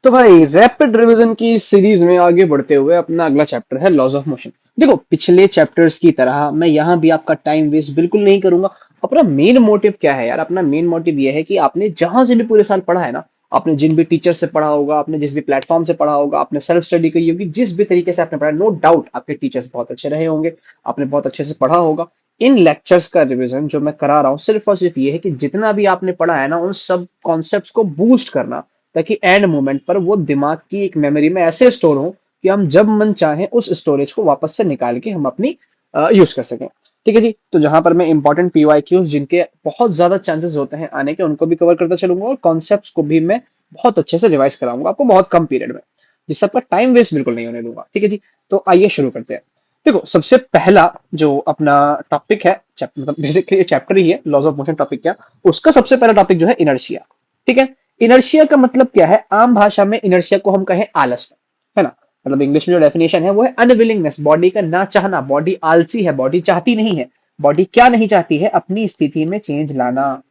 तो भाई rapid revision की सीरीज में आगे बढ़ते हुए अपना अगला चैप्टर है लॉज ऑफ मोशन। देखो पिछले चैप्टर्स की तरह मैं यहाँ भी आपका टाइम वेस्ट बिल्कुल नहीं करूंगा। अपना मेन मोटिव क्या है यार? अपना मेन मोटिव ये है कि आपने जहां से भी पूरे साल पढ़ा है ना, आपने जिन भी टीचर से पढ़ा होगा, आपने जिस भी प्लेटफॉर्म से पढ़ा होगा, आपने सेल्फ स्टडी की होगी, जिस भी तरीके से आपने पढ़ा, नो डाउट आपके टीचर्स बहुत अच्छे रहे होंगे, आपने बहुत अच्छे से पढ़ा होगा। इन लेक्चर्स का रिवीजन जो मैं करा रहा हूँ सिर्फ और सिर्फ ये है कि जितना भी आपने पढ़ा है ना, उन सब कॉन्सेप्ट्स को बूस्ट करना, ताकि एंड मोमेंट पर वो दिमाग की एक मेमोरी में ऐसे स्टोर हो कि हम जब मन चाहे उस स्टोरेज को वापस से निकाल के हम अपनी यूज कर सकें। ठीक है जी। तो जहां पर मैं इंपॉर्टेंट पीवाईक्यूज जिनके बहुत ज्यादा चांसेस होते हैं आने के, उनको भी कवर करता चलूंगा, और कॉन्सेप्ट्स को भी मैं बहुत अच्छे से रिवाइज कराऊंगा आपको बहुत कम पीरियड में, जिससे आपका टाइम वेस्ट बिल्कुल नहीं होने दूंगा। ठीक है जी। तो आइए शुरू करते हैं। देखो सबसे पहला जो अपना टॉपिक है, मतलब बेसिकली ये चैप्टर ही है लॉज ऑफ मोशन टॉपिक क्या, उसका सबसे पहला टॉपिक जो है इनर्शिया। ठीक है। इनर्शिया का मतलब क्या है? आम भाषा में इनर्शिया को हम कहें आलस, है ना। मतलब इंग्लिश में जो डेफिनेशन है वो है अनविलिंगनेस, बॉडी का ना चाहना। बॉडी आलसी है, बॉडी चाहती नहीं है। बॉडी क्या नहीं चाहती है? अपनी स्थिति में चेंज लाना,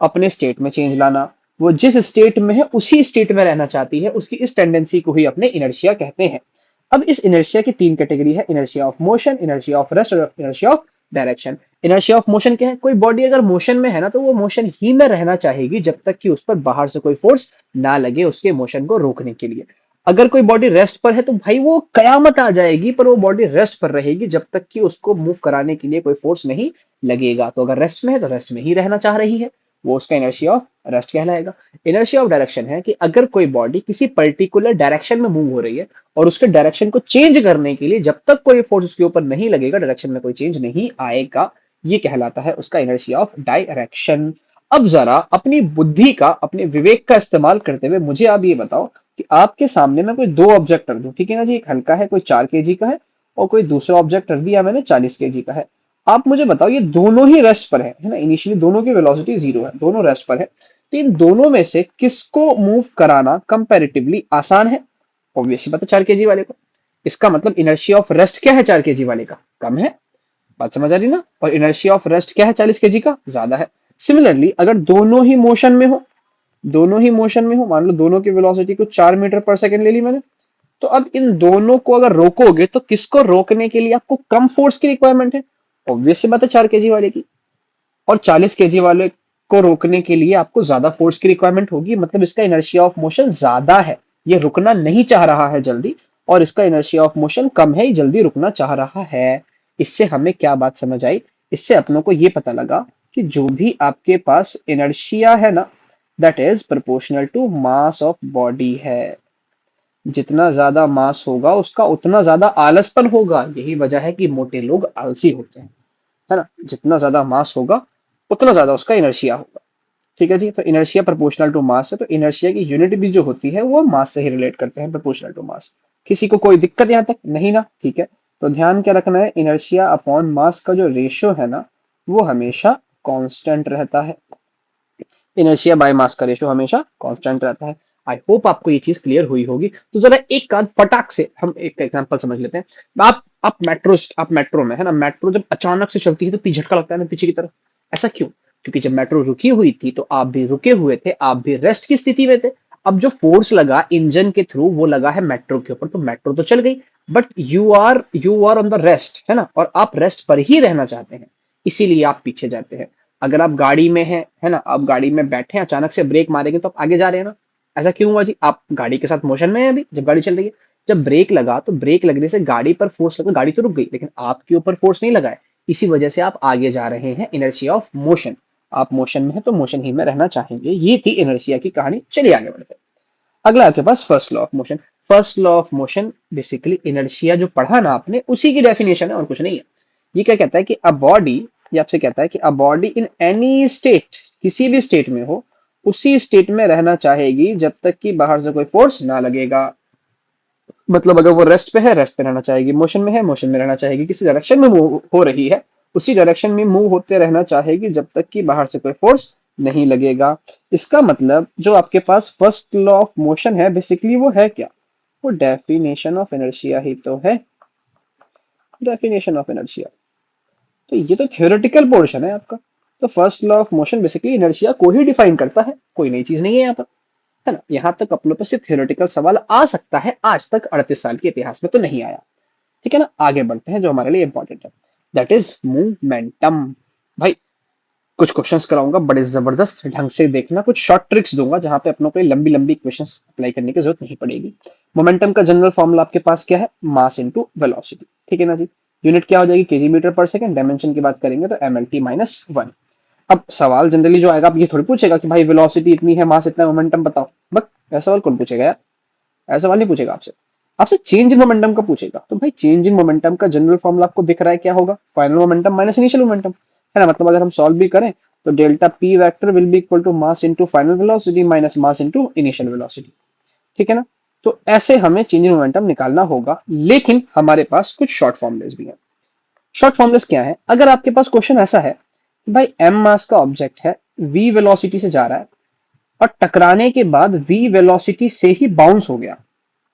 अपने स्टेट में चेंज लाना। वो जिस स्टेट में है उसी स्टेट में रहना चाहती है। उसकी इस टेंडेंसी को ही अपने इनर्शिया कहते हैं। अब इस इनर्शिया की तीन कैटेगरी है: inertia of motion, inertia of rest और inertia of direction. Inertia of motion क्या है? कोई बॉडी अगर मोशन में है ना, तो वो मोशन ही में रहना चाहेगी जब तक कि उस पर बाहर से कोई फोर्स ना लगे उसके मोशन को रोकने के लिए। अगर कोई बॉडी रेस्ट पर है तो भाई वो कयामत आ जाएगी, पर वो बॉडी रेस्ट पर रहेगी जब तक कि उसको मूव कराने के लिए कोई फोर्स नहीं लगेगा। तो अगर रेस्ट में है तो रेस्ट में ही रहना चाह रही है, वो उसका इनर्शिया ऑफ रेस्ट कहलाएगा। इनर्शिया ऑफ डायरेक्शन है कि अगर कोई बॉडी किसी पर्टिकुलर डायरेक्शन में मूव हो रही है और उसके डायरेक्शन को चेंज करने के लिए जब तक कोई फोर्स उसके ऊपर नहीं लगेगा, डायरेक्शन में कोई चेंज नहीं आएगा, ये कहलाता है उसका इनर्शिया ऑफ डायरेक्शन। अब जरा अपनी बुद्धि का, अपने विवेक का इस्तेमाल करते हुए मुझे आप ये बताओ कि आपके सामने मैं कोई दो ऑब्जेक्ट रख दूं, ठीक है ना जी। एक हल्का है, कोई 4 kg का है, और कोई दूसरा ऑब्जेक्ट रख दिया मैंने 40 kg का है। आप मुझे बताओ ये दोनों ही रेस्ट पर है ना, इनिशियली दोनों की वेलोसिटी जीरो है, दोनों रेस्ट पर है। तो इन दोनों में से किसको मूव कराना कंपैरेटिवली आसान है? ऑब्वियसली बात है 4 kg वाले को। इसका मतलब इनर्शिया ऑफ रेस्ट क्या है? 4 kg वाले का कम है। बात समझ आ रही ना। और इनर्शिया ऑफ रेस्ट क्या है? 40 kg का ज्यादा है। सिमिलरली अगर दोनों ही मोशन में हो, दोनों ही मोशन में हो, मान लो दोनों की वेलोसिटी को 4 मीटर पर सेकंड ले ली मैंने, तो अब इन दोनों को अगर रोकोगे तो किसको रोकने के लिए आपको कम फोर्स की रिक्वायरमेंट है? ऑब्वियस सी बात है 4 kg वाले की। और 40 kg वाले को रोकने के लिए आपको ज्यादा फोर्स की रिक्वायरमेंट होगी, मतलब इसका इनर्शिया ऑफ मोशन ज्यादा है, ये रुकना नहीं चाह रहा है जल्दी, और इसका इनर्शिया ऑफ मोशन कम है, ये जल्दी रुकना चाह रहा है। इससे हमें क्या बात समझ आई? इससे अपनों को ये पता लगा कि जो भी आपके पास इनर्शिया है ना, that is proportional to mass of body है। जितना ज्यादा मास होगा उसका उतना ज्यादा आलसपन होगा। यही वजह है कि मोटे लोग आलसी होते हैं, है ना। जितना ज्यादा मास होगा उतना ज्यादा उसका इनर्शिया होगा। ठीक है जी। तो इनर्शिया प्रोपोर्शनल टू मास है, तो इनर्शिया की यूनिट भी जो होती है वो मास से ही रिलेट करते हैं, प्रोपोर्शनल टू मास। किसी को कोई दिक्कत यहाँ तक नहीं ना? ठीक है। तो ध्यान क्या रखना है, इनर्शिया अपॉन मास का जो रेशियो है ना, वो हमेशा कांस्टेंट रहता है। इनर्शिया बाय मास का रेशियो हमेशा कांस्टेंट रहता है। आई होप आपको ये चीज क्लियर हुई होगी। तो जरा एक आध फटाक से हम एक एग्जांपल समझ लेते हैं। आप मेट्रो में है ना, मेट्रो जब अचानक से चलती है तो झटका लगता है ना पीछे की तरफ। ऐसा क्यों? क्योंकि जब मेट्रो रुकी हुई थी तो आप भी रुके हुए थे, आप भी रेस्ट की स्थिति में थे। अब जो फोर्स लगा इंजन के थ्रू वो लगा है मेट्रो के ऊपर, तो मेट्रो तो चल गई, but you are on the rest, है ना, और आप रेस्ट पर ही रहना चाहते हैं, इसीलिए आप पीछे जाते हैं। अगर आप गाड़ी में हैं, है ना, आप गाड़ी में बैठे हैं, अचानक से ब्रेक मारेंगे तो आप आगे जा रहे हैं ना। ऐसा क्यों हुआ जी? आप गाड़ी के साथ मोशन में हैं अभी जब गाड़ी चल रही है। जब ब्रेक लगा तो ब्रेक लगने से गाड़ी पर फोर्स लगा, गाड़ी तो रुक गई, लेकिन आपके ऊपर फोर्स नहीं लगा है। इसी वजह से आप आगे जा रहे हैं, इनर्शिया ऑफ मोशन। आप मोशन में है तो मोशन ही में रहना चाहेंगे। ये थी इनर्शिया की कहानी। चलिए आगे बढ़ते हैं। अगला आपके पास first law of motion. First law of motion basically inertia जो पढ़ा ना आपने उसी की डेफिनेशन है और कुछ नहीं है। ये क्या कहता है कि अ बॉडी, ये आपसे कहता है कि a body in any state, किसी भी स्टेट में हो, उसी स्टेट में रहना चाहेगी जब तक कि बाहर से कोई फोर्स ना लगेगा। मतलब अगर वो रेस्ट पे है, रेस्ट पे रहना चाहेगी, मोशन में है, मोशन में रहना चाहेगी, किसी डायरेक्शन में मूव हो रही है, उसी डायरेक्शन में मूव होते रहना चाहेगी जब तक कि बाहर से कोई फोर्स नहीं लगेगा। इसका मतलब जो आपके पास फर्स्ट लॉ ऑफ मोशन है बेसिकली वो है क्या? वो डेफिनेशन ऑफ इनर्शिया ही तो है। Definition of inertia. तो ये तो थ्योरेटिकल पोर्शन है आपका। तो first law of motion basically inertia को ही डिफाइन करता है, कोई नई चीज नहीं है यहाँ पर। है ना। यहाँ तक अपनों पर सिर्फ थियोरेटिकल सवाल आ सकता है, आज तक 38 साल के इतिहास में तो नहीं आया। ठीक है ना। आगे बढ़ते हैं जो हमारे लिए इंपॉर्टेंट है, दैट इज मोमेंटम। भाई कुछ क्वेश्चंस कराऊंगा बड़े जबरदस्त ढंग से, देखना कुछ शॉर्ट ट्रिक्स दूंगा जहां पे अपनों को लंबी लंबी क्वेश्चंस अप्लाई करने की जरूरत नहीं पड़ेगी। मोमेंटम का जनरल फॉर्मूला आपके पास क्या है, मास इनटू वेलोसिटी। ठीक है ना जी। यूनिट क्या हो जाएगी, केजी मीटर पर सेकंड। डायमेंशन की बात करेंगे तो mlt-1। अब सवाल जनरली जो आएगा, आप ये थोड़ी पूछेगा कि भाई वेलोसिटी इतनी है, मास इतना है, मोमेंटम बताओ। बट ऐसा सवाल कौन पूछेगा यार, ऐसा सवाल नहीं पूछेगा आपसे। आपसे चेंज इन मोमेंटम का पूछेगा। तो भाई चेंज इन मोमेंटम का जनरल फॉर्मूला आपको दिख रहा है, क्या होगा, final momentum minus initial momentum. है ना। मतलब अगर हम सॉल्व भी करें तो delta p vector will be equal to mass into final velocity minus mass into initial velocity. ठीक है ना। तो ऐसे हमें चेंज इन मोमेंटम निकालना होगा, लेकिन हमारे पास कुछ शॉर्ट फॉर्मुलेस भी हैं। शॉर्ट फॉर्मुलेस क्या है, अगर आपके पास क्वेश्चन ऐसा है कि भाई एम मास का ऑब्जेक्ट है, वी वेलोसिटी से जा रहा है और टकराने के बाद वी वेलोसिटी से ही बाउंस हो गया,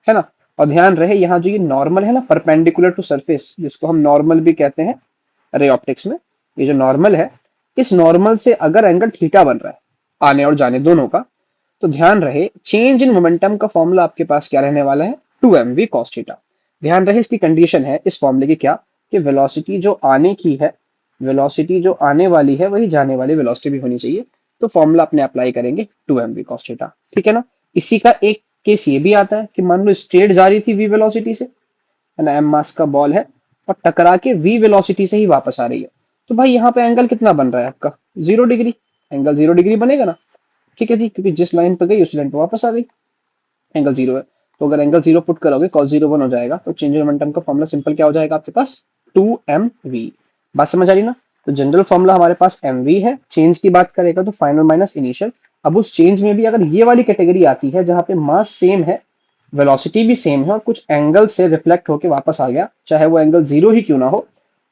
है ना। और ध्यान रहे यहाँ जो ये नॉर्मल है ना, परपेंडिकुलर टू सरफेस, जिसको हम नॉर्मल भी कहते हैं रे ऑप्टिक्स में, ये जो नॉर्मल है, इस नॉर्मल से अगर एंगल थीटा बन रहा है आने और जाने दोनों का, तो ध्यान रहे चेंज इन मोमेंटम का फॉर्मूला आपके पास क्या रहने वाला है, 2mv cos थीटा। ध्यान रहे इसकी कंडीशन है इस फॉर्मूले की क्या, कि वेलोसिटी जो आने की है, वेलोसिटी जो आने वाली है वही जाने वाली वेलोसिटी भी होनी चाहिए। तो फॉर्मूला अपने अप्लाई करेंगे 2mv cos थीटा। ठीक है ना। इसी का एक केस ये भी आता है कि मान लो स्ट्रेट जा रही थी वी वेलोसिटी से, है ना, एम मास का बॉल है और टकरा के वी वेलोसिटी से ही वापस आ रही है। तो भाई यहाँ पे एंगल कितना बन रहा है आपका, 0 डिग्री। एंगल 0 डिग्री बनेगा ना। ठीक है जी, क्योंकि जिस लाइन पर गई उस लाइन पर वापस आ गई, एंगल 0 है। तो अगर एंगल 0 पुट करोगे cos 0 1 हो जाएगा। तो चेंज इन मोमेंटम का फॉर्मूला सिंपल क्या हो जाएगा आपके पास, 2mv। बात समझ आ रही ना। तो जनरल फॉर्मूला हमारे पास mv है, चेंज की बात करेगा तो फाइनल माइनस इनिशियल। अब उस चेंज में भी अगर ये वाली कैटेगरी आती है जहां पे मास सेम है, वेलोसिटी भी सेम है और कुछ एंगल से रिफ्लेक्ट होकर वापस आ गया, चाहे वो एंगल 0 ही क्यों ना हो।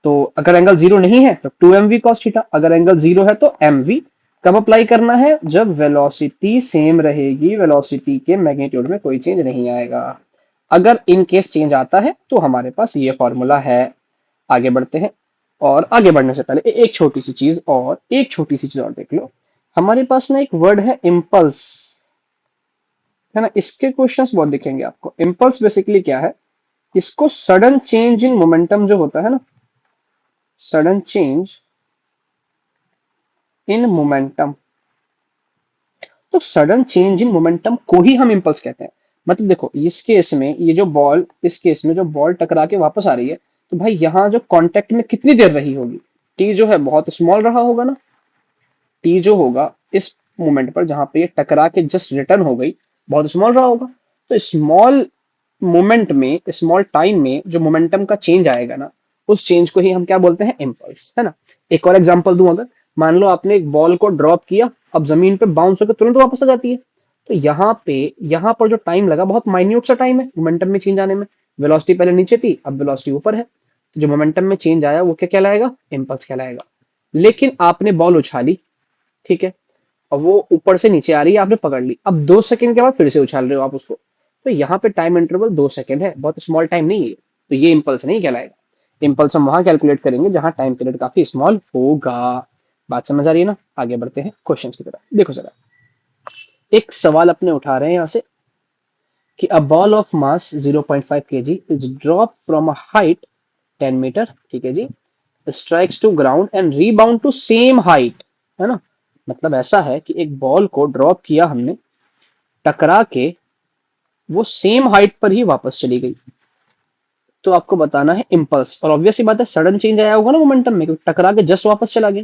तो अगर एंगल 0 नहीं है तो 2mv cos थीटा, अगर एंगल 0 है तो mv। कब अप्लाई करना है, जब वेलोसिटी सेम रहेगी, वेलोसिटी के मैग्नीट्यूड में कोई चेंज नहीं आएगा। अगर इन केस चेंज आता है तो हमारे पास ये फॉर्मूला है। आगे बढ़ते हैं, और आगे बढ़ने से पहले एक छोटी सी चीज और देख लो। हमारे पास ना एक वर्ड है इम्पल्स, है ना। इसके क्वेश्चंस बहुत दिखेंगे आपको। इम्पल्स बेसिकली क्या है, इसको सडन चेंज इन मोमेंटम जो होता है ना, सडन चेंज इन मोमेंटम, तो सडन चेंज इन मोमेंटम को ही हम इंपल्स कहते हैं। मतलब देखो इस केस में ये जो बॉल, इस केस में जो बॉल टकरा के वापस आ रही है, तो भाई यहाँ जो कांटेक्ट में कितनी देर रही होगी, टी जो है बहुत स्मॉल रहा होगा ना। टी जो होगा इस मोमेंट पर जहां पे ये टकरा के जस्ट रिटर्न हो गई, बहुत स्मॉल रहा होगा। तो स्मॉल मोमेंट में, स्मॉल टाइम में जो मोमेंटम का चेंज आएगा ना, उस चेंज को ही हम क्या बोलते हैं, इम्पल्स, है ना। एक और एग्जांपल दूं, अगर मान लो आपने एक बॉल को ड्रॉप किया, अब जमीन पे बाउंस होकर तुरंत वापस आ जाती है। तो यहाँ पर जो टाइम लगा बहुत माइन्यूट सा टाइम है मोमेंटम में चेंज आने में। वेलोसिटी पहले नीचे थी, अब वेलोसिटी ऊपर है, तो जो मोमेंटम में चेंज आया वो क्या कहलाएगा, इम्पल्स कहलाएगा। लेकिन आपने बॉल उछाली, ठीक है, और वो ऊपर से नीचे आ रही है, आपने पकड़ ली, अब 2 सेकंड के बाद फिर से उछाल रहे हो आप उसको, तो यहाँ पे टाइम इंटरवल 2 सेकंड है, बहुत स्मॉल टाइम नहीं है। तो ये इंपल्स नहीं कहलाएगा। इंपल्स हम वहां कैलकुलेट करेंगे जहां टाइम पीरियड काफी स्मॉल होगा। बात समझ आ रही है ना। आगे बढ़ते हैं क्वेश्चन की तरफ। देखो जरा, एक सवाल अपने उठा रहे हैं यहां से कि a ball of mass 0.5 kg is drop from a height 10 metre, ठीक है जी, strikes to ground and rebound to same height, है ना। मतलब ऐसा है कि एक बॉल को ड्रॉप किया हमने, टकरा के वो सेम हाइट पर ही वापस चली गई। तो आपको बताना है इम्पल्स, और ऑब्वियस सी बात है सडन चेंज आया होगा ना मोमेंटम में, क्योंकि टकरा के जस्ट वापस चला गया।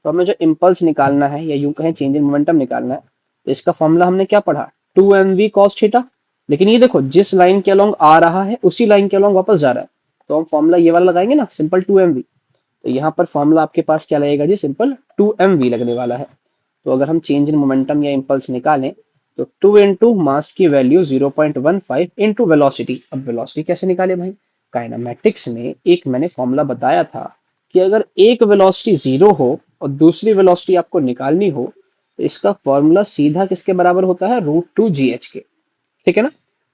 तो हमें जो इम्पल्स निकालना है, या यूं कहें चेंज इन मोमेंटम निकालना है, तो इसका फॉर्मूला हमने क्या पढ़ा, 2mv cos थीटा। लेकिन ये देखो जिस लाइन के अलोंग आ रहा है उसी लाइन के अलोंग वापस जा रहा है, तो हम फॉर्मूला ये वाला लगाएंगे ना, सिंपल 2mv। तो यहाँ पर फॉर्मूला आपके पास क्या लगेगा जी, सिंपल 2mv लगने वाला है। तो अगर हम चेंज इन मोमेंटम या इम्पल्स निकालें, तो 2 इंटू मास की वैल्यू 0.15 इंटू वेलोसिटी। अब वेलोसिटी कैसे निकाले भाई, काइनेमैटिक्स में एक मैंने फॉर्मूला बताया था कि अगर एक वेलोसिटी 0 हो और दूसरी वेलोसिटी आपको निकालनी हो, तो इसका फॉर्मूला सीधा किसके बराबर होता है, √2gh के। ठीक है ना।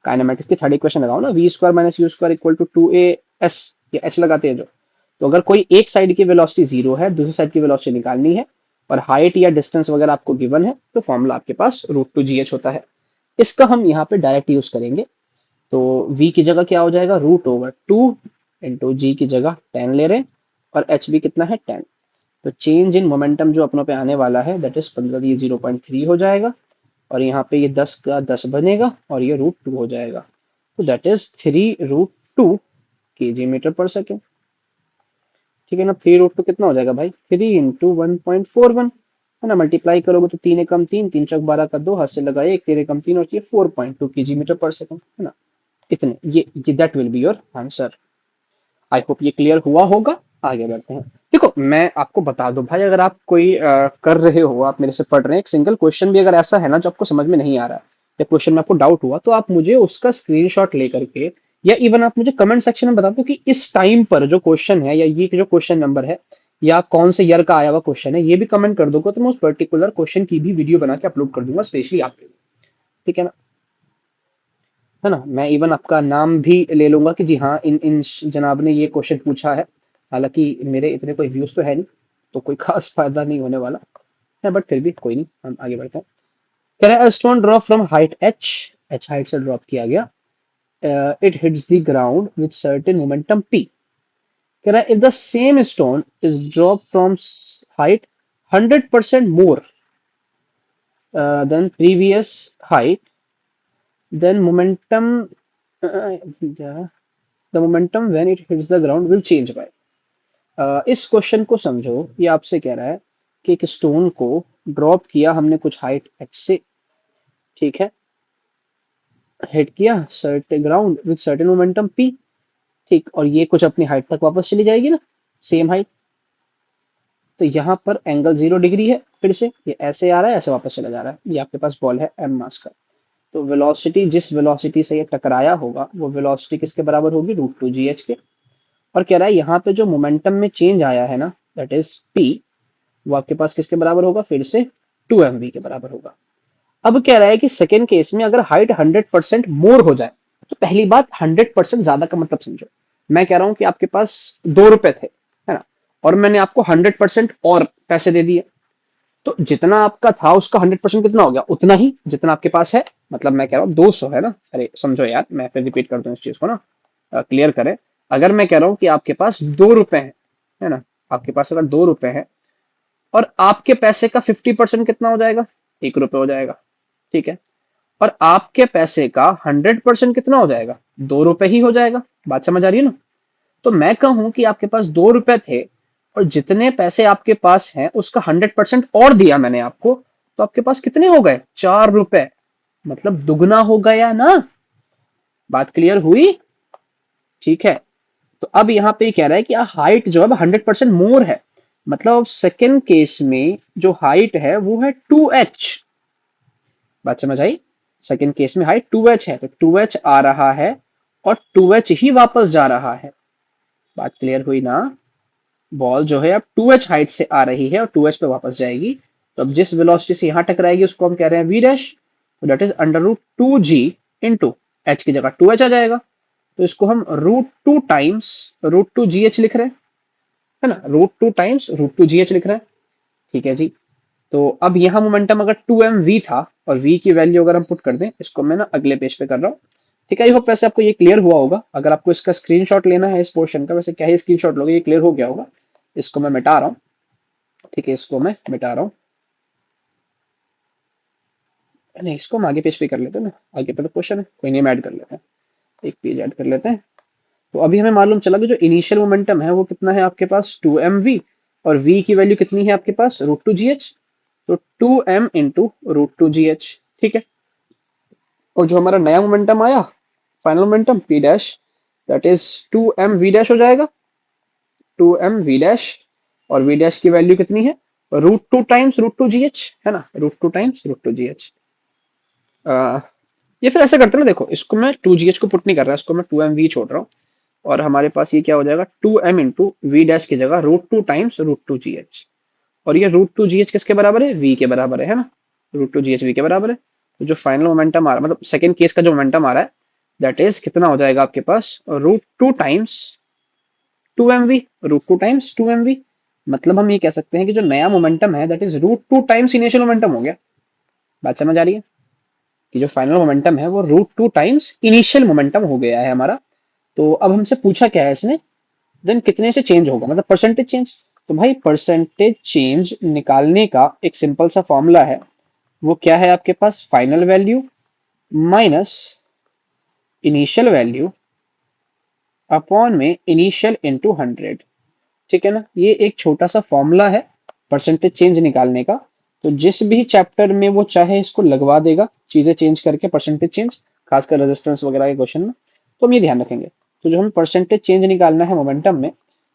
काइनेमैटिक्स की थर्ड इक्वेशन लगाओ ना, v square minus u square equal to 2as, या h लगाते हैं जो। तो अगर कोई एक साइड की वेलोसिटी 0 है, दूसरी साइड की वेलोसिटी निकालनी है, और हाइट या डिस्टेंस वगैरह आपको गिवन है, तो फॉर्मूला आपके पास √2gh होता है। इसका हम यहाँ पे डायरेक्ट यूज करेंगे। तो v की जगह क्या हो जाएगा, √2 इंटू जी की जगह 10 ले रहे हैं, और एच भी कितना है 10। तो चेंज इन मोमेंटम जो अपनों पे आने वाला है दैट इज 15, ये 0.3 हो जाएगा, और यहाँ पे ये 10 का 10 बनेगा, और ये √2 हो जाएगा। तो दैट इज 3√2 kg/s। ठीक है ना, 3√2 कितना हो जाएगा भाई, 3 × 1.41 है ना, मल्टीप्लाई करोगे तो 3 एकम 3, 3 चौक 12 का 2, हाथ से लगा 1, 3 एकम 3, और ये 4.2 kg/s है ना। इतने ये that will be your answer. I hope ये क्लियर हुआ होगा। आगे बढ़ते हैं। देखो मैं आपको बता दूं भाई, अगर आप कोई कर रहे हो, आप मेरे से पढ़ रहे हैं, एक सिंगल क्वेश्चन भी अगर ऐसा है ना जो आपको समझ में नहीं आ रहा है, या क्वेश्चन में आपको डाउट हुआ, तो आप मुझे उसका स्क्रीनशॉट लेकर के, या इवन आप मुझे कमेंट सेक्शन में बता दो कि इस टाइम पर जो क्वेश्चन है, या ये जो क्वेश्चन नंबर है, या कौन से ईयर का आया हुआ क्वेश्चन है, ये भी कमेंट कर दोगे तो मैं उस पर्टिकुलर क्वेश्चन की भी वीडियो बना के अपलोड कर दूंगा स्पेशली आपके लिए। ठीक है ना, है ना। मैं इवन आपका नाम भी ले लूंगा कि जी हाँ, इन इन जनाब ने ये क्वेश्चन पूछा है। हालांकि मेरे इतने कोई व्यूज तो है नहीं, तो कोई खास फायदा नहीं होने वाला है, बट फिर भी कोई नहीं, हम आगे बढ़ते हैं। कह रहा है stone drop from height H, H height से ड्रॉप किया गया, it hits the ground with certain momentum P. कह रहा है if the same stone is drop from height 100% more than previous height, then momentum the momentum when it hits the ground will change by। इस question को समझो, ये आपसे कह रहा है कि एक स्टोन को ड्रॉप किया हमने कुछ हाइट h से, ठीक है, हिट किया certain ground with certain momentum p, ठीक, और ये कुछ अपनी हाइट तक वापस चली जाएगी ना, सेम हाइट। तो यहाँ पर एंगल 0 डिग्री है, फिर से ये ऐसे आ रहा है, ऐसे वापस चला जा रहा है, ये आपके पास बॉल है m मास का। तो वेलोसिटी, जिस वेलोसिटी से ये टकराया होगा, वो वेलोसिटी किसके बराबर होगी, √2gh के। और कह रहा है यहाँ पे जो मोमेंटम में चेंज आया है ना, दैट इज p, वो आपके पास किसके बराबर होगा, फिर से 2mv के बराबर होगा। अब कह रहा है कि सेकेंड केस में अगर हाइट 100% मोर हो जाए, तो पहली बात 100% ज्यादा का मतलब समझो। मैं कह रहा हूं कि आपके पास 2 रुपए थे, है ना, और मैंने आपको 100% और पैसे दे दिए, तो जितना आपका था उसका 100% कितना हो गया, उतना ही जितना आपके पास है। मतलब मैं कह रहा हूँ 200 है ना, अरे समझो यार, मैं फिर रिपीट करता हूँ इस चीज को ना, क्लियर करें। अगर मैं कह रहा हूँ कि आपके पास 2 रुपए है ना, आपके पास अगर 2 रुपए है, और आपके पैसे का 50% कितना हो जाएगा, 1 रुपए हो जाएगा, ठीक है, और आपके पैसे का 100% कितना हो जाएगा, 2 रुपए ही हो जाएगा। बात समझ आ रही है ना। तो मैं कहूं कि आपके पास 2 रुपए थे, और जितने पैसे आपके पास हैं उसका 100% और दिया मैंने आपको, तो आपके पास कितने हो गए, 4 रुपए, मतलब दुगना हो गया ना। बात क्लियर हुई, ठीक है। तो अब यहाँ पे कह रहा है कि हाइट जो है 100% मोर है, मतलब सेकेंड केस में जो हाइट है वो है 2h। बात समझ आई, सेकेंड केस में हाइट 2h है, तो 2h आ रहा है, और 2h ही वापस जा रहा है। बात क्लियर हुई ना, बॉल जो है अब 2h हाइट से आ रही है और 2h पे वापस जाएगी। तो अब जिस वेलोसिटी से यहां टकराएगी उसको हम कह रहे हैं v डैश, तो that is √2g into H की जगह 2h आ जाएगा। तो इसको हम √2 टाइम्स √2gh लिख रहे हैं, है ना, √2 टाइम्स √2gh लिख रहे हैं, ठीक है जी। तो अब यहाँ मोमेंटम अगर 2mv था, और v की वैल्यू अगर हम पुट कर दें, इसको मैं ना अगले पेज पे कर रहा हूँ, ठीक है। आई होप वैसे आपको ये क्लियर हुआ होगा। अगर आपको इसका स्क्रीनशॉट लेना है इस पोर्शन का, वैसे क्या ही स्क्रीनशॉट लोगे, ये क्लियर हो गया होगा। इसको मैं मिटा रहा हूँ, ठीक है, इसको मैं मिटा रहा हूँ, नहीं इसको हम आगे पेज पे कर लेते हैं ना, आगे पे तो क्वेश्चन है, कोई नहीं, हम ऐड कर लेते हैं, एक पेज ऐड कर लेते हैं। तो अभी हमें मालूम चला कि जो इनिशियल मोमेंटम है वो कितना है आपके पास, 2mv, और v की वैल्यू कितनी है आपके पास, √2gh। तो 2m इंटू √2gh, ठीक है। और जो हमारा नया मोमेंटम आया, final momentum p dash, that is 2mv dash हो जाएगा, 2mv डैश, और v डैश की वैल्यू कितनी है, √2 टाइम्स √2gh, है ना, √2 टाइम्स √2gh। ये फिर ऐसे करते हैं ना, देखो इसको मैं 2gh को पुट नहीं कर रहा, इसको मैं 2mv छोड़ रहा हूँ, और हमारे पास ये क्या हो जाएगा, 2m इंटू वी डैश की जगह √2 टाइम्स √2gh। और ये √2gh किसके बराबर है, v के बराबर है ना, √2gh v के बराबर है। तो जो फाइनल मोमेंटम आ रहा है, मतलब सेकंड केस का जो मोमेंटम आ रहा है, दैट इज कितना हो जाएगा आपके पास, √2 टाइम्स 2mv, √2 टाइम्स 2mv। मतलब हम ये कह सकते हैं कि जो नया मोमेंटम है that is √2 times initial momentum हो गया। बात समझ आ रही है, कि जो फाइनल मोमेंटम है वो √2 टाइम्स इनिशियल मोमेंटम हो गया है हमारा। तो अब हमसे पूछा क्या है इसने, देन कितने से चेंज होगा, मतलब परसेंटेज चेंज। तो भाई परसेंटेज चेंज निकालने का एक सिंपल सा फॉर्मूला है, वो क्या है आपके पास, final value minus initial value upon में इनिशियल इंटू 100। ठीक है ना, ये एक छोटा सा फॉर्मूला है परसेंटेज चेंज निकालने का। तो जिस भी चैप्टर में वो चाहे इसको लगवा देगा चीजें चेंज करके, परसेंटेज चेंज, खासकर रेजिस्टेंस वगैरह के क्वेश्चन में, तो हम ये ध्यान रखेंगे। तो जो हम परसेंटेज चेंज निकालना है मोमेंटम में,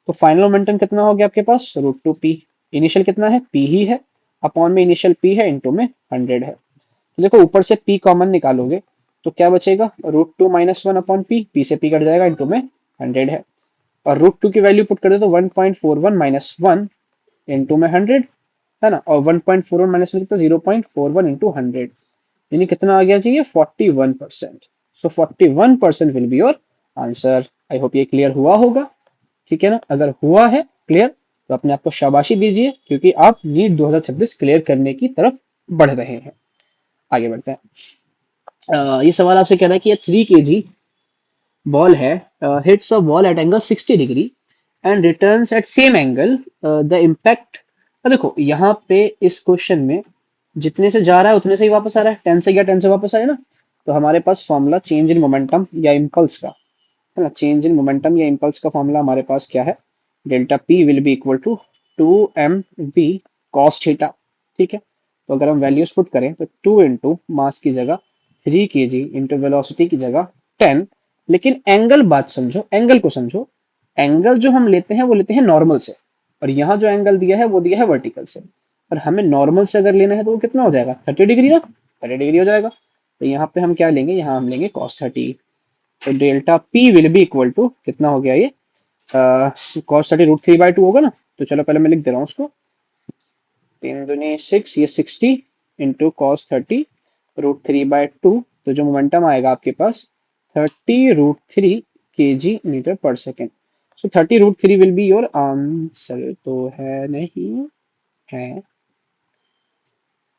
तो फाइनल मोमेंटम कितना हो गया आपके पास, √2p। इनिशियल कितना है, p ही है, अपॉन में इनिशियल p है, इंटू में 100 है। तो देखो ऊपर से p कॉमन निकालोगे तो क्या बचेगा, √2 माइनस वन अपॉन p से p कट जाएगा, इंटू में 100 है। और √2 की वैल्यू पुट कर दे तो 1.41 माइनस वन इंटू में 100 है ना, और 1.41 माइनस में कितना, 0.41 इंटू 100, यानी कितना आ गया जी, ये 41%। सो 41% will be your answer. I hope ये क्लियर हुआ होगा। ठीक है ना, अगर हुआ है क्लियर तो अपने आप को शाबाशी दीजिए, क्योंकि आप नीट 2026 क्लियर करने की तरफ बढ़ रहे हैं। आगे बढ़ते हैं। ये सवाल आपसे कह रहा है कि ये 3 kg बॉल है, hits a ball at angle 60 degree and returns at same angle, the impact. देखो यहाँ पे इस क्वेश्चन में जितने से जा रहा है उतने से ही वापस आ रहा है, 10 से गया 10 से वापस आया ना। तो हमारे पास फॉर्मूला चेंज इन मोमेंटम या इम्पल्स का है ना, चेंज इन मोमेंटम या इम्पल्स का फॉर्मूला हमारे पास क्या है, delta p will be equal to 2mv cos theta. ठीक है, तो अगर हम वैल्यूज पुट करें तो 2 इंटू मास की जगह 3 kg इंटू वेलोसिटी की जगह 10। लेकिन एंगल बात समझो, एंगल को समझो, एंगल जो हम लेते हैं वो लेते हैं नॉर्मल से, और यहाँ जो एंगल दिया है वो दिया है वर्टिकल से। और हमें नॉर्मल से अगर लेना है तो वो कितना हो जाएगा, 30 डिग्री ना, 30 डिग्री हो जाएगा। तो यहाँ पे हम क्या लेंगे, यहाँ हम लेंगे cos 30। तो delta p will be equal to कितना हो गया ये, cos 30 √3/2 होगा ना। तो चलो पहले मैं लिख दे रहा हूँ उसको, 3 दूनी 6, ये 60 इंटू cos 30 √3/2। तो जो मोमेंटम आएगा आपके पास 30 √3 kg मीटर पर second. So 30 √3 will be your answer. तो है नहीं है,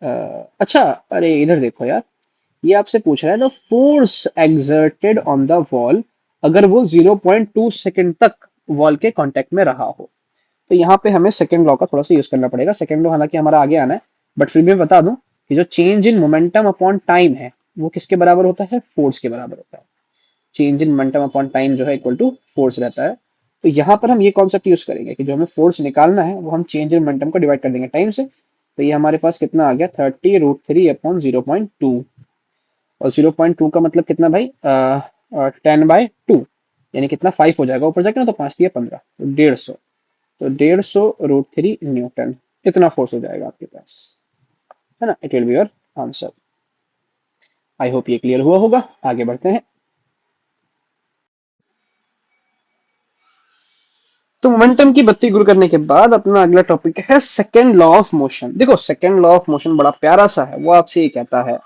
अच्छा, अरे इधर देखो यार, ये आपसे पूछ रहा है the force exerted on the wall अगर वो 0.2 सेकेंड तक वॉल के कांटेक्ट में रहा हो। तो यहाँ पे हमें सेकेंड लॉ का थोड़ा सा यूज करना पड़ेगा। सेकेंड लॉ हालांकि हमारा आगे आना है, बट फिर भी मैं बता दूं कि जो change in momentum upon time है वो किसके बराबर होता है, फोर्स के बराबर होता है। Change in momentum upon time जो है इक्वल टू फोर्स रहता है। तो यहाँ पर हम ये कॉन्सेप्ट यूज करेंगे कि जो हमें फोर्स निकालना है वो हम चेंज इन मोमेंटम को डिवाइड कर देंगे टाइम से। तो ये हमारे पास कितना आ गया, 30 √3 अपॉन 0.2। और 0.2 का मतलब कितना भाई, 10/2, यानी कितना 5 हो जाएगा, ऊपर जाके ना तो 5×3 = 15, तो 150। तो 150 √3 न्यूटन, इतना फोर्स हो जाएगा आपके पास, है ना। It will be your answer. I hope ये क्लियर हुआ होगा। आगे बढ़ते हैं। तो मोमेंटम की बत्ती गुल करने के बाद अपना अगला टॉपिक है सेकेंड लॉ ऑफ मोशन। देखो सेकेंड लॉ ऑफ मोशन बड़ा प्यारा सा है, वो आपसे ये कहता है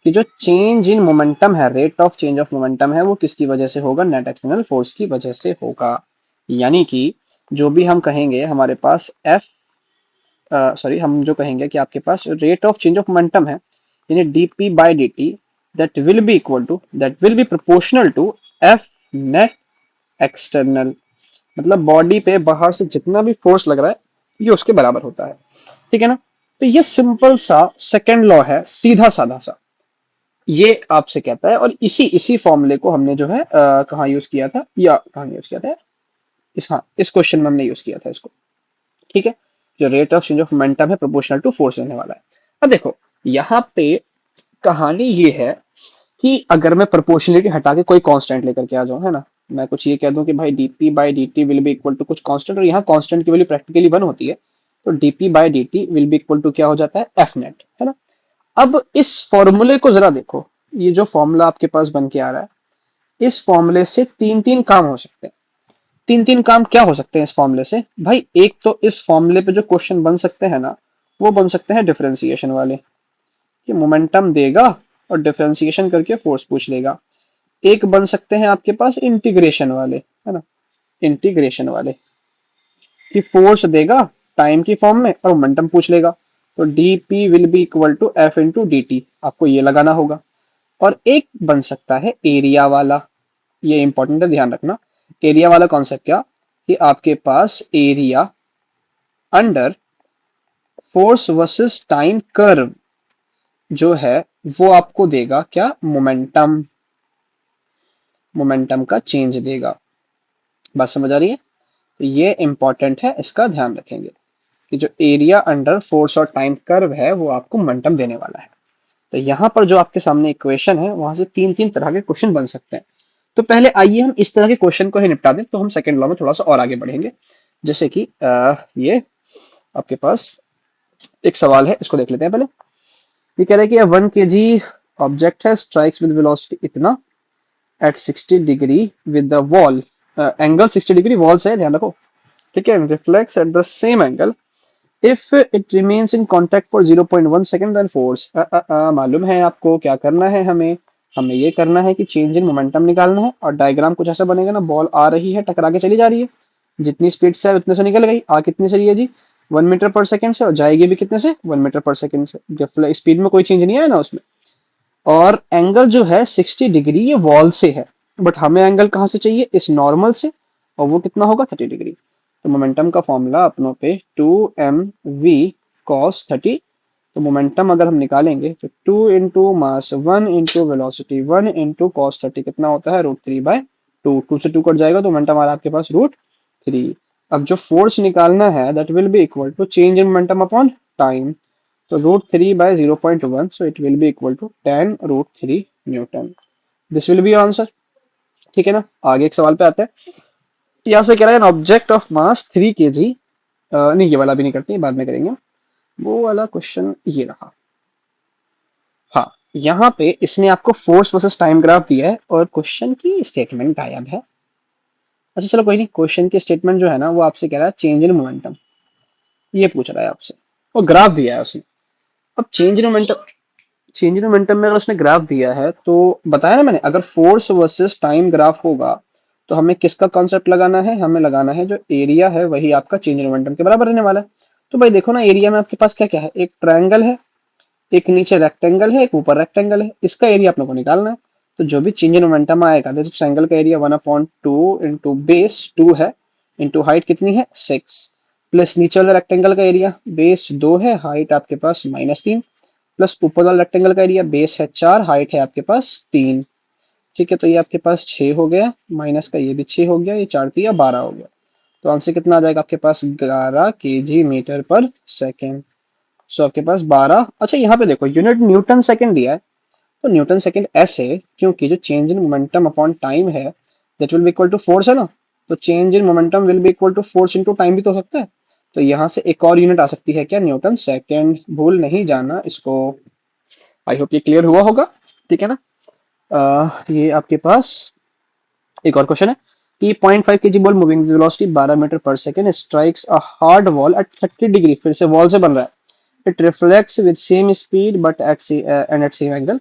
कि जो चेंज इन मोमेंटम है, rate of change of momentum है, वो किसकी वजह से होगा, नेट एक्सटर्नल फोर्स की वजह से होगा। यानी कि जो भी हम कहेंगे हमारे पास एफ, सॉरी, हम जो कहेंगे कि आपके पास rate of change of momentum है, यानी dp/dt, that will be proportional to F net external. मतलब बॉडी पे बाहर से जितना भी फोर्स लग रहा है ये उसके बराबर होता है। ठीक है ना। तो ये सिंपल सा सेकेंड लॉ है, सीधा साधा सा, ये आपसे कहता है। और इसी इसी फॉर्मूले को हमने जो है कहाँ यूज किया था, या कहाँ यूज किया था, इस, हाँ, इस क्वेश्चन में हमने यूज किया था इसको। ठीक है, जो rate of change of momentum है प्रोपोर्शनल टू फोर्स रहने वाला है। अब देखो यहाँ पे कहानी ये है कि अगर मैं प्रोपोर्शनलिटी हटा के कोई कांस्टेंट लेकर के आ जाऊं, है ना, मैं कुछ ये कह दूं कि भाई dp/dt will be equal to कुछ कांस्टेंट, और यहाँ कांस्टेंट की वैल्यू प्रैक्टिकली 1 होती है। तो dp/dt will be equal to क्या हो जाता है, एफ नेट, है ना। अब इस फॉर्मूले को जरा देखो, ये जो फॉर्मूला आपके पास बन के आ रहा है, इस फॉर्मूले से तीन तीन काम हो सकते हैं। तीन तीन काम क्या हो सकते हैं इस फॉर्मूले से भाई, एक तो इस फॉर्मूले पे जो क्वेश्चन बन सकते हैं ना, वो बन सकते हैं डिफरेंशिएशन वाले, कि मोमेंटम देगा और डिफरेंशिएशन करके फोर्स पूछ लेगा। एक बन सकते हैं आपके पास इंटीग्रेशन वाले, है ना, इंटीग्रेशन वाले, कि फोर्स देगा टाइम की फॉर्म में और मोमेंटम पूछ लेगा। तो d p will be equal to F into D t, आपको ये लगाना होगा। और एक बन सकता है एरिया वाला। ये इंपॉर्टेंट है, ध्यान रखना। एरिया वाला कॉन्सेप्ट क्या, कि आपके पास area under force versus time curve जो है वो आपको देगा क्या, मोमेंटम। मोमेंटम का चेंज देगा। बात समझ आ रही है? तो ये इंपॉर्टेंट है, इसका ध्यान रखेंगे कि जो एरिया अंडर फोर्स और टाइम कर्व है वो आपको मोमेंटम देने वाला है। तो यहाँ पर जो आपके सामने इक्वेशन है वहां से तीन तीन तरह के क्वेश्चन बन सकते हैं। तो पहले आइए हम इस तरह के क्वेश्चन को ही निपटा दें, तो हम सेकंड लॉ में थोड़ा सा और आगे बढ़ेंगे। जैसे कि ये आपके पास एक सवाल है, इसको देख लेते हैं पहले। ये कह रहा है कि 1 kg ऑब्जेक्ट है, स्ट्राइक्स विद वेलोसिटी इतना at 60 degree with the wall, angle 60 degree wall से है, ध्यान रखो। ठीक है, reflects at the same angle if it remains in contact for 0.1 second then force. मालूम है आपको क्या करना है, हमें हमें ये करना है कि चेंज इन मोमेंटम निकालना है। और डायग्राम कुछ ऐसा बनेगा ना, बॉल आ रही है, टकरा के चली जा रही है, जितनी स्पीड से है उतने से निकल गई। आ कितनी से रही है जी, 1 मीटर पर सेकेंड से, और जाएगी भी कितने से, 1 मीटर पर सेकेंड से। स्पीड में कोई चेंज नहीं आया ना उसमें। और एंगल जो है 60 डिग्री, ये वॉल से है, बट हमें एंगल कहाँ से चाहिए, इस नॉर्मल से, और वो कितना होगा, 30 डिग्री। तो मोमेंटम का फॉर्मूला अपनों पे 2mv cos 30। तो मोमेंटम अगर हम निकालेंगे तो 2 into mass 1 into velocity 1 into cos 30 कितना होता है, √3/2। 2 से 2 कट जाएगा तो मोमेंटम आ रहा है आपके पास √3। अब जो फोर्स निकालना है that will be equal to change in momentum upon time. तो √3/0.1, so it will be equal to 10√3 newton. This will be answer. ठीक है ना। आगे एक सवाल पे आते हैं। यहाँ से कह रहा है an object of mass 3 kg, नहीं ये वाला भी नहीं करते, बाद में करेंगे। वो वाला क्वेश्चन ये रहा। हाँ, यहाँ पे इसने आपको फोर्स वर्सेस टाइम ग्राफ दिया है और क्वेश्चन की स्टेटमेंट गायब है। अच्छा चलो कोई नहीं, क्वेश्चन की स्टेटमेंट जो है ना वो आपसे कह रहा है चेंज इन मोमेंटम, ये पूछ रहा है आपसे, और ग्राफ दिया है उसने। अब चेंज इन मोमेंटम में अगर उसने ग्राफ दिया है तो बताया ना मैंने, अगर फोर्स वर्सेस टाइम ग्राफ होगा तो हमें किसका कॉन्सेप्ट लगाना है, हमें लगाना है जो एरिया है वही आपका चेंज इन मोमेंटम के बराबर रहने वाला है। तो भाई देखो ना, एरिया में आपके पास क्या क्या है, एक ट्रायंगल है, एक नीचे रेक्टेंगल है, एक ऊपर रेक्टेंगल है, इसका एरिया अपने को निकालना है। तो जो भी चेंज इन मोमेंटम आएगा, देखो ट्रायंगल का एरिया 1/2 इंटू बेस 2 है, इंटू हाइट कितनी है 6, प्लस नीचे वाला रेक्टेंगल का एरिया बेस 2 है, हाइट आपके पास -3, प्लस ऊपर वाला रेक्टेंगल का एरिया बेस है 4, हाइट है आपके पास 3। ठीक है, तो ये आपके पास 6 हो गया, माइनस का ये भी 6 हो गया, ये 4×3 = 12 हो गया। तो आंसर कितना आ जाएगा आपके पास, 11 kg/मीटर। सो आपके पास 12। अच्छा यहाँ पे देखो यूनिट न्यूटन सेकंड दिया है, तो न्यूटन सेकंड ऐसे, क्योंकि जो change in momentum upon time है that will be equal to force है ना, तो change in momentum will be equal to force into time भी तो हो सकता है। तो यहाँ से एक और यूनिट आ सकती है क्या, न्यूटन सेकंड, भूल नहीं जाना इसको। आई होप ये क्लियर हुआ होगा। ठीक है ना। ये आपके पास एक और क्वेश्चन है कि 0.5 kg ball moving velocity 12 metre पर second strikes a hard wall at 30 degree, फिर से वॉल से बन रहा है। It reflects with same speed but at same angle.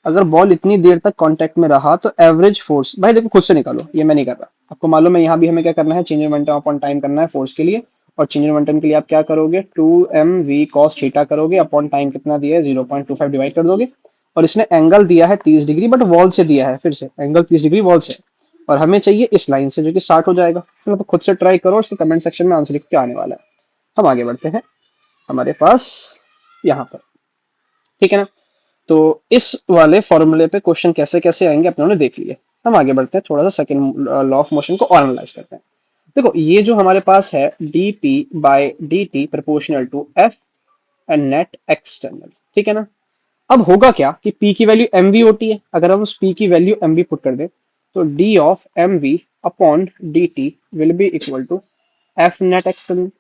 अगर बॉल इतनी देर तक कांटेक्ट में रहा तो एवरेज फोर्स, भाई देखो खुद से निकालो, ये मैं नहीं कर रहा, आपको मालूम है यहाँ भी हमें क्या करना है, change in momentum upon time करना है फोर्स के लिए। और चेंज इन मोमेंटम के लिए आप क्या करोगे, 2mv cos थीटा करोगे, अपॉन टाइम कितना दिया है 0.25 डिवाइड कर दोगे। और इसने एंगल दिया है 30 डिग्री, बट वॉल से दिया है, फिर से एंगल 30 डिग्री वॉल से, और हमें चाहिए इस लाइन से जो कि 60 हो जाएगा। तो खुद से ट्राई करो, उसके कमेंट सेक्शन में आंसर लिख के आने वाला है। हम आगे बढ़ते हैं हमारे पास यहाँ पर। ठीक है ना। तो इस वाले फॉर्मूले पे क्वेश्चन कैसे कैसे आएंगे अपने ने देख लिए। हम आगे बढ़ते हैं, थोड़ा सा सेकंड लॉ ऑफ मोशन को और एनालाइज करते हैं। देखो ये जो हमारे पास है dp/dt proportional to f and net external. ठीक है ना। अब होगा क्या कि p की वैल्यू mv होती है, अगर हम उस p की वैल्यू mv पुट कर दें तो d of mv upon dt will be equal to f net external.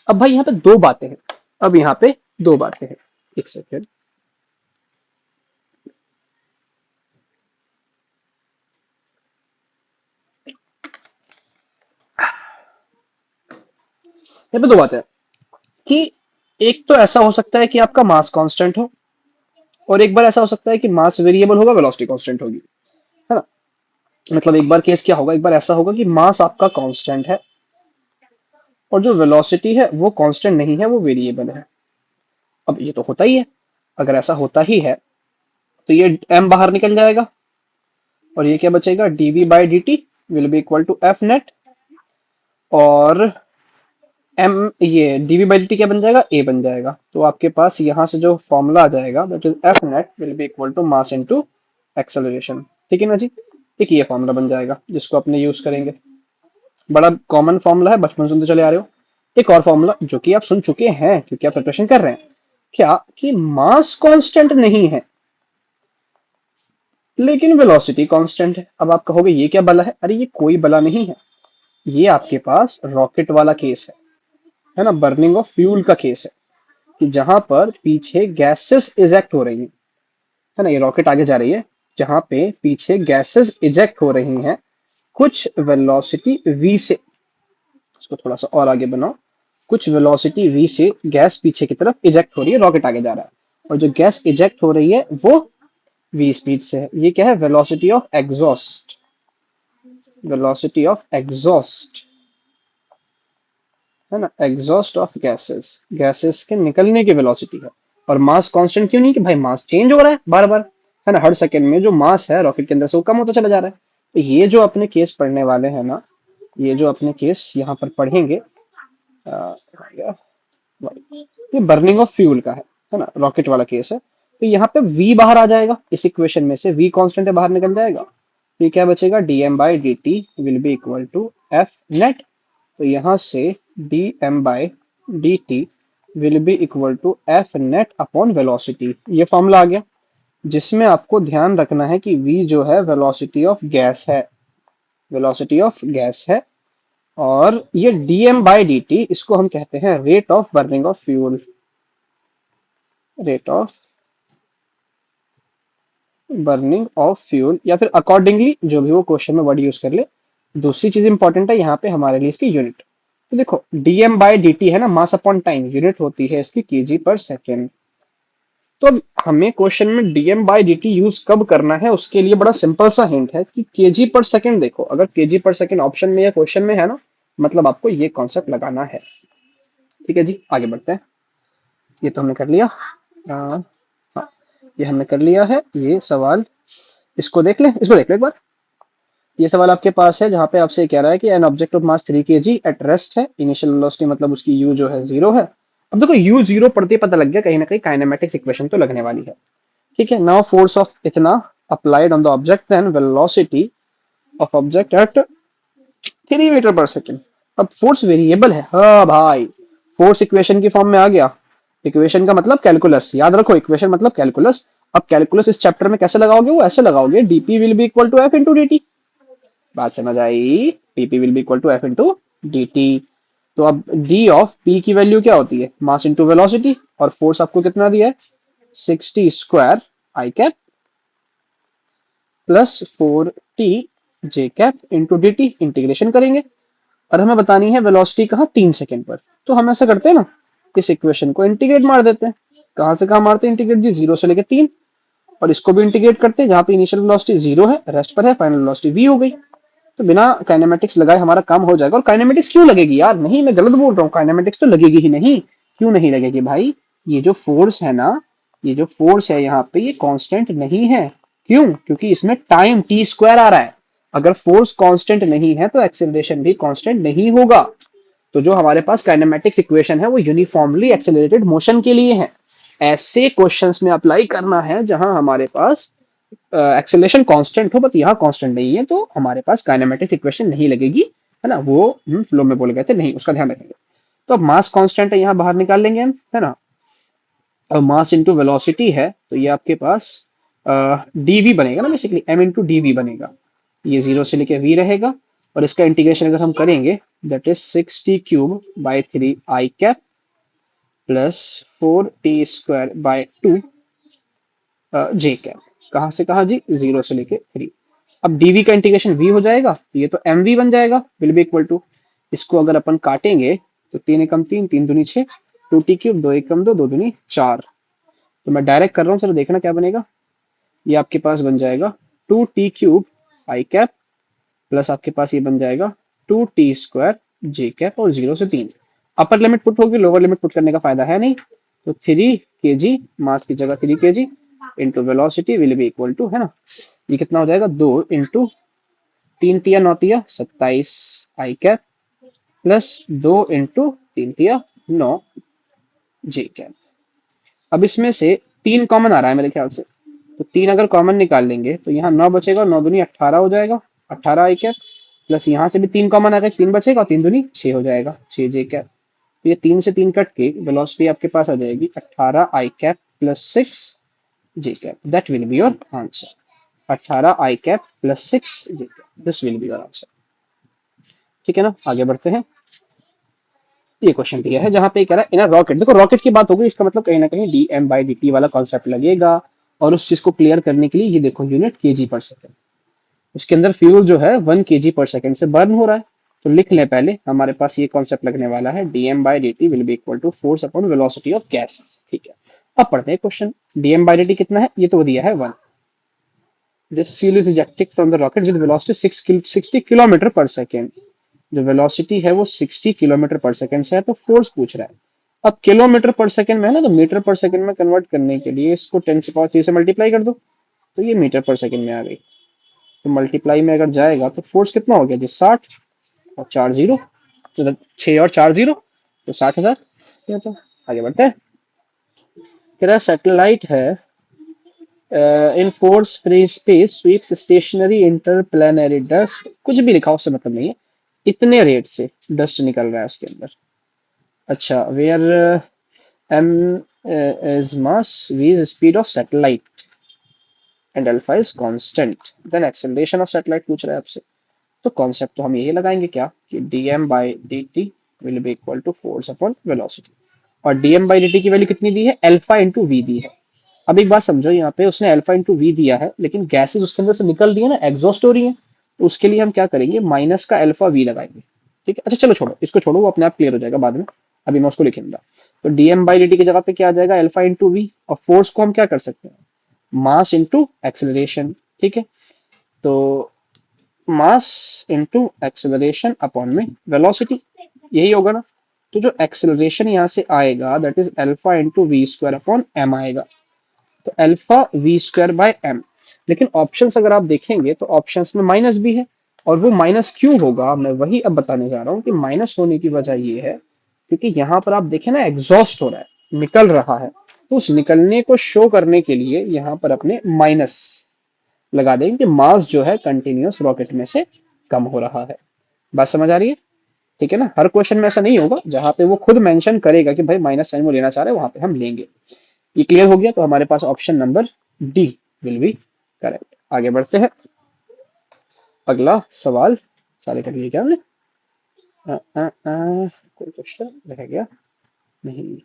अब भाई यहाँ पे दो बातें हैं, अब यहाँ पे दो बातें हैं, एक सेकेंड। यहाँ पे दो बातें हैं कि एक तो ऐसा हो सकता है कि आपका मास कांस्टेंट हो, और एक बार ऐसा हो सकता है कि मास वेरिएबल होगा, वेलोसिटी कांस्टेंट होगी, है ना। मतलब एक बार केस क्या होगा, एक बार ऐसा होगा कि मास आपका कांस्टेंट है और जो वेलोसिटी है वो कांस्टेंट नहीं है, वो वेरिएबल है। अब ये तो होता ही है। अगर ऐसा होता ही है तो ये m बाहर निकल जाएगा और ये क्या बचेगा, dv by dt will be equal to F net, और m ये dv बाई dt क्या बन जाएगा, a बन जाएगा। तो आपके पास यहाँ से जो फॉर्मूला आ जाएगा that is f net will be equal to mass into acceleration. ठीक है ना जी। एक ये फॉर्मूला बन जाएगा जिसको अपने यूज करेंगे। बड़ा कॉमन फॉर्मूला है, बचपन से सुनते चले आ रहे हो। एक और फॉर्मूला जो कि आप सुन चुके हैं क्योंकि आप प्रिपरेशन कर रहे हैं, क्या कि मास कांस्टेंट नहीं है लेकिन वेलोसिटी कांस्टेंट है। अब आप कहोगे ये क्या बला है, अरे ये कोई बला नहीं है, ये आपके पास रॉकेट वाला केस है ना, बर्निंग ऑफ फ्यूल का केस है, कि जहां पर पीछे गैसेस इजेक्ट हो रही है ना, ये रॉकेट आगे जा रही है जहां पे पीछे गैसेस इजेक्ट हो रही हैं कुछ वेलोसिटी v से। इसको थोड़ा सा और आगे बनाओ, कुछ वेलोसिटी v से गैस पीछे की तरफ इजेक्ट हो रही है, रॉकेट आगे जा रहा है, और जो गैस इजेक्ट हो रही है वो v स्पीड से है। ये क्या है, velocity of exhaust, velocity of exhaust है ना, एग्जॉस्ट ऑफ गैसेस, गैसेस के निकलने की वेलोसिटी है। और मास कांस्टेंट क्यों नहीं, कि भाई मास चेंज हो रहा है बार बार, है ना, हर सेकंड में जो मास है रॉकेट के अंदर से वो कम होता चला जा रहा है। तो ये जो अपने केस पढ़ने वाले हैं ना, ये जो अपने केस यहाँ पर पढ़ेंगे, अ, ये बर्निंग ऑफ फ्यूल का है ना, रॉकेट वाला केस है। तो यहाँ पे v बाहर आ जाएगा, इस इक्वेशन में से v कांस्टेंट है, बाहर निकल जाएगा। तो ये क्या बचेगा, dm by d t will be equal to F net. तो यहाँ से dm by d t will be equal to F net upon velocity. ये फॉर्मूला आ गया, जिसमें आपको ध्यान रखना है कि v जो है वेलोसिटी ऑफ गैस है, वेलोसिटी ऑफ गैस है, और ये dm बाई डी टी इसको हम कहते हैं rate of burning of fuel, rate of burning of fuel, या फिर अकॉर्डिंगली जो भी वो क्वेश्चन में वर्ड यूज कर ले। दूसरी चीज इंपॉर्टेंट है यहाँ पे हमारे लिए इसकी यूनिट। तो देखो dm बाई डी टी है ना, मास अपॉन टाइम, यूनिट होती है इसकी केजी पर सेकेंड। तो अब हमें क्वेश्चन में dm by d T use कब करना है उसके लिए बड़ा सिंपल सा हिंट है कि केजी पर सेकेंड। देखो अगर केजी पर सेकेंड ऑप्शन में या क्वेश्चन में है ना, मतलब आपको ये कॉन्सेप्ट लगाना है। ठीक है जी, आगे बढ़ते हैं। ये तो हमने कर लिया, हाँ, ये हमने कर लिया है ये सवाल। इसको देख लें, इसको देख लें एक बार। ये सवाल आपके पास है जहां पे आपसे कह रहा है कि an object of mass 3 kg at rest है, इनिशियल वेलोसिटी मतलब उसकी u जो है 0 है। अब देखो u 0 पढ़ते पता लग गया कहीं ना कहीं काइनेमेटिक्स इक्वेशन तो लगने वाली है। ठीक है, नाउ फोर्स ऑफ इतना applied on the object then velocity of object at 3 meter पर सेकेंड। अब फोर्स वेरिएबल है, हाँ भाई, फोर्स इक्वेशन की फॉर्म में आ गया। इक्वेशन का मतलब कैलकुलस, याद रखो इक्वेशन मतलब कैलकुलस। अब कैलकुलस इस चैप्टर में कैसे लगाओगे, वो ऐसे लगाओगे, DP will be equal to F into D T. बात समझ आई, PP will be equal to F into D T. तो अब डी ऑफ पी की वैल्यू क्या होती है, मास इंटू वेलोसिटी, और फोर्स आपको कितना दिया है 60 square I cap plus 4t J cap into D T. Integration करेंगे और हमें बतानी है वेलोसिटी कहाँ, 3 सेकंड पर। तो हम ऐसा करते हैं ना, इस इक्वेशन को इंटीग्रेट मार देते हैं। कहां से कहां मारते हैं इंटीग्रेट जी, 0 से लेके 3, और इसको भी इंटीग्रेट करते हैं जहां पे इनिशियल वेलोसिटी 0 है, रेस्ट पर है, फाइनल वेलोसिटी v हो गई। तो बिना काइनेमेटिक्स लगाए हमारा काम हो जाएगा। और काइनेमेटिक्स क्यों लगेगी यार, नहीं मैं गलत बोल रहा हूँ, काइनेमेटिक्स तो लगेगी ही नहीं। क्यों नहीं लगेगी भाई, ये जो फोर्स है ना, ये जो फोर्स है यहाँ पे ये कांस्टेंट नहीं है। क्यों, क्योंकि इसमें टाइम टी स्क्वायर आ रहा है। अगर फोर्स कांस्टेंट नहीं है तो एक्सेलरेशन भी कांस्टेंट नहीं होगा। तो जो हमारे पास काइनेमेटिक्स इक्वेशन है वो यूनिफॉर्मली एक्सेलरेटेड मोशन के लिए है। ऐसे क्वेश्चंस में अप्लाई करना है जहां हमारे पास एक्सेलरेशन कांस्टेंट हो, बस यहाँ कांस्टेंट नहीं है, तो हमारे पास काइनेमेटिक्स इक्वेशन नहीं लगेगी, है ना, वो हम फ्लो में बोल गए थे, नहीं उसका ध्यान रखेंगे। तो अब मास कांस्टेंट है, यहाँ बाहर निकाल लेंगे हम, है ना। अब मास इंटू वेलोसिटी है तो ये आपके पास डीवी बनेगा ना, बेसिकली एम इंटू डी बनेगा। ये 0 से लेके v रहेगा, और इसका इंटीग्रेशन अगर हम करेंगे that is 6t cube by 3 I cap plus 4t square by 2 J cap. कहां से कहां जी, 0 से लेके 3। अब dv का इंटीग्रेशन v हो जाएगा, तो ये तो mv बन जाएगा, विल बी इक्वल टू, इसको अगर अपन काटेंगे तो 3 एकम 3, 3 दूनी 6, 2t क्यूब, 2 एकम 2, 2 दूनी 4। तो मैं डायरेक्ट कर रहा हूँ, चलो देखना क्या बनेगा। ये आपके पास बन जाएगा 2t क्यूब आई कैप प्लस आपके पास ये बन जाएगा 2t स्क्वायर जे कैप, और 0 से 3। अपर लिमिट पुट होगी, लोअर लिमिट पुट करने का फायदा है नहीं। तो 3 kg, मास की जगह 3 kg, into velocity will be equal to, है ना, ये कितना हो जाएगा, 2 इंटू 3 तिया 9 तिया 27 आई कैप प्लस 2 इंटू 3 तिया 9 जे कैप। अब इसमें से 3 कॉमन आ रहा है मेरे ख्याल से, तो 3 अगर कॉमन निकाल लेंगे तो यहाँ 9 बचेगा, 9 दूनी 18 हो जाएगा, 18 आई कैप प्लस यहाँ से भी 3 कॉमन आ गए, 3 बचेगा और 3 दूनी 6 हो जाएगा, 6 जे कैप। तो ये 3 से 3 कट के वेलोसिटी आपके पास आ जाएगी 18 I cap plus 6 J cap. That will be your answer, 18 I cap plus 6 J cap, this will be your answer. ठीक है ना, आगे बढ़ते हैं। ये क्वेश्चन दिया है जहां पे कह रहा है इन अ रॉकेट, देखो रॉकेट की बात होगी, इसका मतलब कहीं ना कहीं dm/dt वाला कॉन्सेप्ट लगेगा, और उस चीज को क्लियर करने के लिए ये देखो यूनिट kg/सेकंड, उसके अंदर फ्यूल जो है 1 kg/सेकंड से बर्न हो रहा है। तो लिख लें पहले, हमारे पास ये कॉन्सेप्ट लगने वाला है dm/dt will be equal to force upon velocity of gas. ठीक है, अब पढ़ते हैं क्वेश्चन। dm/dt कितना है, ये तो दिया है 1। This fuel is ejected from the rocket with velocity 60 kilometre पर सेकेंड। जो वेलोसिटी है वो 60 किलोमीटर पर सेकंड से है, तो फोर्स पूछ रहा है। अब किलोमीटर पर सेकंड में है ना, तो मीटर पर सेकंड में कन्वर्ट करने के लिए इसको 10 से मल्टीप्लाई कर दो, तो ये मीटर पर सेकंड में आ गई। तो मल्टीप्लाई में अगर जाएगा तो फोर्स कितना हो गया जी, 60 और 4 जीरो, तो 6 और 4 जीरो, तो 60,000। ये तो आगे बढ़ते हैं। कह रहा सैटेलाइट है in force free space sweeps stationary interplanetary dust, कुछ भी लिखा उससे मतलब नहीं है, इतने रेट से डस्ट निकल रहा है उसके अंदर। अच्छा, where m is mass, v is speed of satellite and alpha is constant, then acceleration of satellite पूछ रहा है आपसे। तो कॉन्सेप्ट तो हम यही लगाएंगे क्या कि dm/dt will be equal to force upon velocity, और dm/dt की वैल्यू कितनी दी है, अल्फा इंटू वी दी है। अब एक बात समझो, यहाँ पे उसने अल्फा इंटू वी दिया है, लेकिन गैसेस उसके अंदर से निकल रही है ना, एग्जॉस्ट हो रही है, तो उसके लिए हम क्या करेंगे, माइनस का अल्फा वी लगाएंगे। ठीक है, अच्छा चलो छोड़ो इसको, छोड़ो वो अपने आप क्लियर हो जाएगा बाद में, अभी मैं उसको लिखूंगा। तो dm/dt की जगह पे क्या आ जाएगा, अल्फा इंटू वी, और फोर्स को हम क्या कर सकते हैं, मास इंटू एक्सेलरेशन। ठीक है, तो मास इंटू एक्सेलरेशन अपॉन में वेलोसिटी, यही होगा ना। तो जो एक्सेलरेशन यहाँ से आएगा that is alpha into v square upon m आएगा, तो alpha v square by m. लेकिन ऑप्शंस अगर आप देखेंगे तो ऑप्शंस में माइनस भी है, और वो माइनस क्यों होगा मैं वही अब बताने जा रहा हूँ कि माइनस होने की वजह ये है क्योंकि यहाँ पर आप देखें ना, एग्जॉस्ट हो रहा है, निकल रहा है, तो उस निकलने को शो करने के लिए यहाँ पर अपने माइनस लगा देंगे कि मास जो है कंटिन्यूअस रॉकेट में से कम हो रहा है। बात समझ आ रही है? ठीक है ना, हर क्वेश्चन में ऐसा नहीं होगा, जहां पे वो खुद मेंशन करेगा कि भाई माइनस साइन वो लेना चाह रहे हैं, वहां पे हम लेंगे। ये क्लियर हो गया, तो हमारे पास option number D will be correct. आगे बढ़ते हैं, अगला सवाल, सारे कर लिए क्या हमने, कोई क्वेश्चन रह गया नहीं?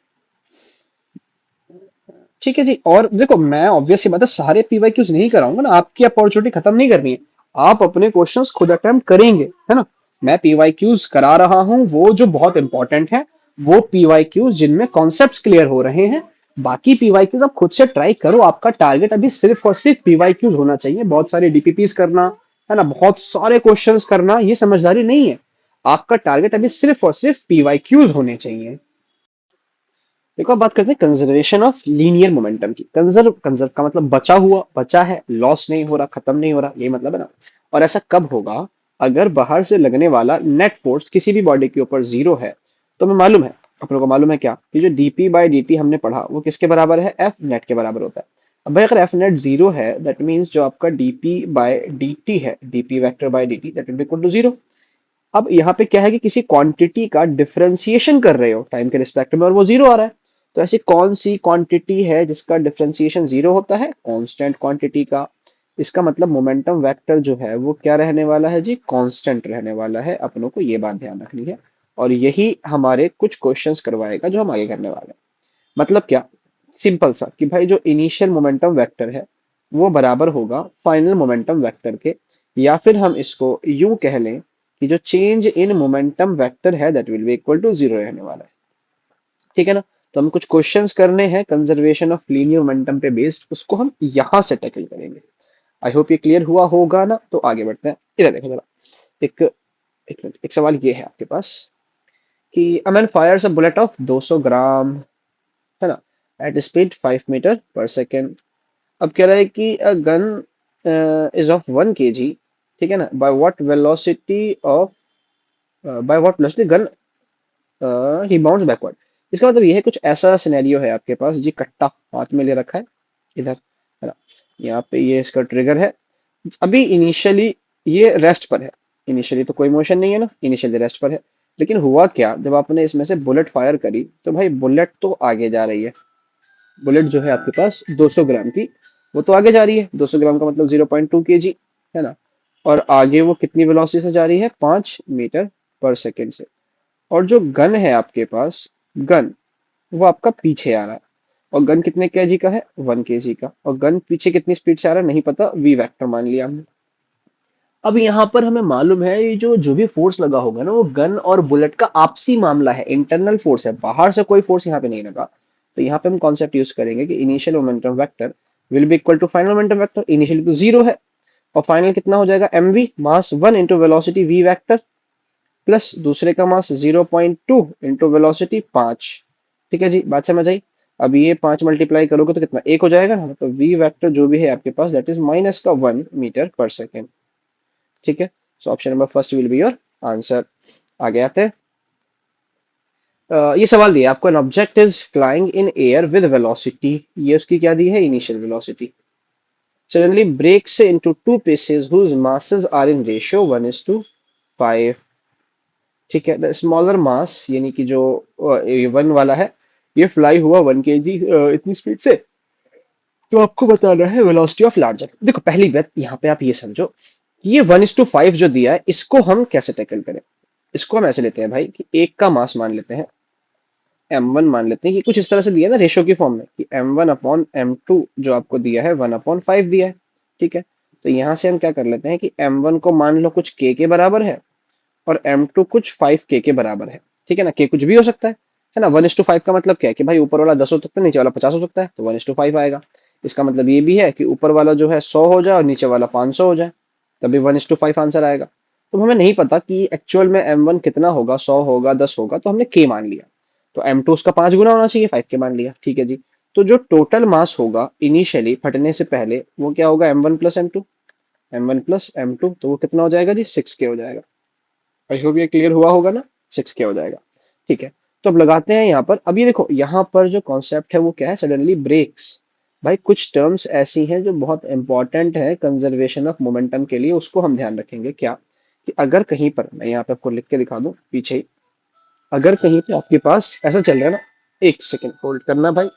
ठीक है जी, और देखो मैं ऑब्वियस सी बात है सारे पीवाई क्यूज नहीं कराऊंगा ना, आपकी अपॉर्चुनिटी खत्म नहीं करनी है, आप अपने क्वेश्चंस खुद अटेम्प्ट करेंगे, है ना। मैं पीवाई क्यूज करा रहा हूं वो जो बहुत इंपॉर्टेंट है, वो पीवाई क्यूज जिनमें कॉन्सेप्ट्स क्लियर हो रहे हैं। बाकी पीवाई क्यूज आप खुद से ट्राई करो, आपका टारगेट अभी सिर्फ और सिर्फ पीवाई क्यूज होना चाहिए, बहुत सारे डीपीपीस करना, है ना, बहुत सारे क्वेश्चंस करना, ये समझदारी नहीं है। आपका टारगेट अभी सिर्फ और सिर्फ पीवाई क्यूज होने चाहिए। देखो अब बात करते हैं कंजर्वेशन ऑफ लीनियर मोमेंटम की। कंजर्व कंजर्व का मतलब बचा हुआ, बचा है, लॉस नहीं हो रहा, खत्म नहीं हो रहा, यही मतलब है ना। और ऐसा कब होगा, अगर बाहर से लगने वाला नेट फोर्स किसी भी बॉडी के ऊपर जीरो है। तो हमें मालूम है, अपनों को मालूम है क्या कि जो dp/dt हमने पढ़ा वो किसके बराबर है, एफ नेट के बराबर होता है। अब भाई अगर एफ नेट जीरो है दैट मीन्स जो आपका dp/dt है, dp vector by dt that will be equal to zero. अब यहाँ पे क्या है कि किसी क्वांटिटी का डिफरेंशिएशन कर रहे हो टाइम के रिस्पेक्ट में और वो जीरो आ रहा है, तो ऐसी कौन सी क्वांटिटी है जिसका डिफरेंशिएशन जीरो होता है, कांस्टेंट क्वांटिटी का। इसका मतलब मोमेंटम वेक्टर जो है वो क्या रहने वाला है जी, कांस्टेंट रहने वाला है, अपनों को ये बात ध्यान रखनी है। और यही हमारे कुछ क्वेश्चंस करवाएगा जो हम आगे करने वाले हैं। मतलब क्या, सिंपल सा कि भाई जो इनिशियल मोमेंटम वेक्टर है वो बराबर होगा फाइनल मोमेंटम वेक्टर के, या फिर हम इसको यूं कह लें कि जो चेंज इन मोमेंटम वेक्टर है that will be equal to zero रहने वाला है। ठीक है ना, तो हम कुछ क्वेश्चंस करने हैं कंजर्वेशन ऑफ लीनियर मोमेंटम पे बेस्ड, उसको हम यहां से टैकल करेंगे। आई होप ये क्लियर हुआ होगा ना। तो आगे बढ़ते हैं, इधर देखो जरा, एक एक मिनट, एक सवाल ये है आपके पास कि a man Fyers a bullet of 200 ग्राम, है ना, एट स्पीड 5 मीटर पर सेकेंड, अब कह रहा है कि a gun is of 1 kg, ठीक है ना, by what velocity of, by what velocity gun he bounce backward. इसका मतलब ये है कुछ ऐसा सिनेरियो है आपके पास जी, कट्टा हाथ में ले रखा है इधर, है ना, यहाँ पे ये इसका ट्रिगर है। अभी इनिशियली ये रेस्ट पर है, इनिशियली तो कोई मोशन नहीं है ना, इनिशियली रेस्ट पर है। लेकिन हुआ क्या, जब आपने इसमें से बुलेट फायर करी तो भाई बुलेट तो आगे जा रही है। बुलेट जो है आपके पास 200 ग्राम की, वो तो आगे जा रही है, 200 ग्राम का मतलब 0.2 kg, है ना। और आगे वो कितनी वेलोसिटी से जा रही है, 5 मीटर पर सेकेंड से। और जो गन है आपके पास, गन वो आपका पीछे आ रहा है। और गन कितने केजी का है, 1 kg का। और गन पीछे कितनी स्पीड से आ रहा है नहीं पता, वी वेक्टर मान लिया हमने। अब यहाँ पर हमें मालूम है ये जो जो भी फोर्स लगा होगा ना, वो गन और बुलेट का आपसी मामला है, इंटरनल फोर्स है, बाहर से कोई फोर्स यहाँ पे नहीं लगा। तो यहाँ पे हम कॉन्सेप्ट यूज करेंगे कि initial momentum vector will be equal to final momentum vector. Initially तो जीरो है, और फाइनल कितना हो जाएगा, m v mass 1 into velocity v vector, plus दूसरे का मास 0.2 इंटू वेलोसिटी 5। ठीक है जी, बात समझ आई। अब ये 5 मल्टीप्लाई करोगे तो कितना, एक हो जाएगा ना। तो वी वेक्टर जो भी है आपके पास दैट इज माइनस का 1 मीटर पर सेकेंड। ठीक है, so option number first will be your answer. आगे आते हैं। ये सवाल दिया आपको, an object is flying in air with velocity, ये उसकी क्या दी है, initial velocity, suddenly breaks into two pieces whose masses are in ratio 1:5। ठीक है, द स्मॉलर मास यानी कि जो 1 वाला है, ये फ्लाई हुआ 1 kg इतनी स्पीड से। तो आपको बताना है वेलोसिटी ऑफ लार्जर। देखो पहली बात यहाँ पे आप ये समझो कि ये 1:5 जो दिया है, इसको हम कैसे टैकल करें। इसको हम ऐसे लेते हैं भाई कि एक का मास मान लेते हैं m1, मान लेते हैं कि कुछ इस तरह से दिया है ना रेशो की फॉर्म में, कि m1/m2 जो आपको दिया है 1/5 दिया है। ठीक है, तो यहाँ से हम क्या कर लेते हैं कि m1 को मान लो कुछ k के बराबर है, और m2 कुछ 5k के बराबर है। ठीक है ना, k कुछ भी हो सकता है ना। 1:5 का मतलब क्या है कि भाई ऊपर वाला 10 हो सकता है, नीचे वाला 50 हो सकता है, तो 1:5 आएगा। इसका मतलब ये भी है कि ऊपर वाला जो है 100 हो जाए और नीचे वाला 500 हो जाए, तभी 1:5 आंसर आएगा। तो हमें नहीं पता कि एक्चुअल में m1 कितना होगा, 100 होगा, 10 होगा, तो हमने k मान लिया। तो m2 उसका 5 गुना होना चाहिए, 5k मान लिया। ठीक है जी, तो जो टोटल मास होगा इनिशियली फटने से पहले, वो क्या होगा, m1 प्लस m2, तो वो कितना हो जाएगा जी, 6k हो जाएगा। आई होप ये क्लियर हुआ होगा ना, 6k हो जाएगा। ठीक है, तो अब लगाते हैं यहाँ पर। अब ये देखो यहाँ पर जो कॉन्सेप्ट है वो क्या है, सडनली ब्रेक्स। भाई कुछ टर्म्स ऐसी हैं जो बहुत इंपॉर्टेंट है कंजर्वेशन ऑफ मोमेंटम के लिए, उसको हम ध्यान रखेंगे। क्या कि अगर कहीं पर, मैं यहाँ पे आपको लिख के दिखा दूं पीछे ही, अगर कहीं पे आपके पास ऐसा चल रहा है ना, एक सेकेंड होल्ड करना भाई।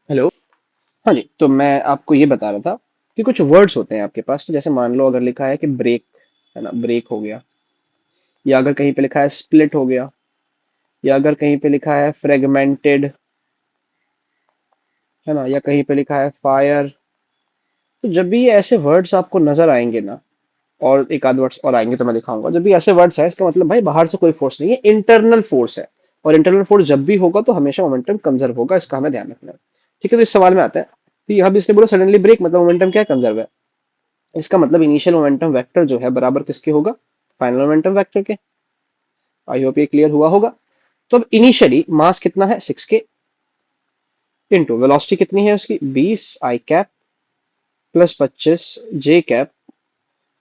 हेलो, हाँ जी, तो मैं आपको ये बता रहा था कि कुछ वर्ड्स होते हैं आपके पास, तो जैसे मान लो अगर लिखा है कि ब्रेक, है ना, ब्रेक हो गया, या अगर कहीं पे लिखा है स्प्लिट हो गया, या अगर कहीं पे लिखा है फ्रेगमेंटेड, है ना, या कहीं पे लिखा है फायर। तो जब भी ये ऐसे वर्ड्स आपको नजर आएंगे ना, और एक आध वर्ड्स और आएंगे तो मैं दिखाऊंगा, जब भी ऐसे वर्ड्स है इसका मतलब भाई बाहर से कोई फोर्स नहीं है, इंटरनल फोर्स है। और इंटरनल फोर्स जब भी होगा तो हमेशा मोमेंटम कंजर्व होगा, इसका हमें ध्यान रखना है। ठीक है, तो इस सवाल में आता है, तो यहाँ भी इसने बोला सडनली ब्रेक मतलब मोमेंटम क्या है, कंजर्व है। इसका मतलब इनिशियल मोमेंटम वेक्टर जो है बराबर किसके होगा, फाइनल मोमेंटम वेक्टर के। आई होप ये क्लियर हुआ होगा। तो अब इनिशियली मास कितना है, 6k, इंटू वेलोसिटी कितनी है उसकी, 20 i cap plus 25 j cap,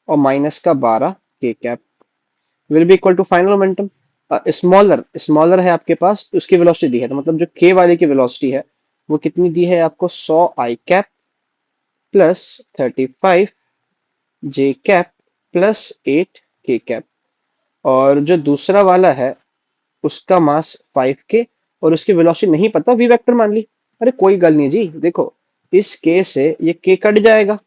और माइनस का 12 k cap, will be equal to final momentum. Smaller smaller है आपके पास, उसकी वेलोसिटी दी है, तो मतलब जो के वाले की वेलोसिटी है वो कितनी दी है आपको, 100 आई कैप प्लस 35 जे कैप प्लस 8 के कैप। और जो दूसरा वाला है उसका मास 5k, और उसकी वेलोसिटी नहीं पता, वी वेक्टर मान ली। अरे कोई गल नहीं जी, देखो इस के से ये के कट जाएगा,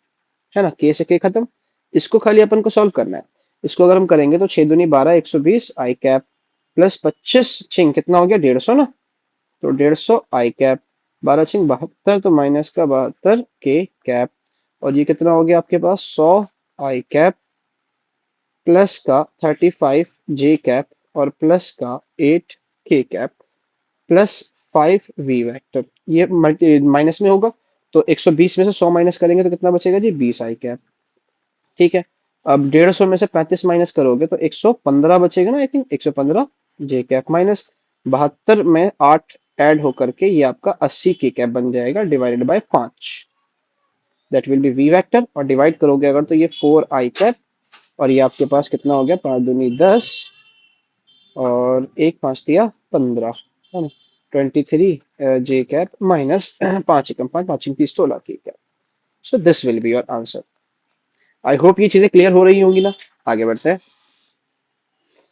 है ना, के से के खत्म। इसको खाली अपन को सॉल्व करना है। इसको अगर हम करेंगे तो 6 दूनी 12, 120 आई कैप प्लस 25 छिंग कितना हो गया, 150 ना। तो 150 आई कैप, 12 छिंग 72, तो माइनस का 72 के कैप। और ये कितना हो गया आपके पास, 100 आई कैप प्लस का 35 जे कैप, और प्लस का 8 के कैप, प्लस 5 वी वेक्टर। ये माइनस में होगा, तो 120 में से 100 माइनस करेंगे तो कितना बचेगा जी, 20 आई कैप। ठीक है, अब 150 में से 35 माइनस करोगे तो 115 बचेगा ना, I think 115 J cap, minus 72 में 8 ऐड होकर के ये आपका 80 के कैप बन जाएगा divided by 5। That will be v vector, और डिवाइड करोगे अगर तो ये 4 आई कैप, और ये आपके पास कितना हो गया, 5 दूनी 10 और एक 5 दिया 15, है ना, 23 जे कैप माइनस 5 एकम 5, 5 30 16 के cap. So this will be your answer. I hope ये चीजें क्लियर हो रही होंगी ना। आगे बढ़ते हैं,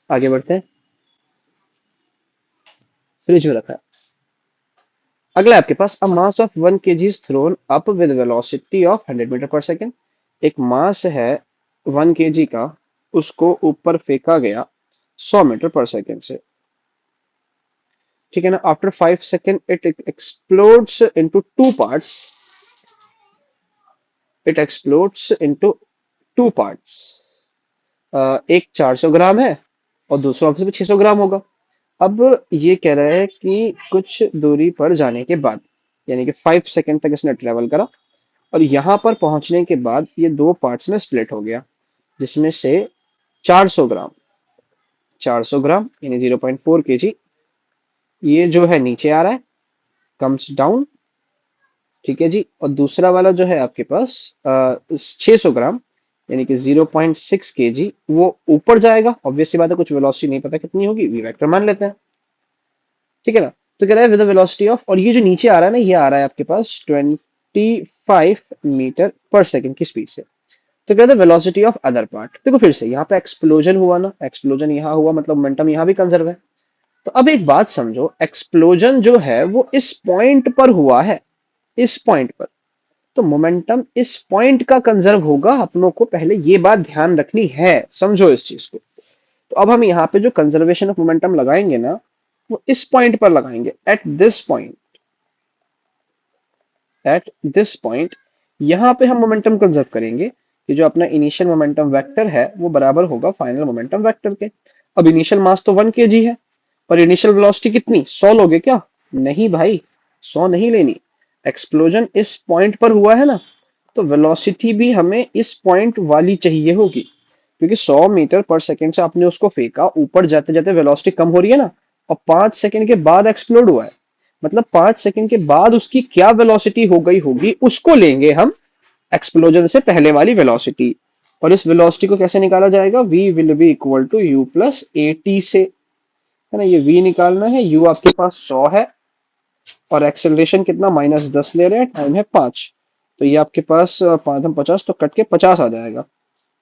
आगे बढ़ते हैं। फ्रिज में रखा है। अगला है आपके पास, a mass of 1 kg is thrown up with velocity of 100 metre पर सेकेंड। एक मास है 1 kg का, उसको ऊपर फेंका गया 100 मीटर पर सेकेंड से, ठीक है ना। After 5 second it explodes into two parts, it explodes into two parts. एक 400 ग्राम है और दूसरा ऑब्वियसली 600 ग्राम होगा। अब ये कह रहा है कि कुछ दूरी पर जाने के बाद, यानी कि 5 सेकेंड तक इसने ट्रेवल करा, और यहां पर पहुंचने के बाद ये दो पार्ट्स में स्प्लिट हो गया, जिसमें से 400 ग्राम, 400 ग्राम यानी 0.4 kg, ये जो है नीचे आ रहा है, कम्स डाउन, ठीक है जी। और दूसरा वाला जो है आपके पास 600 ग्राम यानी कि 0.6 kg, वो ऊपर जाएगा। ऑब्वियसली बात है, कुछ वेलोसिटी नहीं पता कितनी होगी, वी वेक्टर मान लेते हैं, ठीक है ना। तो कह रहा है विद वेलोसिटी ऑफ, और ये जो नीचे आ रहा है ना, ये आ रहा है आपके पास 25 मीटर पर सेकंड की स्पीड से। तो कहते हैं वेलोसिटी ऑफ अदर पार्ट। देखो फिर से यहाँ पे एक्सप्लोजन हुआ ना, एक्सप्लोजन यहाँ हुआ, मतलब मोमेंटम यहाँ भी कंजर्व है। तो अब एक बात समझो, एक्सप्लोजन जो है वो इस पॉइंट पर हुआ है, इस पॉइंट पर, तो मोमेंटम इस पॉइंट का कंजर्व होगा। अपनों को पहले ये बात ध्यान रखनी है, समझो इस चीज को। तो अब हम यहाँ पे जो कंजर्वेशन ऑफ मोमेंटम लगाएंगे ना, वो इस पॉइंट पर लगाएंगे, at this point, at this point. यहां पे हम मोमेंटम कंजर्व करेंगे कि जो अपना इनिशियल मोमेंटम वेक्टर है वो बराबर होगा फाइनल मोमेंटम वेक्टर के। अब इनिशियल मास तो 1 kg है, और इनिशियल वेलोसिटी कितनी, 100 लोगे क्या? नहीं भाई, 100 नहीं लेनी। एक्सप्लोजन इस पॉइंट पर हुआ है ना, तो वेलोसिटी भी हमें इस पॉइंट वाली चाहिए होगी, क्योंकि 100 मीटर पर सेकंड से आपने उसको फेंका, ऊपर जाते जाते वेलोसिटी कम हो रही है ना, और 5 सेकंड के बाद एक्सप्लोड हुआ है, मतलब 5 सेकंड के बाद उसकी क्या वेलोसिटी हो गई होगी, उसको लेंगे हम एक्सप्लोजन से पहले वाली वेलोसिटी। और इस वेलोसिटी को कैसे निकाला जाएगा, v will be equal to u plus a t से, है ना। ये v निकालना है, u आपके पास 100 है, और एक्सेलरेशन कितना, -10 ले रहे हैं, टाइम है 5, तो ये आपके पास 5 हम 50 तो कट के 50 आ जाएगा,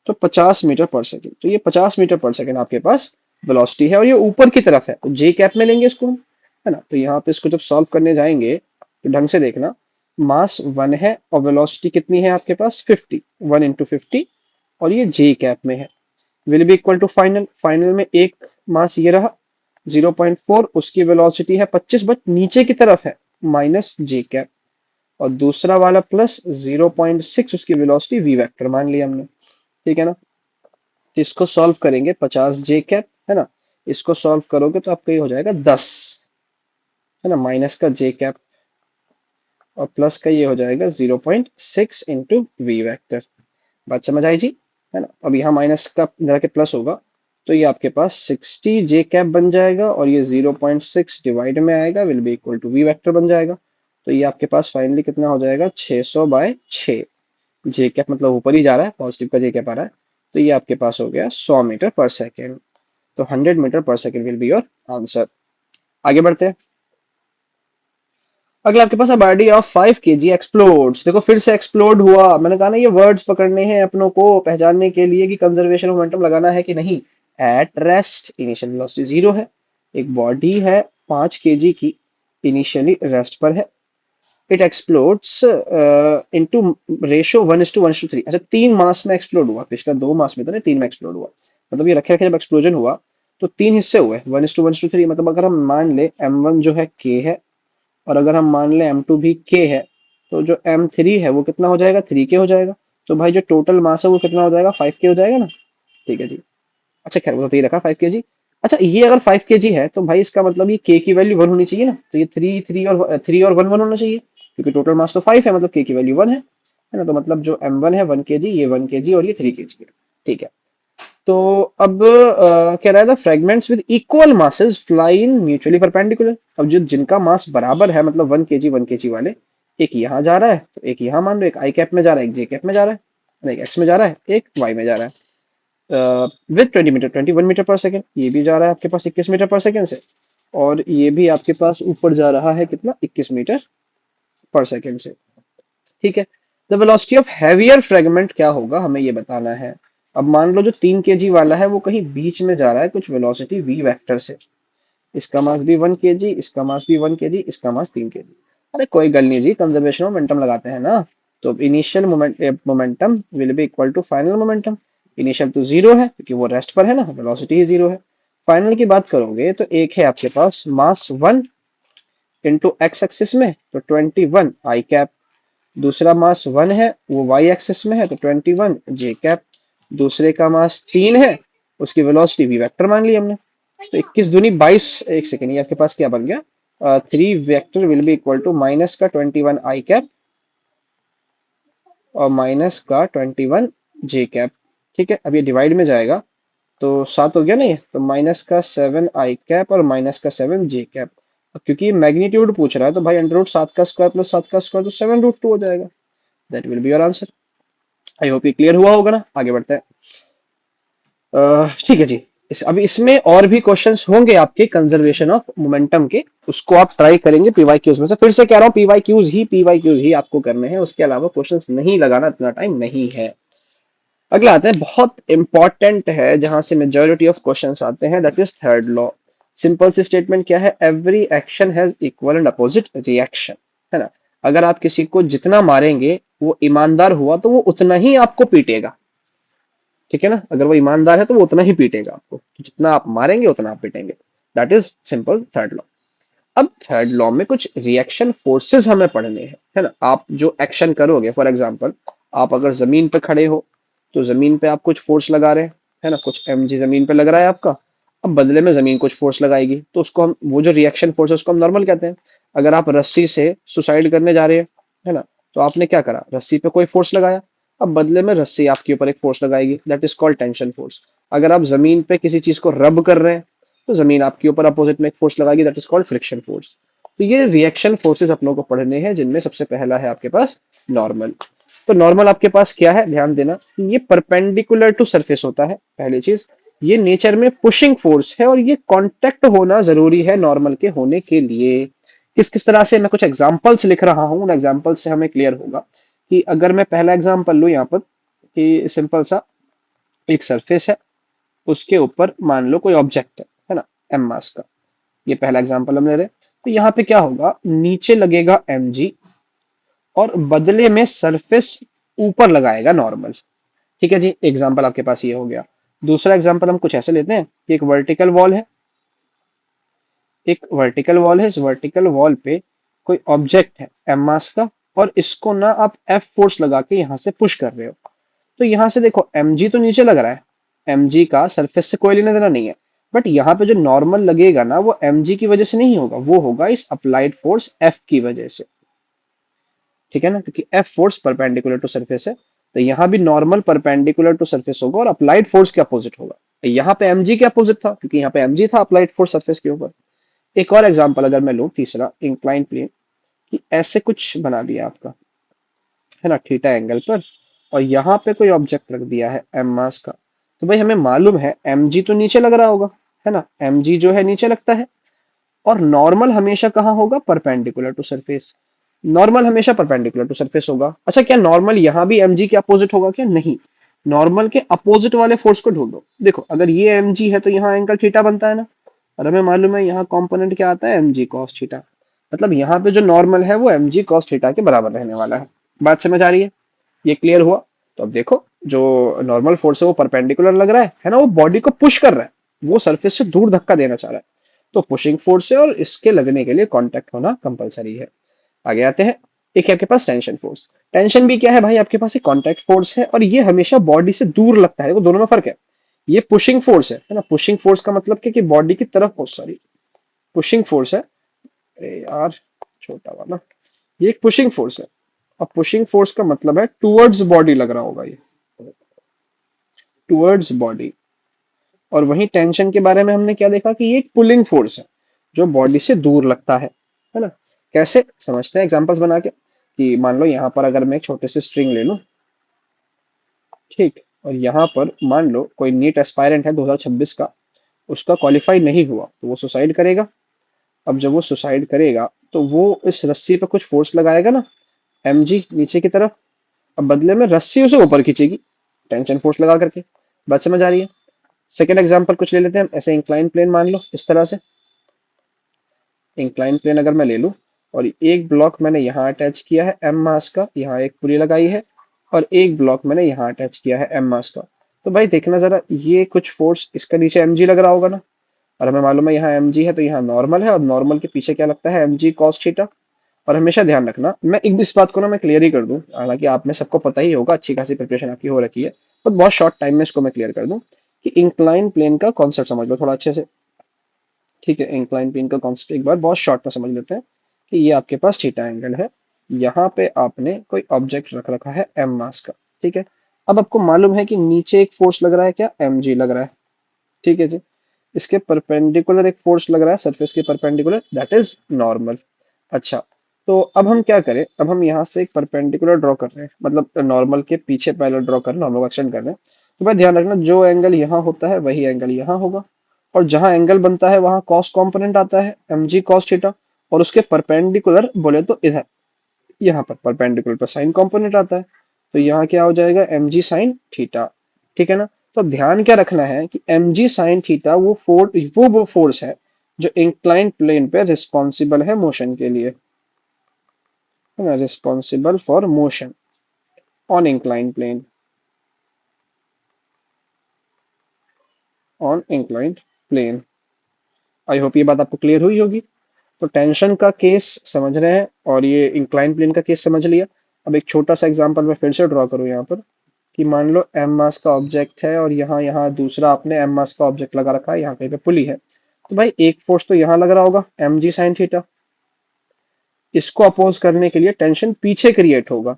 तो 50 मीटर पर सेकंड। तो ये 50 मीटर पर सेकंड आपके पास वेलोसिटी है, और ये ऊपर की तरफ है, तो जे कैप में लेंगे इसको हम, है ना। तो यहाँ पे इसको जब सॉल्व करने जाएंगे तो ढंग से देखना, मास 1 है और वेलोसिटी कितनी है आपके पास 50, 1 इंटू 50, और ये जे कैप में है। Will be equal to final, final में एक मास ये रहा 0.4, उसकी वेलोसिटी है 25, बट नीचे की तरफ है, माइनस जे कैप, और दूसरा वाला प्लस 0.6, उसकी वेलोसिटी वी वेक्टर मान लिया हमने, ठीक है ना। तो इसको सॉल्व करेंगे, 50 जे कैप, है ना, इसको सॉल्व करोगे तो आपका ये हो जाएगा 10, है ना, माइनस का जे कैप और प्लस का ये हो जाएगा 0.6 इंटू वी वैक्टर। बात समझ आई जी, है ना। अब यहाँ माइनस का जरा के प्लस होगा, तो ये आपके पास 60 जे कैप बन जाएगा, और ये 0.6 डिवाइड में आएगा, will be equal to v vector बन जाएगा। तो ये आपके पास फाइनली कितना हो जाएगा, 600 बाय 6, जे कैप मतलब ऊपर ही जा रहा है, पॉजिटिव का जे कैप आ रहा है, तो ये आपके पास हो गया 100 मीटर पर सेकेंड। तो 100 मीटर पर second will be your answer. आगे बढ़ते हैं। अगला आपके पास बॉडी ऑफ 5 kg एक्सप्लोड्स। देखो फिर से एक्सप्लोड हुआ, मैंने कहा ना ये वर्ड्स पकड़ने हैं अपनों को पहचानने के लिए कि कंजर्वेशन ऑफ मोमेंटम लगाना है कि नहीं। एट रेस्ट इनिशियल वेलोसिटी 0 है, एक बॉडी है 5 kg की, इनिशियली रेस्ट पर है, इट एक्सप्लोड्स इनटू रेशियो 1:1:3। अच्छा, 3 मास में एक्सप्लोड हुआ, पिछला 2 मास में था ना, 3 में एक्सप्लोड हुआ, मतलब ये रखे रखे जब एक्सप्लोजन हुआ तो 3 हिस्से हुए, 1:1:3। मतलब अगर हम मान ले m1 जो है k है, और अगर हम मान ले m2 भी k है, तो जो m3 है वो कितना हो जाएगा, 3k हो जाएगा। तो भाई जो टोटल मास है वो कितना हो जाएगा, 5k हो जाएगा ना, ठीक है जी। अच्छा खैर वो तो यही रखा 5 kg। अच्छा ये अगर 5 kg है तो भाई इसका मतलब ये k की वैल्यू 1 होनी चाहिए ना, तो ये 3 और 1 होना चाहिए, क्योंकि टोटल मास तो 5 है, मतलब k की वैल्यू 1 है ना। तो मतलब जो m1 है 1 kg, ये 1 kg और ये 3 kg है, ठीक है। तो अब कह रहा है the fragments with equal masses fly in mutually perpendicular. अब जो जिनका मास बराबर है, मतलब 1 kg वाले, एक यहाँ जा रहा है तो एक यहाँ मान लो, एक आई कैप में जा रहा है, एक जे कैप में जा रहा है, और एक एक्स में जा रहा है, एक वाई में जा रहा है, विद 20 मीटर 21 मीटर पर सेकेंड। ये भी जा रहा है आपके पास 21 मीटर पर सेकेंड से, और ये भी आपके पास ऊपर जा रहा है कितना, 21 मीटर पर सेकेंड से। ठीक है। The velocity of heavier fragment क्या होगा, हमें ये बताना है। अब मान लो जो 3 kg वाला है वो कहीं बीच में जा रहा है कुछ वेलोसिटी v वेक्टर से। इसका मास भी 1 kg, इसका मास भी 1 kg, इसका मास 3 kg। अरे कोई गल नहीं जी, कंजर्वेशन ऑफ मोमेंटम लगाते हैं ना। तो initial momentum will be equal to final momentum. Initial तो जीरो है क्योंकि वो रेस्ट पर है ना, वेलोसिटी ही जीरो है। फाइनल की बात करोगे तो एक है आपके पास मास 1 इंटू एक्स एक्सिस में तो 21 आई कैप, दूसरा मास 1 है वो वाई एक्सिस में है तो 21 जे कैप, दूसरे का मास 3 है, उसकी वेलोसिटी वी वेक्टर मान ली हमने। तो 21 दूनी 22, एक सेकेंड, ये आपके पास क्या बन गया, 3 vector will be equal to minus का 21 आई कैप और माइनस का 21 जे कैप। ठीक है, अब ये डिवाइड में जाएगा तो 7 हो गया ना, ये तो माइनस का 7 आई कैप और माइनस का 7 जे कैप। अब क्योंकि ये मैग्नीट्यूड पूछ रहा है तो भाई अंडर रूट 7 का स्क्वायर प्लस 7 का स्क्वायर तो 7√2 हो जाएगा। That will be your answer. I hope ये क्लियर हुआ होगा ना। आगे बढ़ते हैं। ठीक है जी। अभी इसमें और भी क्वेश्चंस होंगे आपके कंजर्वेशन ऑफ मोमेंटम के, उसको आप ट्राई करेंगे पीवाई क्यूज में से। फिर से कह रहा हूँ पीवाई क्यूज ही आपको करने हैं, उसके अलावा क्वेश्चंस नहीं लगाना, इतना टाइम नहीं है। अगला आते हैं, बहुत इंपॉर्टेंट है, जहां से मेजोरिटी ऑफ क्वेश्चंस आते हैं, that is third law. Simple सी स्टेटमेंट क्या है, every action has equal and opposite reaction, है ना। अगर आप किसी को जितना मारेंगे वो ईमानदार हुआ तो वो उतना ही आपको पीटेगा। ठीक है ना, अगर वो ईमानदार है तो वो उतना ही पीटेगा आपको, तो जितना आप मारेंगे उतना आप पीटेंगे। That is simple third law. अब थर्ड लॉ में कुछ रिएक्शन फोर्सेस हमें पढ़ने हैं, है ना। आप जो एक्शन करोगे, फॉर एग्जांपल आप अगर जमीन पे खड़े हो तो जमीन पे आप कुछ फोर्स लगा रहे हैं, है ना, कुछ mg जमीन पे लग रहा है आपका। अब बदले में जमीन कुछ फोर्स लगाएगी तो उसको हम, वो जो रिएक्शन फोर्स है उसको हम नॉर्मल कहते हैं। अगर आप रस्सी से सुसाइड करने जा रहे हैं, है ना, तो आपने क्या करा, रस्सी पे कोई फोर्स लगाया, अब बदले में रस्सी आपके ऊपर एक फोर्स लगाएगी, that is called tension force. अगर आप जमीन पे किसी चीज को रब कर रहे हैं तो जमीन आपके ऊपर अपोजिट में एक फोर्स लगाएगी, that is called friction force. तो ये रिएक्शन फोर्सेस अपनों को पढ़ने हैं, जिनमें सबसे पहला है आपके पास नॉर्मल। तो नॉर्मल आपके पास क्या है, ध्यान देना, ये परपेंडिकुलर टू सरफेस होता है, पहली चीज। ये नेचर में पुशिंग फोर्स है और ये कांटेक्ट होना जरूरी है नॉर्मल के होने के लिए। किस किस तरह से, मैं कुछ एग्जांपल्स लिख रहा हूं, उन एग्जांपल्स से हमें क्लियर होगा कि अगर मैं पहला एग्जांपल लूं यहाँ पर कि सिंपल सा एक सरफेस है, उसके ऊपर मान लो कोई ऑब्जेक्ट है ना, एम मास का। ये पहला एग्जांपल हम ले रहे हैं। तो यहाँ पे क्या होगा, नीचे लगेगा mg और बदले में सरफेस ऊपर लगाएगा नॉर्मल। ठीक है जी, एग्जांपल आपके पास ये हो गया। दूसरा एग्जांपल हम कुछ ऐसे लेते हैं कि एक वर्टिकल वॉल है, एक वर्टिकल वॉल है, इस वर्टिकल वॉल पे कोई ऑब्जेक्ट है एम मास का, और इसको ना आप एफ फोर्स लगा के यहां से पुश कर रहे हो। तो यहां से देखो mg तो नीचे लग रहा है, mg का सरफेस से कोई लेना देना नहीं है, बट यहाँ पे जो नॉर्मल लगेगा ना वो mg की वजह से नहीं होगा, वो होगा इस अप्लाइड फोर्स f की वजह से। ठीक है ना, क्योंकि F force perpendicular to surface है, तो यहाँ भी नॉर्मल परपेंडिकुलर टू सरफेस होगा और अप्लाइड फोर्स के अपोजिट होगा। तो यहाँ पे mg के अपोजिट था क्योंकि यहाँ पे mg था अप्लाइड फोर्स सरफेस के ऊपर। एक और एग्जांपल अगर मैं लूं, तीसरा इंक्लाइन प्लेन, कि ऐसे कुछ बना दिया आपका, है ना, थीटा एंगल पर, और यहाँ पे कोई ऑब्जेक्ट रख दिया है एम मास का। तो भाई हमें मालूम है mg तो नीचे लग रहा होगा, है ना, mg जो है नीचे लगता है, और नॉर्मल हमेशा कहाँ होगा, परपेंडिकुलर टू सरफेस। नॉर्मल हमेशा परपेंडिकुलर टू सरफेस होगा। अच्छा, क्या नॉर्मल यहाँ भी mg के अपोजिट होगा क्या, नहीं। नॉर्मल के अपोजिट वाले फोर्स को ढूंढो। देखो अगर ये mg है तो यहाँ एंगल थीटा बनता है ना, और हमें मालूम है यहाँ कंपोनेंट क्या आता है, mg cos थीटा। मतलब यहाँ पे जो नॉर्मल है वो mg cos थीटा के बराबर रहने वाला है। बात समझ आ रही है, ये क्लियर हुआ। तो अब देखो जो नॉर्मल फोर्स है वो परपेंडिकुलर लग रहा है ना, वो बॉडी को पुश कर रहा है, वो सरफेस से दूर धक्का देना चाह रहा है, तो पुशिंग फोर्स है और इसके लगने के लिए कांटेक्ट होना कंपलसरी है। आगे आते हैं, एक है आपके पास टेंशन फोर्स। टेंशन भी क्या है भाई, आपके पास एक कांटेक्ट फोर्स है और ये हमेशा बॉडी से दूर लगता है, वो दोनों में फर्क है। ये पुशिंग फोर्स है ना, पुशिंग फोर्स का मतलब क्या कि बॉडी की तरफ, सॉरी, पुशिंग फोर्स है, अरे यार छोटा वाला, ये एक पुशिंग फोर्स है। और पुशिंग फोर्स का मतलब है टुवर्ड्स बॉडी लग रहा होगा, ये टुवर्ड्स बॉडी। और वहीं टेंशन के बारे में हमने क्या देखा कि ये एक पुलिंग फोर्स है जो बॉडी से दूर लगता है ना। कैसे समझते हैं एग्जांपल्स बना के, कि मान लो यहाँ पर अगर मैं एक छोटे से स्ट्रिंग ले लूं, ठीक, और यहाँ पर मान लो कोई नीट एस्पायरेंट है 2026 का, उसका क्वालिफाई नहीं हुआ तो वो सुसाइड करेगा। अब जब वो सुसाइड करेगा तो वो इस रस्सी पे कुछ फोर्स लगाएगा ना, mg नीचे की तरफ। अब बदले में रस्सी उसे ऊपर खींचेगी, टेंशन फोर्स लगा करके। बात समझ आ रही है? सेकेंड एग्जांपल कुछ ले लेते हैं, ऐसे इंक्लाइन प्लेन मान लो इस तरह से। इंक्लाइन प्लेन अगर मैं ले लूं और एक ब्लॉक मैंने यहाँ अटैच किया है एम मास का, यहाँ एक पुली लगाई है, और एक ब्लॉक मैंने यहाँ अटैच किया है एम मास का। तो भाई देखना जरा, ये कुछ फोर्स इसका नीचे mg लग रहा होगा ना, और हमें मालूम है यहाँ mg है तो यहाँ नॉर्मल है, और नॉर्मल के पीछे क्या लगता है mg cos थीटा। और हमेशा ध्यान रखना, मैं एक भी इस बात को ना मैं क्लियर ही कर दूं, हालांकि आप में सबको पता ही होगा, अच्छी खासी प्रिपरेशन आपकी हो रखी है, बट बहुत शॉर्ट टाइम में इसको मैं क्लियर कर दूं कि इंक्लाइन प्लेन का कॉन्सेप्ट समझ लो थोड़ा अच्छे से। ठीक है, इंक्लाइन प्लेन का कॉन्सेप्ट एक बार बहुत शॉर्ट में समझ लेते हैं कि ये आपके पास थीटा एंगल है, यहाँ पे आपने कोई ऑब्जेक्ट रख रखा है एम मास का। ठीक है, अब आपको मालूम है कि नीचे एक फोर्स लग रहा है, क्या mg लग रहा है। ठीक है जी, इसके परपेंडिकुलर एक फोर्स लग रहा है सरफेस के परपेंडिकुलर, दैट इज नॉर्मल। अच्छा, तो अब हम क्या करें, अब हम यहाँ से एक परपेंडिकुलर ड्रॉ कर रहे हैं, मतलब नॉर्मल के पीछे पैरेलल ड्रॉ कर रहे हैं, नॉर्मल को एक्सटेंड कर रहे हैं। तो भाई ध्यान रखना, जो एंगल यहाँ होता है वही एंगल यहाँ होगा, और जहां एंगल बनता है वहां कॉस कंपोनेंट आता है mg cos थीटा, और उसके परपेंडिकुलर बोले तो इधर यहाँ पर परपेंडिकुलर पर साइन कंपोनेंट आता है, तो यहाँ क्या हो जाएगा mg sin थीटा। ठीक है ना। तो अब ध्यान क्या रखना है कि mg sin थीटा वो फोर्स है जो इंक्लाइन प्लेन पे रिस्पॉन्सिबल है मोशन के लिए, है ना, responsible for motion on incline plane, on incline plane. I hope ये बात आपको क्लियर हुई होगी। तो टेंशन का केस समझ रहे हैं और ये इंक्लाइन प्लेन का केस समझ लिया। अब एक छोटा सा एग्जांपल मैं फिर से ड्रॉ करूं यहाँ पर, कि मान लो एम मास का ऑब्जेक्ट है और यहाँ यहाँ दूसरा आपने एम मास का ऑब्जेक्ट लगा रखा है, यहाँ कहीं पे पुली है। तो भाई एक फोर्स तो यहाँ लग रहा होगा mg sin थीटा, इसको अपोज करने के लिए टेंशन पीछे क्रिएट होगा।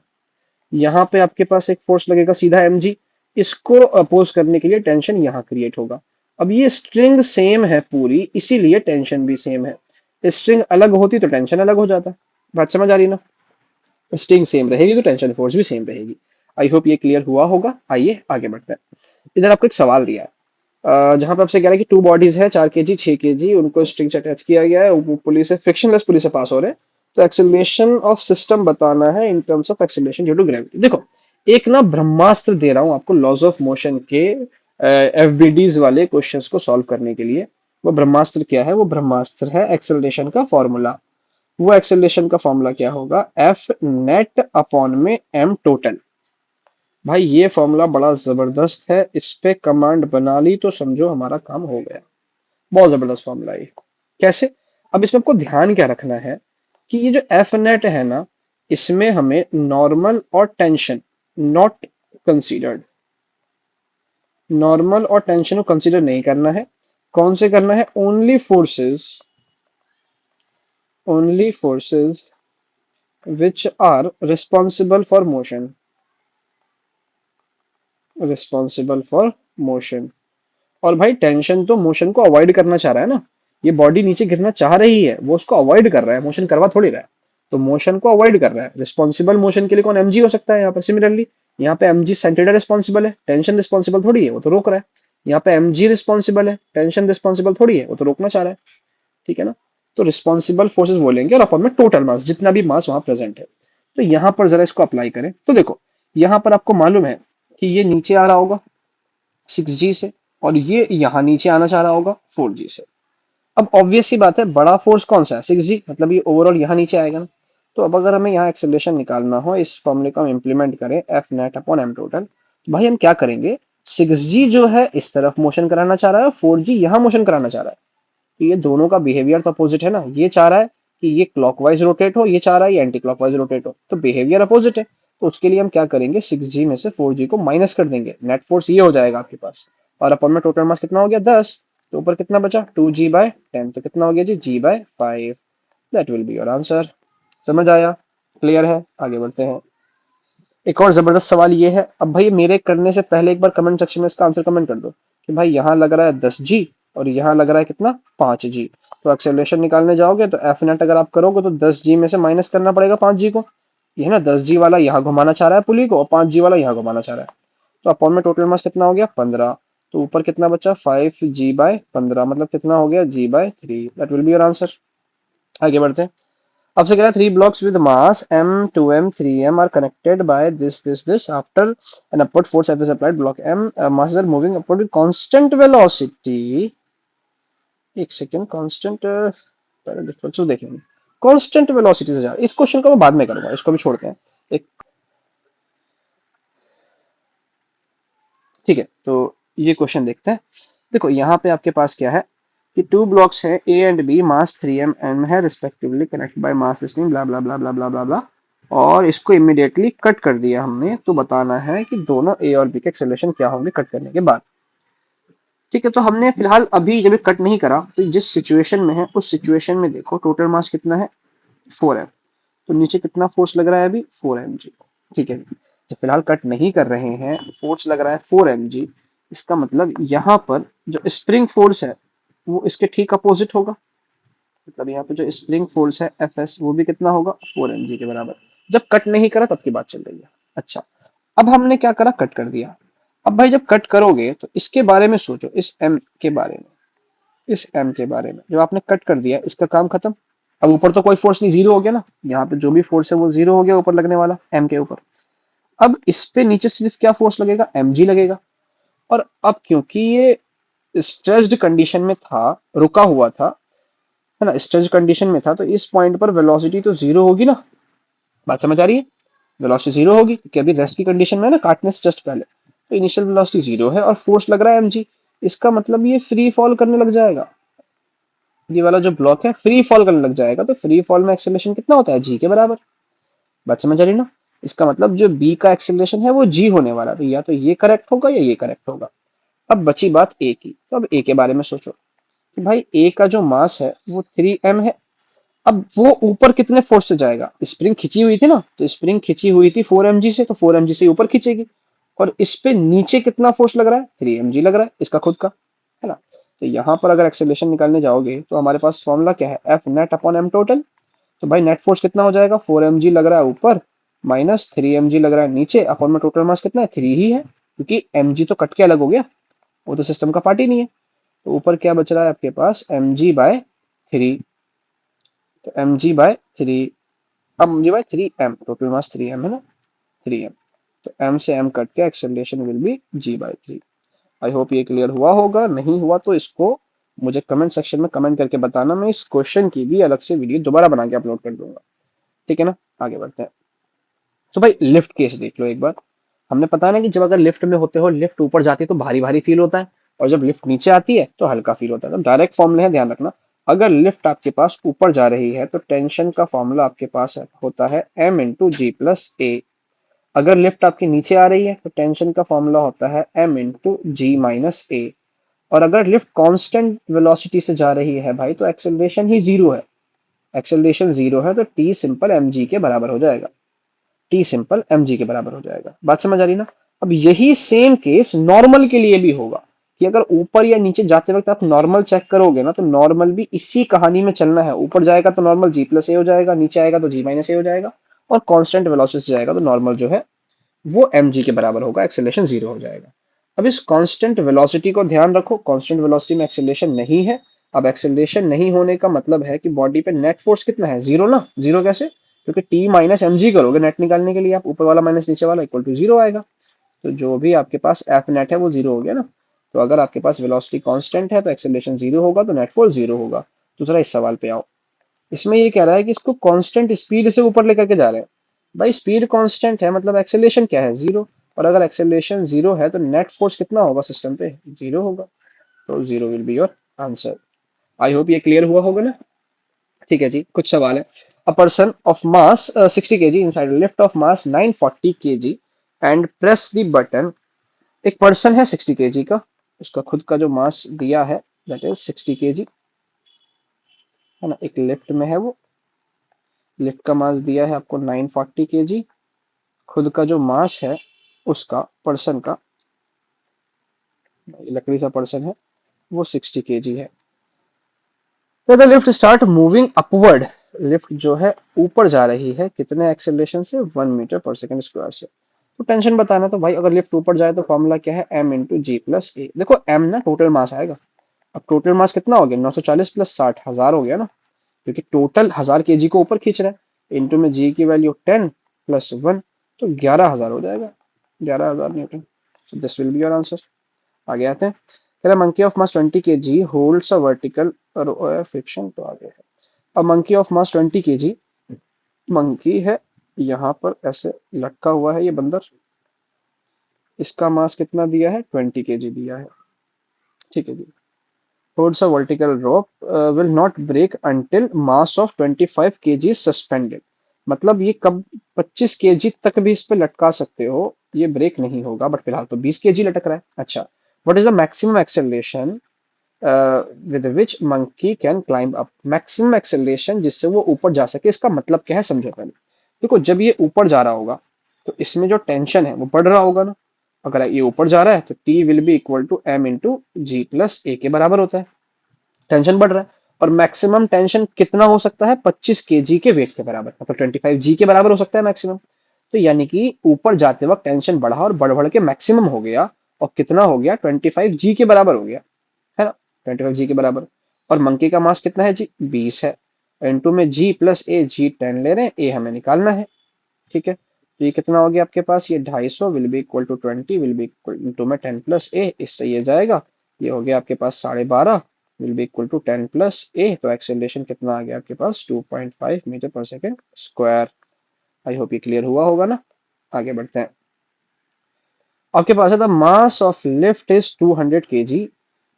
यहाँ पे आपके पास एक फोर्स लगेगा सीधा mg, इसको अपोज करने के लिए टेंशन यहाँ क्रिएट होगा। अब ये स्ट्रिंग सेम है पूरी, इसीलिए टेंशन भी सेम है। स्ट्रिंग अलग होती तो टेंशन अलग हो जाता। बात समझ आ रही ना? स्ट्रिंग सेम रहेगी तो टेंशन फोर्स भी सेम रहेगी। आई होप ये क्लियर हुआ होगा। आइए आगे बढ़ते हैं। इधर आपको एक सवाल दिया है, जहां पे आपसे कह रहा है कि टू बॉडीज है 4 kg 6 kg, उनको स्ट्रिंग से अटैच किया गया है, वो पुली से फ्रिक्शनलेस पुली से पास हो रहे हैं, तो एक्सेलरेशन ऑफ सिस्टम बताना है in terms of acceleration due to gravity. देखो, एक ना ब्रह्मास्त्र दे रहा हूं आपको लॉज ऑफ मोशन के एफबीडीज वाले क्वेश्चंस को सॉल्व करने के लिए। वो ब्रह्मास्त्र क्या है? वो ब्रह्मास्त्र है एक्सेलरेशन का फॉर्मूला। वो एक्सेलरेशन का फॉर्मूला क्या होगा? एफ नेट अपॉन में एम टोटल। भाई ये फॉर्मूला बड़ा जबरदस्त है, इस पे कमांड बना ली तो समझो हमारा काम हो गया। बहुत जबरदस्त फॉर्मूला है। कैसे? अब इसमें आपको ध्यान क्या रखना है कि ये जो एफ नेट है ना, इसमें हमें नॉर्मल और टेंशन नॉट कंसीडर्ड, नॉर्मल और टेंशन को कंसीडर नहीं करना है। कौन से करना है? Only forces, only forces which are responsible for motion, responsible for motion. और भाई टेंशन तो मोशन को अवॉइड करना चाह रहा है ना, ये बॉडी नीचे गिरना चाह रही है, वो उसको अवॉइड कर रहा है, मोशन करवा थोड़ी रहा है। तो मोशन को अवॉइड कर रहा है, रिस्पॉन्सिबल मोशन के लिए कौन? mg हो सकता है यहाँ पर। सिमिलरली यहाँ पे mg sin थीटा रिस्पॉन्सिबल है, टेंशन रिस्पॉन्सिबल थोड़ी है, वो तो रोक रहा है। यहाँ पे mg रिस्पॉन्सिबल है, टेंशन रिस्पॉन्सिबल थोड़ी है, वो तो रोकना चाह रहा है। ठीक है ना। तो रिस्पॉन्सिबल फोर्सेस बोलेंगे और अपन में टोटल मास, जितना भी मास वहां प्रेजेंट है। तो यहाँ पर जरा इसको अप्लाई करें तो देखो, यहाँ पर आपको मालूम है कि ये नीचे आ रहा होगा 6g से, और ये यहाँ नीचे आना चाह रहा होगा 4g से। अब ऑब्वियस सी बात है, बड़ा फोर्स कौन सा है? 6g, मतलब ये ओवरऑल यहाँ नीचे आएगा ना। तो अब अगर हमें यहाँ एक्सेलरेशन निकालना हो, इस फॉर्मूले को हम इंप्लीमेंट करें F net upon M total, तो भाई हम क्या करेंगे? 6g जो है इस तरफ मोशन कराना चाह रहा है, 4g यहाँ मोशन कराना चाह रहा है। तो ये दोनों का बिहेवियर तो अपोजिट है ना, ये चाह रहा है कि ये क्लॉकवाइज रोटेट हो, ये चाह रहा है ये एंटी क्लॉकवाइज रोटेट हो, तो बिहेवियर अपोजिट है। तो उसके लिए हम क्या करेंगे? 6g में से 4g को माइनस कर देंगे, नेट फोर्स ये हो जाएगा आपके पास, और अपन में टोटल मास कितना हो गया? 10। तो ऊपर कितना बचा? 2g/10, तो कितना हो गया जी? g/5। That will be your answer. समझ आया? क्लियर है? आगे बढ़ते हैं। एक और जबरदस्त सवाल ये है, अब भाई मेरे करने से पहले एक बार कमेंट सेक्शन में इसका आंसर कमेंट कर दो कि कि भाई यहाँ लग रहा है 10 g और यहाँ लग रहा है कितना 5 g। तो एक्सेलरेशन निकालने जाओगे तो एफ नेट अगर आप करोगे तो 10 g में से माइनस करना पड़ेगा 5 g को। ये है ना 10 g वाला यहाँ घुमाना चाह रहा है पुली को और 5 g वाला यहाँ घुमाना चाह रहा है। तो अपॉन में टोटल मास कितना हो गया 15। तो ऊपर कितना बचा 5g/15 मतलब कितना हो गया g/3। That will be your answer. आगे बढ़ते हैं। अब से कह रहा है 3 blocks with mass m 2m 3m are connected by this after an upward force F is applied block m masses are moving upward with constant velocity। एक second constant पहले डिफरेंस देखेंगे। कांस्टेंट वेलोसिटी से जा इस question को मैं बाद में करूंगा, इसको भी छोड़ते हैं। एक ठीक है, तो ये क्वेश्चन देखते हैं। देखो यहाँ पे आपके पास क्या है कि 2 blocks है A and B mass 3m m है respectively connected by mass system blah blah blah blah blah blah blah और इसको इमीडिएटली कट कर दिया हमने। तो बताना है कि दोनों ए और बी के एक्सेलरेशन क्या होंगे कट करने के बाद। ठीक है, तो हमने फिलहाल अभी जब कट नहीं करा तो जिस सिचुएशन में है उस सिचुएशन में देखो टोटल मास कितना है 4m। तो नीचे कितना फोर्स लग रहा है अभी 4mg। ठीक है, जब फिलहाल कट नहीं कर रहे हैं फोर्स लग रहा है 4mg। इसका मतलब यहाँ पर जो स्प्रिंग फोर्स है वो इसके ठीक अपोजिट होगा। मतलब यहाँ पे जो स्प्रिंग फोर्स है Fs वो भी कितना होगा 4mg के बराबर। जब कट नहीं करा तब की बात चल रही है। अच्छा, अब हमने क्या करा कट कर दिया। अब भाई जब कट करोगे तो इसके बारे में सोचो, इस m के बारे में, इस m के बारे में। जब आपने कट कर दिया इसका काम खत्म। अब ऊपर तो कोई फोर्स नहीं, जीरो हो गया ना। यहाँ पे जो भी फोर्स है वो जीरो हो गया ऊपर लगने वाला m के ऊपर। अब इस पे नीचे सिर्फ क्या फोर्स लगेगा mg लगेगा। और अब क्योंकि ये स्ट्रेस्ड कंडीशन में था, रुका हुआ था, है ना, स्ट्रेच कंडीशन में था, तो इस पॉइंट पर वेलोसिटी तो जीरो होगी ना। बात समझ आ रही है? वेलोसिटी जीरो होगी क्योंकि अभी रेस्ट की कंडीशन में है ना, काटने से जस्ट पहले। तो इनिशियल वेलोसिटी जीरो है और फोर्स लग रहा है mg। इसका मतलब ये फ्री फॉल करने लग जाएगा। ये वाला जो ब्लॉक है फ्री फॉल करने लग जाएगा। तो फ्री फॉल में एक्सेलरेशन कितना होता है जी के बराबर। बात समझ आ रही ना? इसका मतलब जो बी का एक्सेलरेशन है वो जी होने वाला। तो या तो ये करेक्ट होगा या ये करेक्ट होगा। अब बची बात ए की, तो अब ए के बारे में सोचो कि भाई ए का जो मास है वो 3m है। अब वो ऊपर कितने फोर्स से जाएगा, स्प्रिंग खिंची हुई थी ना, तो स्प्रिंग खिंची हुई थी 4mg से, तो 4mg से ऊपर खींचेगी। और इस पे नीचे कितना फोर्स लग रहा है 3mg लग रहा है इसका खुद का, है ना। तो यहाँ पर अगर एक्सेलरेशन निकालने जाओगे तो हमारे पास फॉर्मूला क्या है F net upon M total. तो भाई नेट फोर्स कितना हो जाएगा 4mg लग रहा है ऊपर माइनस 3mg लग रहा है नीचे, अपॉन में टोटल मास कितना है 3 ही है क्योंकि mg तो कट के अलग हो गया, वो तो सिस्टम का पार्ट ही नहीं है। तो ऊपर क्या बच रहा है आपके पास mg/3। तो mg/3, अब mg/3m टोटल मास 3m है ना, 3m। तो m से m कट के acceleration will be g/3। I hope ये क्लियर हुआ होगा। नहीं हुआ तो इसको मुझे कमेंट सेक्शन में कमेंट करके बताना, मैं इस क्वेश्चन की भी अलग से वीडियो दोबारा बना के अपलोड कर दूंगा। ठीक है ना, आगे बढ़ते हैं। तो भाई लिफ्ट केस देख लो एक बार। हमने पता है ना कि जब अगर लिफ्ट में होते हो, लिफ्ट ऊपर जाती है तो भारी भारी फील होता है और जब लिफ्ट नीचे आती है तो हल्का फील होता है। तो डायरेक्ट फॉर्मूला है, ध्यान रखना। अगर लिफ्ट आपके पास ऊपर जा रही है तो टेंशन का फॉर्मूला आपके पास होता है m × g + a। अगर लिफ्ट आपके नीचे आ रही है तो टेंशन का फॉर्मूला होता है m × g - a। और अगर लिफ्ट कांस्टेंट वेलोसिटी से जा रही है भाई तो एक्सेलरेशन ही जीरो है। एक्सेलरेशन जीरो है तो टी सिंपल mg के बराबर हो जाएगा। टी सिंपल mg के बराबर हो जाएगा। बात समझ आ रही ना? अब यही सेम केस नॉर्मल के लिए भी होगा कि अगर ऊपर या नीचे जाते वक्त आप नॉर्मल चेक करोगे ना तो नॉर्मल भी इसी कहानी में चलना है। ऊपर जाएगा तो नॉर्मल g + a हो जाएगा, नीचे आएगा तो g - a हो जाएगा और कांस्टेंट वेलोसिटी से जाएगा तो नॉर्मल जो है वो mg के बराबर होगा, एक्सेलरेशन जीरो हो जाएगा। अब इस कांस्टेंट वेलोसिटी को ध्यान रखो, कांस्टेंट वेलोसिटी में एक्सेलरेशन नहीं है। अब एक्सेलरेशन नहीं होने का मतलब है कि बॉडी पे नेट फोर्स कितना है जीरो ना। जीरो कैसे? क्योंकि टी माइनस mg करोगे नेट निकालने के लिए आप, ऊपर वाला माइनस नीचे वाला इक्वल टू जीरो आएगा। तो जो भी आपके पास एफ नेट है वो जीरो हो गया ना। तो अगर आपके पास वेलोसिटी कांस्टेंट है तो एक्सेलरेशन जीरो होगा तो नेट फोर्स जीरो होगा। दूसरा इस सवाल पे आओ। इसमें ये कह रहा है कि इसको कांस्टेंट स्पीड से ऊपर लेकर के जा रहे हैं। भाई स्पीड कांस्टेंट है मतलब एक्सेलरेशन क्या है जीरो। और अगर एक्सेलरेशन जीरो है तो नेट फोर्स कितना होगा सिस्टम पे जीरो होगा। तो zero will be your answer. I hope ये क्लियर हुआ होगा ना। ठीक है जी, कुछ सवाल है। A person of mass 60 kg inside lift of mass 940 kg and press the button. एक पर्सन है 60 kg का, उसका खुद का जो मास दिया है दैट इज 60 kg, है ना। एक लिफ्ट में है वो, लिफ्ट का मास दिया है आपको 940 kg, खुद का जो मास है उसका पर्सन का लकड़ी सा पर्सन है, वो 60 kg है। तो the lift start moving upward, lift जो है ऊपर जा रही है, कितने एक्सेलरेशन से, 1 मीटर पर सेकंड स्क्वायर से। तो टेंशन बताना, तो भाई अगर लिफ्ट ऊपर जाए तो फॉर्मूला क्या है, m इंटू जी प्लस ए। देखो m ना टोटल मास आएगा। अब टोटल मास कितना हो गया, 940 प्लस 60, 1000 हो गया ना, क्योंकि टोटल 1000 kg को ऊपर खींच रहा है। इंटू में जी की वैल्यू 10 प्लस 1, तो 11,000 हो जाएगा, 11,000 Newton. So this will be your answer. आगे आते हैं, कह रहा monkey of mass 20 kg holds a vertical friction, तो आगे है। अब monkey of mass 20 kg, monkey है यहाँ पर ऐसे लटका हुआ है ये बंदर, इसका मास कितना दिया है, 20 kg दिया है, ठीक है जी। holds a vertical rope will not break until mass of 25 kg is suspended। मतलब ये कब 25 kg तक भी इस पे लटका सकते हो, ये ब्रेक नहीं होगा, बट फिलहाल तो 20 kg लटक रहा है। अच्छा, what is the maximum acceleration with which monkey can climb up, maximum acceleration जिससे वो ऊपर जा सके, इसका मतलब क्या है समझो पहले। देखो जब ये ऊपर जा रहा होगा तो इसमें जो टेंशन है वो बढ़ रहा होगा ना, अगर ये ऊपर जा रहा है तो T will be equal to M into G plus A के बराबर होता है, टेंशन बढ़ रहा है। और मैक्सिमम टेंशन कितना हो सकता है, 25 kg के वेट के बराबर, मतलब 25 g के बराबर हो सकता है मैक्सिमम। तो यानी कि ऊपर जाते वक्त टेंशन बढ़ा और बढ़ बढ़ के मैक्सिमम हो गया, और कितना हो गया, 25 g के बराबर हो गया, है ना, 25 g के बराबर। और मंकी का मास कितना है जी, 20 है। इंटू में जी प्लस ए, जी 10 ले रहे हैं, ए हमें निकालना है, ठीक है। तो ये कितना हो गया आपके पास, ये 250 will be equal to 20 will be equal to में 10 प्लस ए, इससे ये जाएगा, ये हो गया आपके पास 12.5 will be equal to 10 plus A. तो एक्सेलरेशन कितना आ गया आपके पास, 2.5 मीटर पर सेकेंड स्क्वायर। आई होप ये क्लियर हुआ होगा ना। आगे बढ़ते हैं, आपके पास है the mass of lift is 200 kg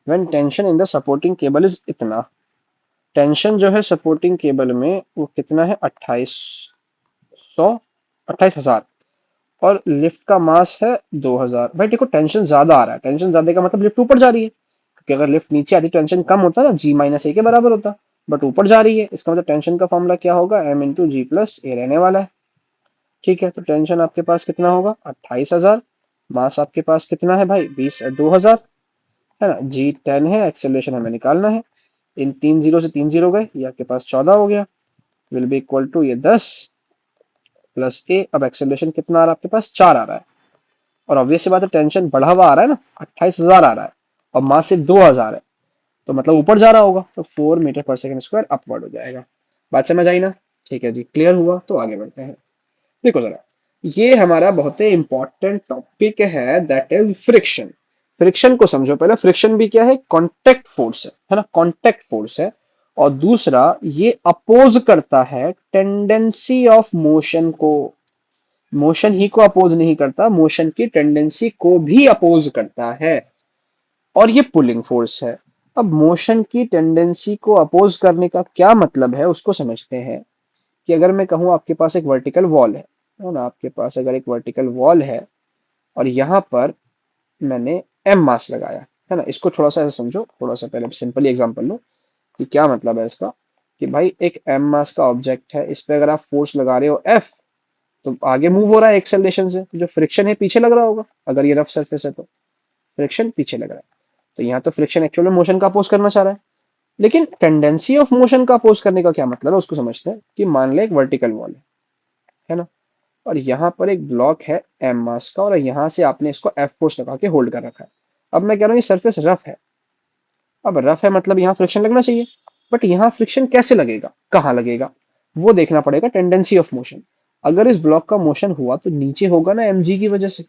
when tension in the supporting cable is इतना। टेंशन जो है सपोर्टिंग केबल में वो कितना है, 28,000, और लिफ्ट का मास है 2000। भाई देखो टेंशन ज्यादा आ रहा है, टेंशन ज्यादा का मतलब लिफ्ट ऊपर जा रही है, क्योंकि अगर लिफ्ट नीचे आती टेंशन कम होता ना, जी माइनस ए के बराबर होता, बट ऊपर जा रही है, इसका मतलब टेंशन का फॉर्मूला क्या होगा, एम इंटू जी प्लस ए रहने वाला है, ठीक है। तो टेंशन आपके पास कितना होगा, 28,000, मास आपके पास कितना है भाई, 2000, है ना, जी 10 है, एक्सेलरेशन हमें निकालना है। इन 3 जीरो से 3 जीरो गए, ये आपके पास 14 हो गया, विल बी इक्वल टू ये 10 प्लस ए। अब एक्सेलरेशन कितना आ रहा है आपके पास, 4 आ रहा है, और ऑब्वियस सी बात है टेंशन बढ़ा हुआ आ रहा है ना, 28,000 आ रहा है, और मास सिर्फ 2000 है, तो मतलब ऊपर जा रहा होगा, तो 4 मीटर पर सेकेंड स्क्वायर अपवर्ड हो जाएगा। बात समझ आई ना, ठीक है जी, क्लियर हुआ, तो आगे बढ़ते हैं। देखो जरा, ये हमारा बहुत ही इंपॉर्टेंट टॉपिक है, दैट इज फ्रिक्शन। फ्रिक्शन को समझो पहले, फ्रिक्शन भी क्या है, कांटेक्ट फोर्स है ना, कांटेक्ट फोर्स है। और दूसरा ये अपोज करता है टेंडेंसी ऑफ मोशन को, मोशन ही को अपोज नहीं करता, मोशन की टेंडेंसी को भी अपोज करता है, और ये पुलिंग फोर्स है। अब मोशन की टेंडेंसी को अपोज करने का क्या मतलब है उसको समझते हैं। कि अगर मैं कहूं आपके पास एक वर्टिकल वॉल है ना, आपके पास अगर एक वर्टिकल वॉल है, और यहाँ पर मैंने एम मास लगाया, है ना, इसको थोड़ा सा ऐसे समझो, थोड़ा सा पहले सिंपली एग्जांपल लो कि क्या मतलब है इसका। कि भाई एक एम मास का ऑब्जेक्ट है, इस पे अगर आप फोर्स लगा रहे हो एफ, तो आगे मूव हो रहा है एक्सेलरेशन से, तो जो फ्रिक्शन है पीछे लग रहा होगा, अगर ये रफ सरफेस है तो फ्रिक्शन पीछे लग रहा है। तो यहाँ तो फ्रिक्शन एक्चुअल में मोशन का अपोज करना चाह रहा है, लेकिन टेंडेंसी ऑफ मोशन का अपोज करने का क्या मतलब है उसको समझते हैं। कि मान ले एक वर्टिकल वॉल है ना, और यहाँ पर एक ब्लॉक है एम मास का, और यहाँ से आपने इसको एफ फोर्स लगा के होल्ड कर रखा है। अब मैं कह रहा हूँ ये सरफेस रफ है, अब रफ है मतलब यहाँ फ्रिक्शन लगना चाहिए, बट यहाँ फ्रिक्शन कैसे लगेगा, कहाँ लगेगा, वो देखना पड़ेगा, टेंडेंसी ऑफ मोशन। अगर इस ब्लॉक का मोशन हुआ तो नीचे होगा ना एमजी की वजह से।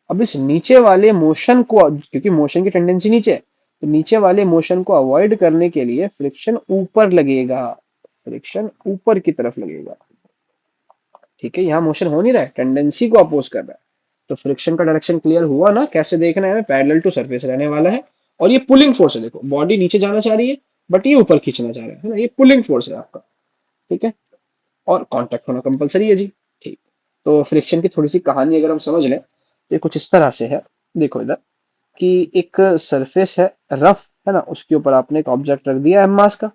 अब इस नीचे वाले मोशन को, क्योंकि मोशन की टेंडेंसी नीचे है, तो नीचे वाले मोशन को अवॉइड करने के लिए फ्रिक्शन ऊपर लगेगा, फ्रिक्शन ऊपर की तरफ लगेगा, ठीक है। यहाँ मोशन हो नहीं रहा है, टेंडेंसी को अपोज कर रहा है, तो फ्रिक्शन का डायरेक्शन क्लियर हुआ ना, कैसे देखना है, पैरेलल टू सरफेस रहने वाला है। और ये पुलिंग फोर्स है, देखो बॉडी नीचे जाना चाह रही है, बट ये ऊपर खींचना चाह रहा है ना, ये पुलिंग फोर्स है आपका, ठीक है। और कांटेक्ट होना कंपलसरी है जी, ठीक। तो फ्रिक्शन की थोड़ी सी कहानी अगर हम समझ लें, तो ये कुछ इस तरह से है। देखो इधर कि एक सरफेस है रफ, है ना, उसके ऊपर आपने एक ऑब्जेक्ट रख दिया एम मास का।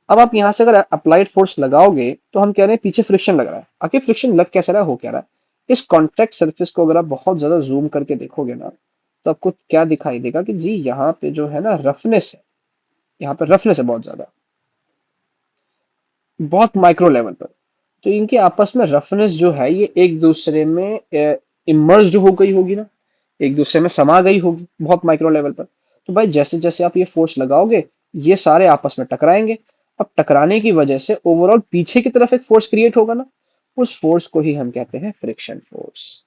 अब आप यहाँ से अगर अप्लाइड फोर्स लगाओगे तो हम कह रहे हैं पीछे फ्रिक्शन लग रहा है, आखिर फ्रिक्शन लग कैसा रहा है, हो क्या रहा है। इस कॉन्टैक्ट सरफेस को अगर आप बहुत ज्यादा जूम करके देखोगे ना, तो आपको क्या दिखाई देगा कि जी यहाँ पे जो है ना रफनेस है, यहाँ पे रफनेस है बहुत ज्यादा, बहुत माइक्रो लेवल पर। तो इनके आपस में रफनेस जो है ये एक दूसरे में इमर्ज्ड हो गई होगी ना, एक दूसरे में समा गई होगी बहुत माइक्रो लेवल पर। तो भाई जैसे जैसे आप ये फोर्स लगाओगे ये सारे आपस में टकराएंगे। अब टकराने की वजह से ओवरऑल पीछे की तरफ एक फोर्स क्रिएट होगा ना, उस फोर्स को ही हम कहते हैं फ्रिक्शन फोर्स।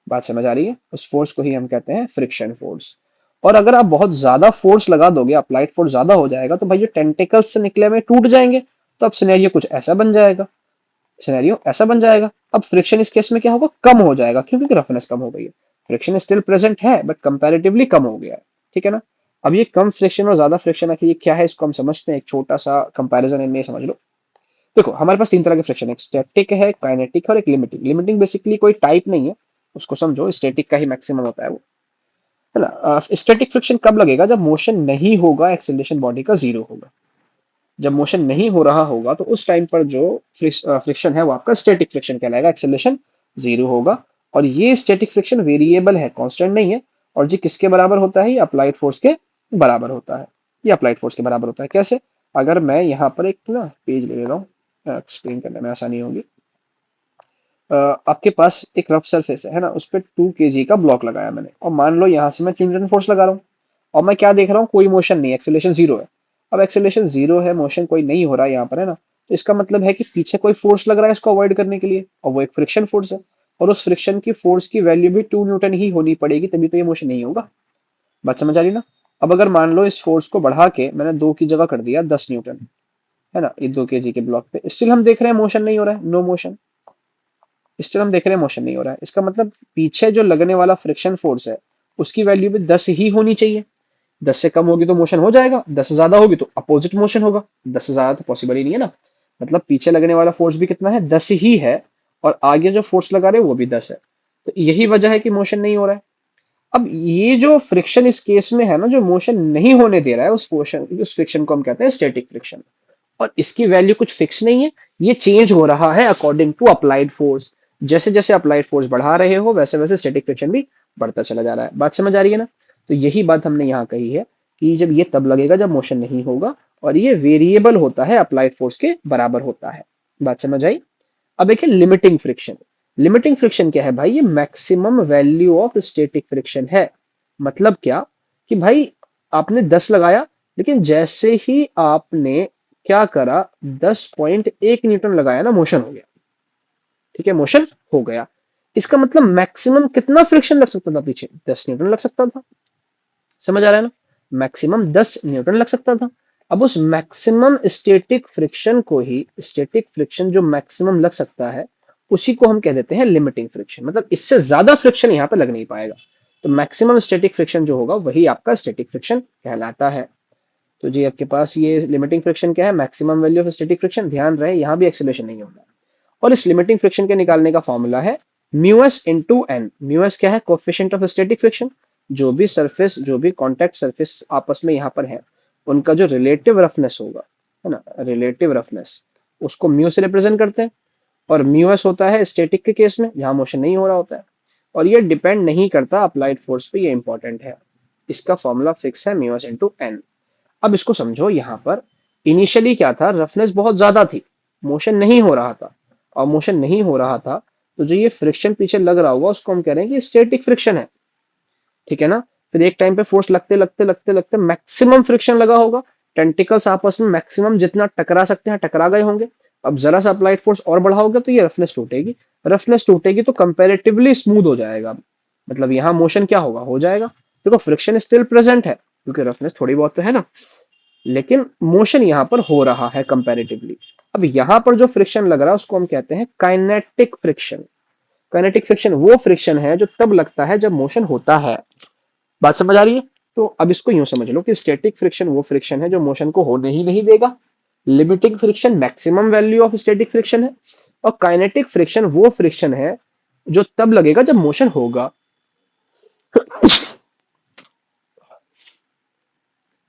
बात समझ आ रही है? उस फोर्स को ही हम कहते हैं फ्रिक्शन फोर्स। और अगर आप बहुत ज्यादा फोर्स लगा दोगे, अप्लाइड फोर्स ज्यादा हो जाएगा, तो भाई जो टेंटिकल्स से निकले हुए टूट जाएंगे। तो अब सिनेरियो कुछ ऐसा बन जाएगा, सिनेरियो ऐसा बन जाएगा। अब फ्रिक्शन इस केस में क्या होगा, कम हो जाएगा, क्योंकि रफनेस कम हो गई है। फ्रिक्शन स्टिल प्रेजेंट है बट कंपैरेटिवली कम हो गया है। ठीक है ना? अब ये कम फ्रिक्शन और ज्यादा फ्रिक्शन आखिर ये क्या है, इसको हम समझते हैं। एक छोटा सा कंपैरिजन इनमें समझ लो। देखो हमारे पास तीन तरह के फ्रिक्शन है, एक स्टैटिक है, एक काइनेटिक है और एक लिमिटिंग। लिमिटिंग बेसिकली कोई टाइप नहीं है, उसको समझो। स्टैटिक का ही मैक्सिमम होता है वो, है ना? स्टैटिक फ्रिक्शन कब लगेगा, जब मोशन नहीं होगा, एक्सेलरेशन बॉडी का जीरो होगा। जब मोशन नहीं हो रहा होगा तो उस टाइम पर जो फ्रिक्शन है वो आपका स्टैटिक फ्रिक्शन कहलाएगा, एक्सेलरेशन जीरो होगा। और ये स्टैटिक फ्रिक्शन वेरिएबल है, कांस्टेंट नहीं है। और जी किसके बराबर होता है, ये अप्लाइड फोर्स के बराबर होता है। ये अप्लाइड फोर्स के बराबर होता है। कैसे? अगर मैं यहाँ पर एक ना पेज ले रहा हूँ, एक्सप्लेन करने में आसानी होगी। आपके पास एक रफ सरफेस है ना, उस पर 2 kg का ब्लॉक लगाया मैंने, और मान लो यहाँ से मैं न्यूटन फोर्स लगा रहा हूँ। और मैं क्या देख रहा हूँ, कोई मोशन नहीं, एक्सेलरेशन जीरो है। अब एक्सेलरेशन जीरो है, मोशन कोई नहीं हो रहा है यहाँ पर, है ना? तो इसका मतलब है कि पीछे कोई फोर्स लग रहा है इसको अवॉइड करने के लिए, और वो एक फ्रिक्शन फोर्स है। और उस फ्रिक्शन की फोर्स की वैल्यू भी 2 न्यूटन ही होनी पड़ेगी, तभी तो ये मोशन नहीं होगा। बात समझ आ रही ना? अब अगर मान लो इस फोर्स को बढ़ा के मैंने 2 की जगह कर दिया 10 न्यूटन, है ना, ये 2 kg के ब्लॉक पे, स्टिल हम देख रहे हैं मोशन नहीं हो रहा है, नो मोशन। स्टिल हम देख रहे हैं मोशन नहीं हो रहा है। इसका मतलब पीछे जो लगने वाला फ्रिक्शन फोर्स है उसकी वैल्यू भी 10 ही होनी चाहिए। 10 से कम होगी तो मोशन हो जाएगा, 10 से ज्यादा होगी तो अपोजिट मोशन होगा। 10 से ज्यादा तो पॉसिबल ही नहीं है ना। मतलब पीछे लगने वाला फोर्स भी कितना है, 10 ही है। और आगे जो फोर्स लगा रहे हैं वो भी 10 है। तो यही वजह है कि मोशन नहीं हो रहा है। अब ये जो फ्रिक्शन इस केस में है ना, जो मोशन नहीं होने दे रहा है, उस फ्रिक्शन को हम कहते हैं स्टैटिक फ्रिक्शन। और इसकी वैल्यू कुछ फिक्स नहीं है, ये चेंज हो रहा है अकॉर्डिंग टू अप्लाइड फोर्स। जैसे जैसे अप्लाइड फोर्स बढ़ा रहे हो वैसे वैसे स्टैटिक फ्रिक्शन भी बढ़ता चला जा रहा है। बात समझ आ रही है ना? तो यही बात हमने यहाँ कही है कि जब ये तब लगेगा जब मोशन नहीं होगा, और ये वेरिएबल होता है, अप्लाइड फोर्स के बराबर होता है। बात समझ आई? अब देखिए लिमिटिंग फ्रिक्शन। लिमिटिंग फ्रिक्शन क्या है भाई, ये maximum value of static friction है। मतलब क्या, कि भाई आपने 10 लगाया, लेकिन जैसे ही आपने क्या करा, 10.1 न्यूटन लगाया ना, मोशन हो गया। ठीक है, मोशन हो गया। इसका मतलब मैक्सिमम कितना फ्रिक्शन लग सकता था पीछे, 10 न्यूटन लग सकता था। समझ आ रहा है ना? मैक्सिमम 10 न्यूटन लग सकता था। अब उस मैक्सिमम स्टैटिक फ्रिक्शन को ही, स्टैटिक फ्रिक्शन जो मैक्सिमम लग सकता है, उसी को हम कह देते हैं लिमिटिंग फ्रिक्शन। मतलब इससे ज्यादा फ्रिक्शन यहाँ पे लग नहीं पाएगा। तो मैक्सिमम स्टैटिक फ्रिक्शन जो होगा वही आपका स्टैटिक फ्रिक्शन कहलाता है। तो जी आपके पास ये लिमिटिंग फ्रिक्शन क्या है, maximum value of static friction. ध्यान रहे यहाँ भी एक्सेलरेशन नहीं होगा। और इस लिमिटिंग फ्रिक्शन के निकालने का फॉर्मूला है mu s into N. Mu s क्या है, कोफिशिएंट ऑफ स्टैटिक फ्रिक्शन। जो भी सरफेस, जो भी कॉन्टैक्ट सरफेस आपस में यहाँ पर है, उनका जो रिलेटिव रफनेस होगा, है ना, रिलेटिव रफनेस, उसको म्यू से रिप्रेजेंट करते हैं। और म्यू एस होता है स्टैटिक के केस में जहां मोशन नहीं हो रहा होता है। और ये डिपेंड नहीं करता अप्लाइड फोर्स पे, ये इंपॉर्टेंट है। इसका फॉर्मूला फिक्स है म्यू एस इंटू एन। अब इसको समझो, यहाँ पर इनिशियली क्या था, रफनेस बहुत ज्यादा थी, मोशन नहीं हो रहा था। और मोशन नहीं हो रहा था तो जो ये फ्रिक्शन पीछे लग रहा होगा उसको हम कह रहे हैं कि स्टैटिक फ्रिक्शन है। ठीक है ना? फिर एक टाइम पे फोर्स लगते लगते लगते लगते मैक्सिमम फ्रिक्शन लगा होगा। टेंटिकल्स आपस में मैक्सिमम जितना टकरा सकते हैं टकरा गए होंगे। अब जरा सा अप्लाइड फोर्स और बढ़ाओगे तो ये रफनेस टूटेगी। रफनेस टूटेगी तो कंपैरेटिवली स्मूथ हो जाएगा। मतलब यहाँ मोशन क्या होगा, हो जाएगा। देखो फ्रिक्शन स्टिल प्रेजेंट है क्योंकि रफनेस थोड़ी बहुत तो है ना, लेकिन मोशन यहां पर हो रहा है कंपैरेटिवली। अब यहां पर जो फ्रिक्शन लग रहा है उसको हम कहते हैं काइनेटिक फ्रिक्शन। काइनेटिक फ्रिक्शन वो फ्रिक्शन है जो तब लगता है जब मोशन होता है। बात समझ आ रही है? तो अब इसको यूं समझ लो कि स्टैटिक फ्रिक्शन वो फ्रिक्शन है जो मोशन को होने ही नहीं देगा। Limiting friction maximum value of static friction है। और काइनेटिक फ्रिक्शन वो फ्रिक्शन है जो तब लगेगा जब मोशन होगा।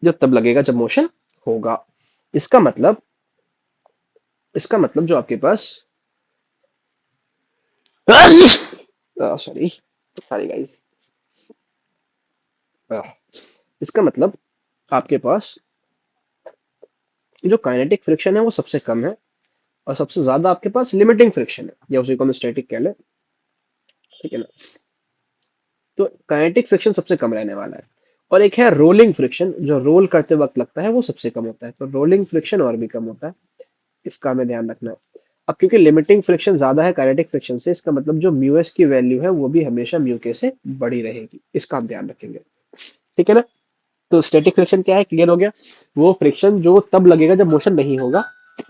जब तब लगेगा जब मोशन होगा। इसका मतलब, इसका मतलब जो आपके पास सॉरी, सॉरी गाइस, आह, इसका मतलब आपके पास जो काइनेटिक फ्रिक्शन है वो सबसे कम है, और सबसे ज्यादा आपके पास लिमिटिंग फ्रिक्शन है, या उसी को हम स्टैटिक कह लें। ठीक है ना। तो काइनेटिक फ्रिक्शन सबसे कम रहने वाला है। और एक है रोलिंग फ्रिक्शन, जो रोल करते वक्त लगता है वो सबसे कम होता है। तो रोलिंग फ्रिक्शन और भी कम होता है, इसका हमें ध्यान रखना है। अब क्योंकि लिमिटिंग फ्रिक्शन ज्यादा है काइनेटिक फ्रिक्शन से, इसका मतलब जो म्यू एस की वैल्यू है वो भी हमेशा म्यू के से बड़ी रहेगी, इसका हम ध्यान रखेंगे। ठीक है ना। तो स्टैटिक फ्रिक्शन क्या है, क्लियर हो गया। वो फ्रिक्शन जो तब लगेगा जब मोशन नहीं होगा,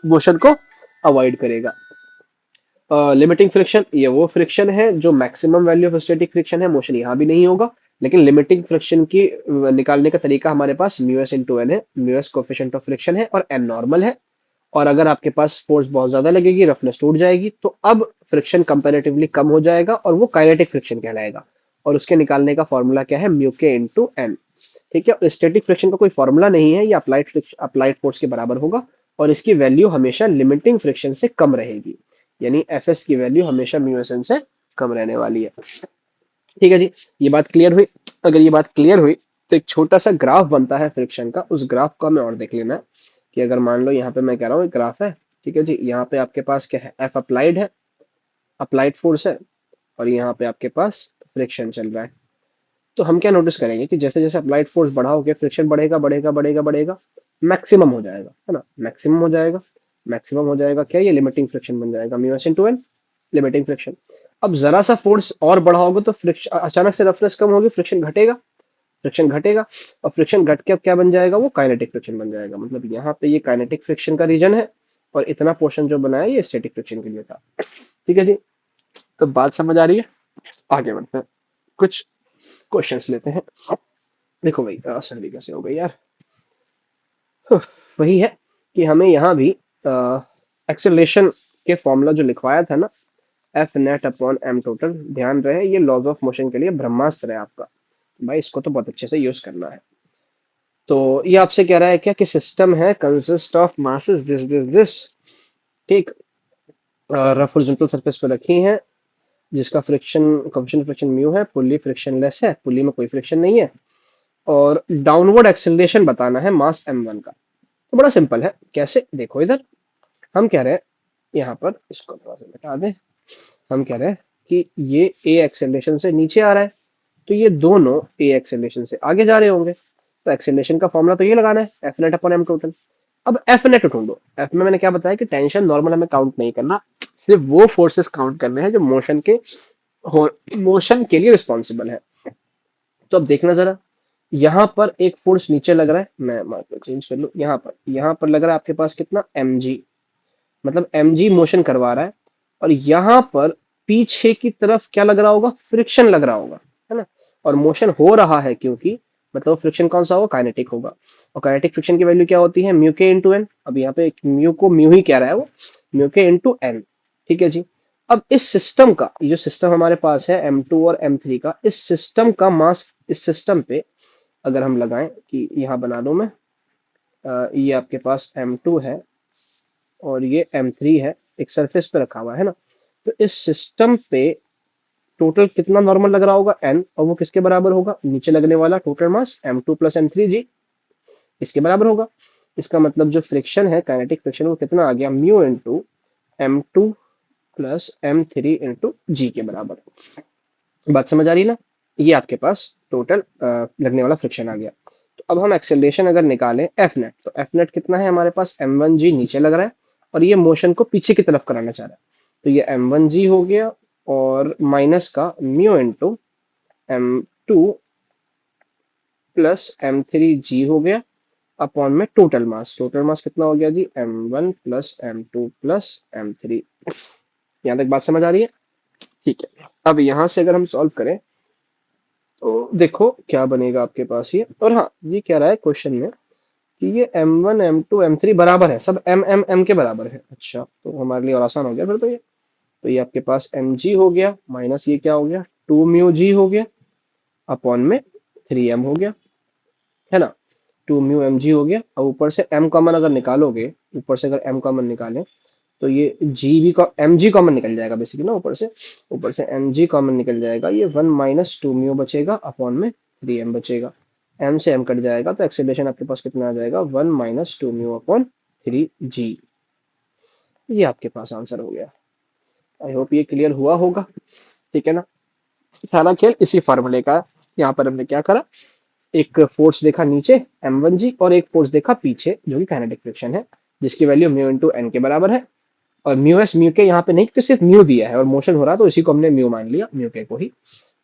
मोशन को अवॉइड करेगा। लिमिटिंग फ्रिक्शन, ये वो फ्रिक्शन है जो maximum value of static friction है, मोशन यहाँ भी नहीं होगा। लेकिन लिमिटिंग फ्रिक्शन की निकालने का तरीका हमारे पास म्यू एस इंटू एन है। Mu S coefficient of friction है और एन नॉर्मल है। और अगर आपके पास फोर्स बहुत ज्यादा लगेगी, रफनेस टूट जाएगी, तो अब फ्रिक्शन कंपैरेटिवली कम हो जाएगा और वो काइनेटिक फ्रिक्शन कहलाएगा। और उसके निकालने का फॉर्मूला क्या है, म्यू के इंटू एन। ठीक है। और स्टैटिक फ्रिक्शन का कोई फॉर्मूला नहीं है, ये अप्लाइड फोर्स के बराबर होगा। और इसकी वैल्यू हमेशा लिमिटिंग फ्रिक्शन से कम रहेगी, यानी एफ एस की वैल्यू हमेशा म्यू एस एन से कम रहने वाली है। ठीक है जी। ये बात क्लियर हुई। अगर ये बात क्लियर हुई तो एक छोटा सा ग्राफ बनता है फ्रिक्शन का, उस ग्राफ को हमें और देख लेना है। कि अगर मान लो यहाँ पे मैं कह रहा हूँ एक ग्राफ है, ठीक है जी, यहाँ पे आपके पास क्या है, एफ अप्लाइड है, अप्लाइड फोर्स है, और यहाँ पे आपके पास फ्रिक्शन चल रहा है। तो हम क्या नोटिस करेंगे कि जैसे जैसे अप्लाइड फोर्स बढ़ाओगे, फ्रिक्शन बढ़ेगा बढ़ेगा बढ़ेगा बढ़ेगा, मैक्सिमम हो जाएगा, है ना, मैक्सिमम हो जाएगा। मैक्सिमम हो जाएगा क्या, ये लिमिटिंग फ्रिक्शन बन जाएगा, mu s into N, limiting friction. अब जरा सा फोर्स और बढ़ाओगे तो फ्रिक्शन अचानक से रफनेस कम होगी, फ्रिक्शन घटेगा, फ्रिक्शन घटेगा। और फ्रिक्शन घट के अब क्या बन जाएगा, वो काइनेटिक फ्रिक्शन बन जाएगा। मतलब यहाँ पे ये काइनेटिक फ्रिक्शन का रीजन है, और इतना पोर्शन जो बनाया ये स्टैटिक फ्रिक्शन के लिए था। ठीक है जी। तो बात समझ आ रही है। आगे बढ़ते हैं, कुछ क्वेश्चंस लेते हैं। देखो भाई, आसान तरीके से हो गई यार। वही है कि हमें यहाँ भी एक्सेलरेशन के फॉर्मूला जो लिखवाया था ना, F net upon M total, ध्यान रहे ये लॉज ऑफ मोशन के लिए ब्रह्मास्त्र है आपका। भाई इसको तो बहुत अच्छे से यूज करना है। तो ये आपसे कह रहा है क्या, कि सिस्टम है consist of masses this this this. ठीक। रफ हॉरिजॉन्टल सरफेस पे रखी है, जिसका फ्रिक्शन कोएफिशिएंट फ्रिक्शन म्यू है, पुल्ली फ्रिक्शनलेस है, पुल्ली में कोई फ्रिक्शन नहीं है। और डाउनवर्ड एक्सेलरेशन बताना है मास m1 का। तो बड़ा सिंपल है, कैसे, देखो इधर। हम कह रहे हैं यहाँ पर, इसको थोड़ा सा मिटा दें। हम कह रहे हैं कि ये ए एक्सेलरेशन से नीचे आ रहा है, तो ये दोनों ए एक्सेलरेशन से आगे जा रहे होंगे। तो एक्सेलरेशन का फॉर्मूला तो ये लगाना है, F net upon M total. अब एफ नेट ढूंढो। एफ में मैंने क्या बताया कि टेंशन नॉर्मल हमें काउंट नहीं करना, सिर्फ वो फोर्सेस काउंट करने हैं जो मोशन के लिए रिस्पॉन्सिबल है। तो अब देखना जरा, यहाँ पर एक फोर्स नीचे लग रहा है, मैं मार्कर चेंज कर लूं, यहाँ पर लग रहा है आपके पास कितना, mg। मतलब mg मोशन करवा रहा है। और यहाँ पर पीछे की तरफ क्या लग रहा होगा, फ्रिक्शन लग रहा होगा, है ना। और मोशन हो रहा है क्योंकि, मतलब फ्रिक्शन कौन सा होगा, काइनेटिक होगा। और काइनेटिक फ्रिक्शन की वैल्यू क्या होती है, म्यू के इंटू एन। अब यहाँ पे म्यू को म्यू ही कह रहा है वो, म्यू के इंटू एन। ठीक है जी। अब इस सिस्टम का, ये जो सिस्टम हमारे पास है m2 और m3 का, इस सिस्टम का मास इस सिस्टम पे अगर हम लगाएं, कि यहाँ बना दूं मैं, ये आपके पास m2 है और ये m3 है, एक सरफेस पे रखा हुआ है ना। तो इस सिस्टम पे टोटल कितना नॉर्मल लग रहा होगा, n, और वो किसके बराबर होगा, नीचे लगने वाला total mass m2 plus m3 जी, इसके बराबर होगा। इसका मतलब जो फ्रिक्शन है, काइनेटिक फ्रिक्शन, वो कितना आ गया, mu into m2 plus m3 into G के बराबर। बात समझ आ रही है ना। ये आपके पास टोटल लगने वाला फ्रिक्शन आ गया। तो अब हम एक्सेलरेशन अगर निकालें एफ नेट, तो एफ नेट कितना है हमारे पास, m1g नीचे लग रहा है, और ये मोशन को पीछे की तरफ कराना चाह रहा है। तो ये m1g हो गया, और माइनस का mu into m2 plus m3g हो गया, अपॉन में टोटल मास कितना हो गया जी, m1 plus m2 plus m3। यहाँ तक बात समझ आ रही है। ठीक है। अब यहाँ से अगर हम सॉल्व करें, तो देखो क्या बनेगा आपके पास ये। और हाँ, ये कह रहा है क्वेश्चन में कि ये m1 m2 m3 बराबर है, सब m के बराबर है। अच्छा, तो हमारे लिए और आसान हो गया फिर तो ये। तो ये आपके पास mg हो गया, माइनस ये क्या हो गया, 2 म्यू जी हो गया, अपॉन में 3m हो गया, है ना। 2 म्यू mg हो गया, और ऊपर से m कॉमन अगर निकालोगे, ऊपर से अगर m कॉमन निकालें, तो ये जी भी का एम जी कॉमन निकल जाएगा बेसिकली ना, ऊपर से एम जी कॉमन निकल जाएगा, ये 1 माइनस 2 म्यू बचेगा, अपॉन में 3m बचेगा। एम से एम कट जाएगा तो एक्सेलरेशन आपके पास कितना आ जाएगा, 1 - 2 μ/3g। ये आपके पास आंसर हो गया। आई होप ये क्लियर हुआ होगा। ठीक है ना। सारा खेल इसी फार्मूले का है। यहाँ पर हमने क्या करा, एक फोर्स देखा नीचे m1g और एक फोर्स देखा पीछे जो कि काइनेटिक फ्रिक्शन है, जिसकी वैल्यू म्यू इंटू एन के बराबर है। और म्यू एस म्यू के यहाँ पे नहीं, क्योंकि सिर्फ म्यू दिया है और मोशन हो रहा है तो इसी को हमने म्यू मान लिया, म्यू के को ही।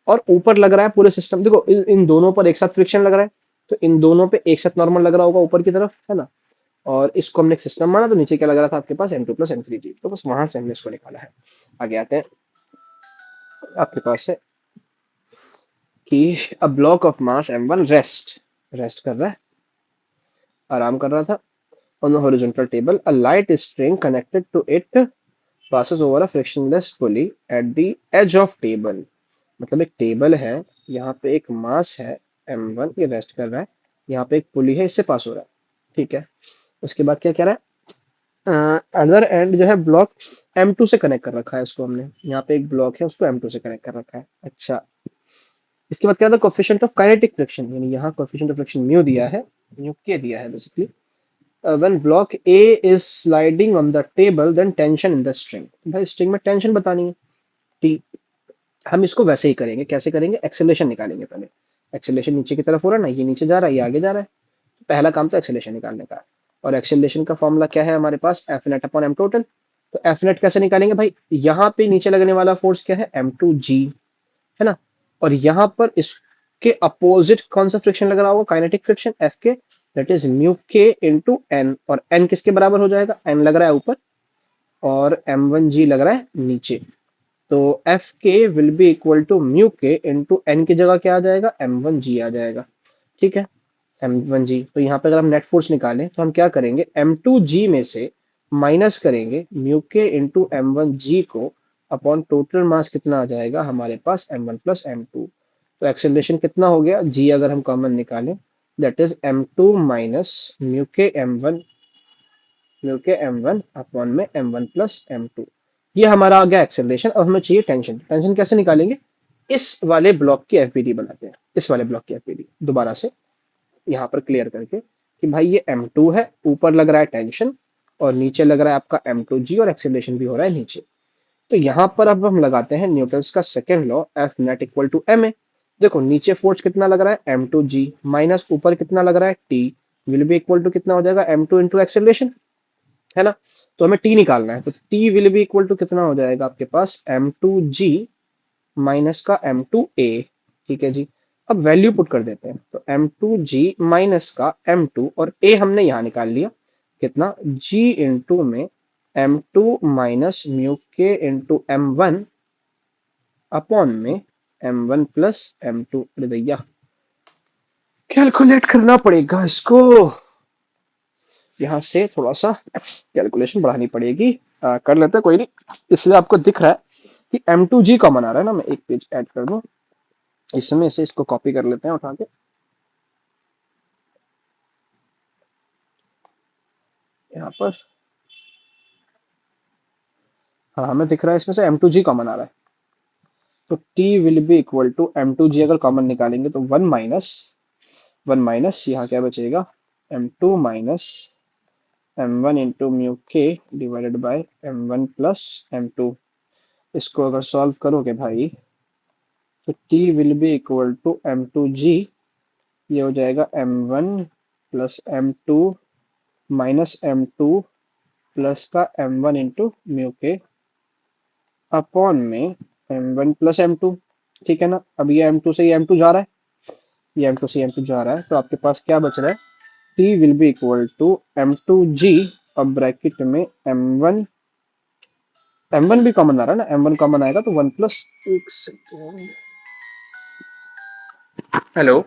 और ऊपर लग रहा है पूरे सिस्टम, देखो इन दोनों पर एक साथ फ्रिक्शन लग रहा है, तो इन दोनों पे एक साथ नॉर्मल लग रहा होगा ऊपर की तरफ, है ना। और इसको हमने एक सिस्टम माना तो नीचे क्या लग रहा था आपके पास, m2 + m3g, तो बस वहां से हमने इसको निकाला है। आगे आते हैं, आपके पास है कि a block of mass m1 rest rest कर रहा है, आराम कर रहा था on the horizontal table. A light string connected to it passes over a frictionless pulley at the edge of table. मतलब एक टेबल है, यहाँ पे एक मास है m1, ये रेस्ट कर रहा है, यहाँ पे एक पुली है, इससे पास हो रहा है। ठीक है। उसके बाद क्या कह रहा है, अदर एंड जो है ब्लॉक m2 से कनेक्ट कर रखा है इसको हमने, यहाँ पे एक ब्लॉक है उसको m2 से कनेक्ट कर रखा है। अच्छा, इसके बाद क्या था, कोफिशिएंट ऑफ काइनेटिक फ्रिक्शन, यानी यहाँ कोफिशिएंट ऑफ फ्रिक्शन म्यू दिया है, म्यू के दिया है basically. When block A is sliding on the table, then tension in the string। भाई स्ट्रिंग में टेंशन बतानी है, T। हम इसको वैसे ही करेंगे, कैसे करेंगे, एक्सेलरेशन निकालेंगे पहले। एक्सेलरेशन नीचे की तरफ हो रहा है ना, ये नीचे जा रहा है, ये आगे जा रहा है, पहला काम तो एक्सेलरेशन निकालने का है। और एक्सेलरेशन का फॉर्मूला क्या है हमारे पास, F net upon M total. तो एफ नेट कैसे निकालेंगे भाई, यहाँ पे नीचे लगने वाला फोर्स क्या है, m2g, है ना। और यहाँ पर इसके अपोजिट कौन सा फ्रिक्शन लग रहा होगा, काइनेटिक फ्रिक्शन, एफ के, that is mu k into N. और एन किसके बराबर हो जाएगा, एन लग रहा है ऊपर और m1g लग रहा है नीचे। तो F k will be equal to mu k into N की जगह क्या आ जाएगा, m1g आ जाएगा। ठीक है, m1g। तो यहाँ पे अगर हम नेट फोर्स निकालें तो हम क्या करेंगे, m2g में से माइनस करेंगे म्यू के इंटू m1g को, अपॉन टोटल मास कितना आ जाएगा हमारे पास, m1 + m2। तो एक्सेलरेशन कितना हो गया, g अगर हम कॉमन निकालें, that is m2 minus mu के m1 अपॉन में m1 + m2। ये हमारा आ गया एक्सेलरेशन। अब हमें चाहिए टेंशन। टेंशन कैसे निकालेंगे, इस वाले ब्लॉक की एफबीडी बनाते हैं, इस वाले ब्लॉक की एफबीडी दोबारा से यहाँ पर क्लियर करके कि भाई ये m2 है, ऊपर लग रहा है टेंशन और नीचे लग रहा है आपका m2g, और एक्सेलरेशन भी हो रहा है नीचे। तो यहाँ पर अब हम लगाते हैं न्यूटन्स का second law, F net equal to m a. देखो नीचे फोर्स कितना लग रहा है, m2g, माइनस ऊपर कितना लग रहा है, t, will be equal to कितना हो जाएगा, m2 इंटू एक्सेलरेशन, है ना। तो हमें t निकालना है, तो t will be equal to कितना हो जाएगा आपके पास, m2g माइनस का m2a। ठीक है जी। अब वैल्यू पुट कर देते हैं, तो m2g माइनस का m2, और a हमने यहां निकाल लिया, कितना, g इंटू में m2 minus mu k into m1 upon में m1 + m2। अरे भैया कैलकुलेट करना पड़ेगा इसको, यहाँ से थोड़ा सा कैलकुलेशन बढ़ानी पड़ेगी। कर लेते हैं, कोई नहीं। इसलिए आपको दिख रहा है कि m2g कॉमन आ रहा है ना, मैं एक पेज ऐड कर दूं, इसमें से इसको कॉपी कर लेते हैं उठा के, यहाँ पर। हाँ हमें दिख रहा है इसमें से m2g कॉमन आ रहा है, तो t will be equal to m2g अगर कॉमन निकालेंगे तो 1 - 1 - यहाँ क्या बचेगा, m2 minus m1 into mu के डिवाइडेड बाय m1 + m2। इसको अगर सॉल्व करोगे भाई तो t will be equal to m2g, ये हो जाएगा m1 + m2 minus m2 plus का m1 इंटू म्यू के अपॉन में m1 + m2। ठीक है ना। अब ये m2 से ये m2 जा रहा है, ये m2 से m2 जा रहा है, तो आपके पास क्या बच रहा है, t will be equal to m2g, अब ब्रैकेट में m1, m1 भी कॉमन आ रहा है ना, m1 कॉमन आएगा तो 1 प्लस, एक सेकेंड, हेलो।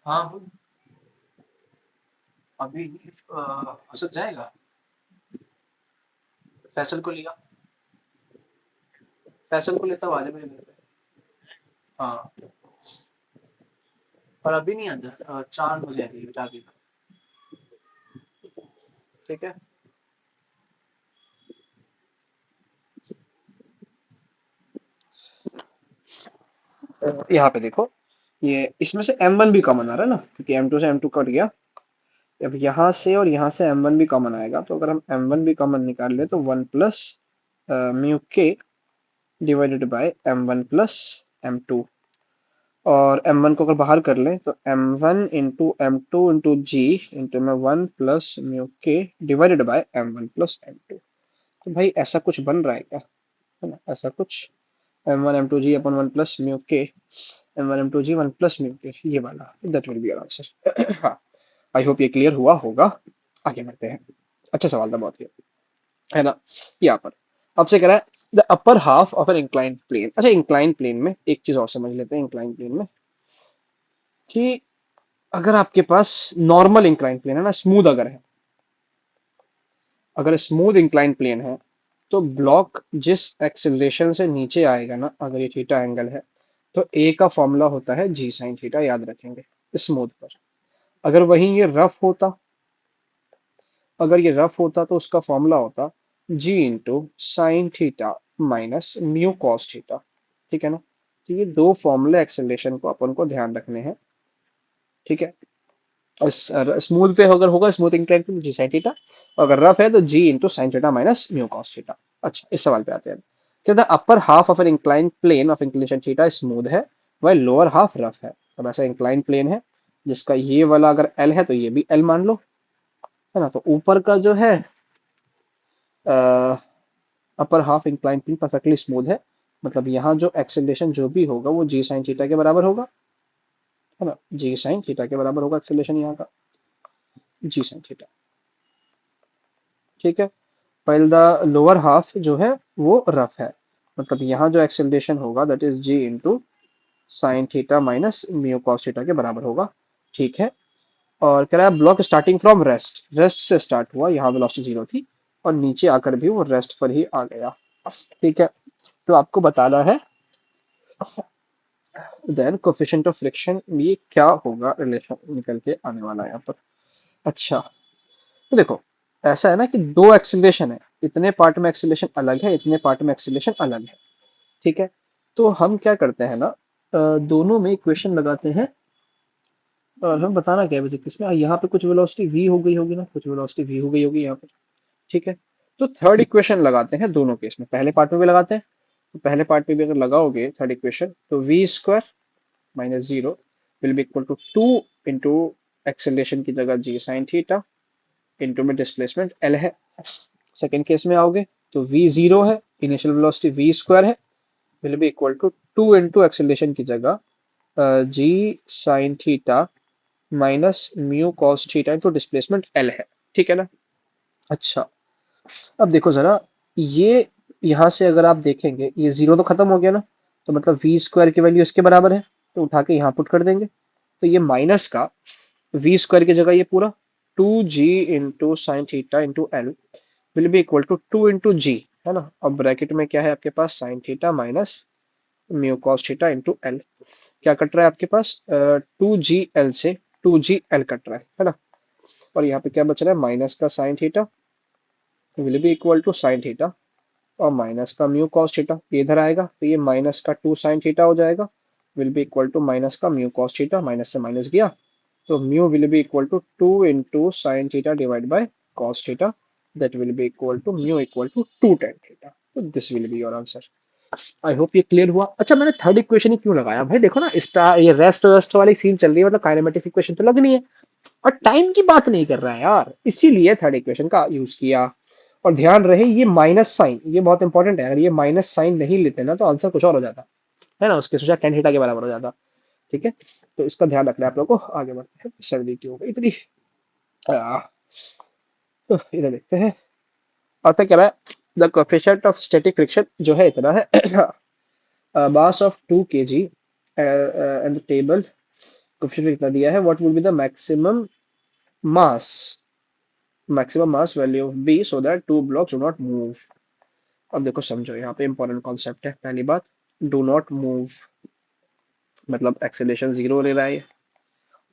हाँ अभी असद जाएगा, फैसल को लिया, फैसल को लेता हुआ आ जा मेरे घर पे। हाँ पर अभी नहीं आ जा, 4 बजे आएगी जाके। ठीक है। यहाँ पे देखो, ये इसमें से M1 भी कॉमन आ रहा है ना, क्योंकि M2 से M2 कट गया। अब यहाँ से और यहाँ से M1 भी कॉमन आएगा, तो अगर हम M1 भी कॉमन निकाल ले तो 1 प्लस म्यू के divided by M1 plus M2। और M1 को अगर बाहर कर लें तो M1 इंटू M2 इंटू जी इंटू में 1 प्लस म्यू के divided by M1 plus M2। तो भाई ऐसा कुछ बन रहा है क्या, है ना, ऐसा कुछ M1 M2 जी अपन 1 प्लस म्यू के M1 M2 जी 1 प्लस म्यू के, ये वाला that will be our answer. हाँ, आई होप ये क्लियर हुआ होगा। आगे बढ़ते हैं। अच्छा सवाल था बहुत ये, है ना। यहाँ पर आपसे कह रहा है the upper half of an inclined plane. अच्छा, इंक्लाइंड प्लेन में एक चीज और समझ लेते हैं, इंक्लाइंड प्लेन में कि अगर आपके पास नॉर्मल इंक्लाइंड प्लेन है ना, स्मूथ अगर है, अगर स्मूथ इंक्लाइंड प्लेन है तो ब्लॉक जिस एक्सेलरेशन से नीचे आएगा ना, अगर ये थीटा एंगल है तो ए का फॉर्मूला होता है जी साइन थीटा, याद रखेंगे स्मूथ पर। अगर वहीं ये रफ होता, अगर ये रफ होता तो उसका फॉर्मूला होता G into sine theta minus mu cos theta. ठीक है ना। तो ये दो फॉर्मूले एक्सेलरेशन को अपन को ध्यान रखने हैं। ठीक है। और स्मूथ पे अगर होगा स्मूथ इंक्लाइन पे जी साइन थीटा, और अगर रफ है तो G into sine theta minus mu cos theta. अच्छा, इस सवाल पे आते हैं। कहता है upper half of an incline plane of inclination theta smooth है, वह लोअर हाफ रफ है। अब ऐसा इंक्लाइन प्लेन है जिसका ये वाला अगर एल है तो ये भी एल मान लो, है ना। तो ऊपर का जो है upper half incline plane perfectly smooth है, मतलब यहाँ जो एक्सेलरेशन जो भी होगा वो जी साइन थीटा के बराबर होगा, है ना। जी साइन थीटा के बराबर होगा एक्सेलरेशन यहाँ का, जी साइन थीटा। ठीक है। पहले द लोअर हाफ जो है वो रफ है, मतलब यहाँ जो एक्सेलरेशन होगा that is g into sine theta minus mu cos theta के बराबर होगा। ठीक है। और कह रहा है block starting from rest, rest से स्टार्ट हुआ, यहाँ वेलोसिटी जीरो थी और नीचे आकर भी वो रेस्ट पर ही आ गया। ठीक है। तो आपको बताना है देन कोफिशिएंट ऑफ फ्रिक्शन, ये क्या होगा, रिलेशन निकल के आने वाला है यहाँ पर। अच्छा, तो देखो ऐसा है ना कि दो एक्सीलरेशन है, इतने पार्ट में एक्सीलरेशन अलग है, इतने पार्ट में एक्सीलरेशन अलग है। ठीक है। तो हम क्या करते हैं ना, दोनों में इक्वेशन लगाते हैं और हम बताना क्या है बेसिक इसमें, यहाँ पे कुछ वेलोसिटी v हो गई होगी ना, कुछ वेलोसिटी v हो गई होगी यहाँ पे। ठीक है। तो थर्ड इक्वेशन लगाते हैं दोनों केस में, पहले पार्ट में भी लगाते हैं। तो पहले पार्ट में भी अगर लगाओगे थर्ड इक्वेशन तो we square minus zero will be equal to two into acceleration की जगह जी साइन थीटा इंटू में डिस्प्लेसमेंट एल है। सेकेंड केस में आओगे तो v जीरो है, इनिशियल वेलोसिटी v स्क्वायर है, will be equal to two into acceleration की जगह G sine theta minus mu cos theta into displacement L है। ठीक है ना। अच्छा, अब देखो जरा, ये यहाँ से अगर आप देखेंगे ये जीरो तो खत्म हो गया ना, तो मतलब वी स्क्वायर की वैल्यू इसके बराबर है, तो उठा के यहाँ पुट कर देंगे। तो ये माइनस का वी स्क्वायर की जगह ये पूरा two G into sine theta into L will be equal to two into G, है ना। अब ब्रैकेट में क्या है आपके पास, sine theta minus mu cos theta into L. क्या कट रहा है आपके पास, टू जी एल से टू जी एल कट रहा है ना। और यहाँ पे क्या बच रहा है, माइनस का sine theta will be equal to sine theta और माइनस का म्यू कॉस थीटा, ये इधर आएगा तो ये माइनस का टू साइन थीटा हो जाएगा, will be equal to minus का म्यू कॉस थीटा, माइनस से माइनस गया तो mu will be equal to two into sine theta divide by cos theta, that will be equal to mu equal to two tan theta. तो this will be your answer. I hope ये clear हुआ। अच्छा, मैंने third equation ही क्यों लगाया भाई, देखो ना स्टार ये रेस्ट वेस्ट वाली सीन चल रही है, मतलब काइनेमेटिक्स इक्वेशन तो लगनी है और टाइम की बात नहीं कर रहा है यार, इसीलिए थर्ड इक्वेशन का यूज किया। और ध्यान रहे ये माइनस साइन, ये बहुत इंपॉर्टेंट है, अगर ये माइनस साइन नहीं लेते ना तो आंसर कुछ और हो जाता, है ना, उसके सोचा टेन थीटा के बराबर हो जाता। ठीक है। तो इसका ध्यान रखना है आप लोग को। आगे बढ़ते हैं, सर्दी की हो गई इतनी। आ, तो इधर देखते हैं। और क्या कह रहा है, the coefficient of static friction जो है इतना है, mass of 2 kg and the table coefficient इतना दिया है, what would be the mass maximum mass value of B so that two blocks do not move. अब देखो समझो, यहाँ पे इंपॉर्टेंट कॉन्सेप्ट है। पहली बात, डू नॉट मूव मतलब एक्सेलरेशन जीरो ले रहा है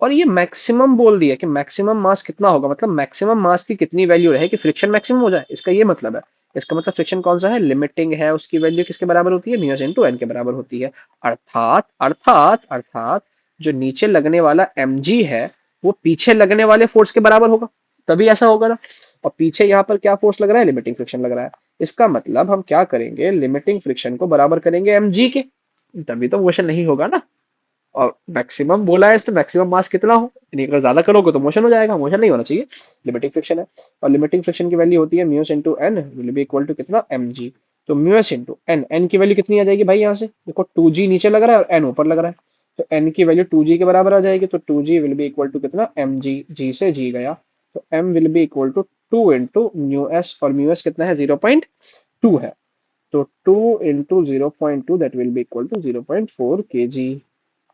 और ये मैक्सिमम बोल दिया कि मैक्सिमम मास कितना होगा, मतलब मैक्सिमम मास की कितनी वैल्यू रहे कि फ्रिक्शन मैक्सिमम हो जाए, इसका ये मतलब है। इसका मतलब फ्रिक्शन कौन सा है, लिमिटिंग है, उसकी वैल्यू किसके बराबर होती है, म्यू इंटू एन के बराबर होती है। अर्थात अर्थात अर्थात जो नीचे लगने वाला mg है वो पीछे लगने वाले फोर्स के बराबर होगा, तभी ऐसा होगा ना। और पीछे यहाँ पर क्या फोर्स लग रहा है, लिमिटिंग फ्रिक्शन लग रहा है। इसका मतलब हम क्या करेंगे, लिमिटिंग फ्रिक्शन को बराबर करेंगे mg के, तभी तो मोशन नहीं होगा ना। और मैक्सिमम बोला है, तो मैक्सिमम मास कितना हो, यानी अगर ज्यादा करोगे तो मोशन हो जाएगा, मोशन नहीं होना चाहिए, लिमिटिंग फ्रिक्शन है। और लिमिटिंग फ्रिक्शन की वैल्यू होती है mu s into N will be equal to कितना, mg। तो म्यूस इंटू एन, एन की वैल्यू कितनी आ जाएगी भाई, यहाँ से देखो 2g नीचे लग रहा है और एन ऊपर लग रहा है, तो एन की वैल्यू 2g के बराबर आ जाएगी। तो 2g will be equal to कितना, mg, g से g गया, तो m will be equal to 2 into mu s, और म्यू एस कितना है, 0.2 है। तो 2 इंटू 0.2 that will be equal to 0.4 kg।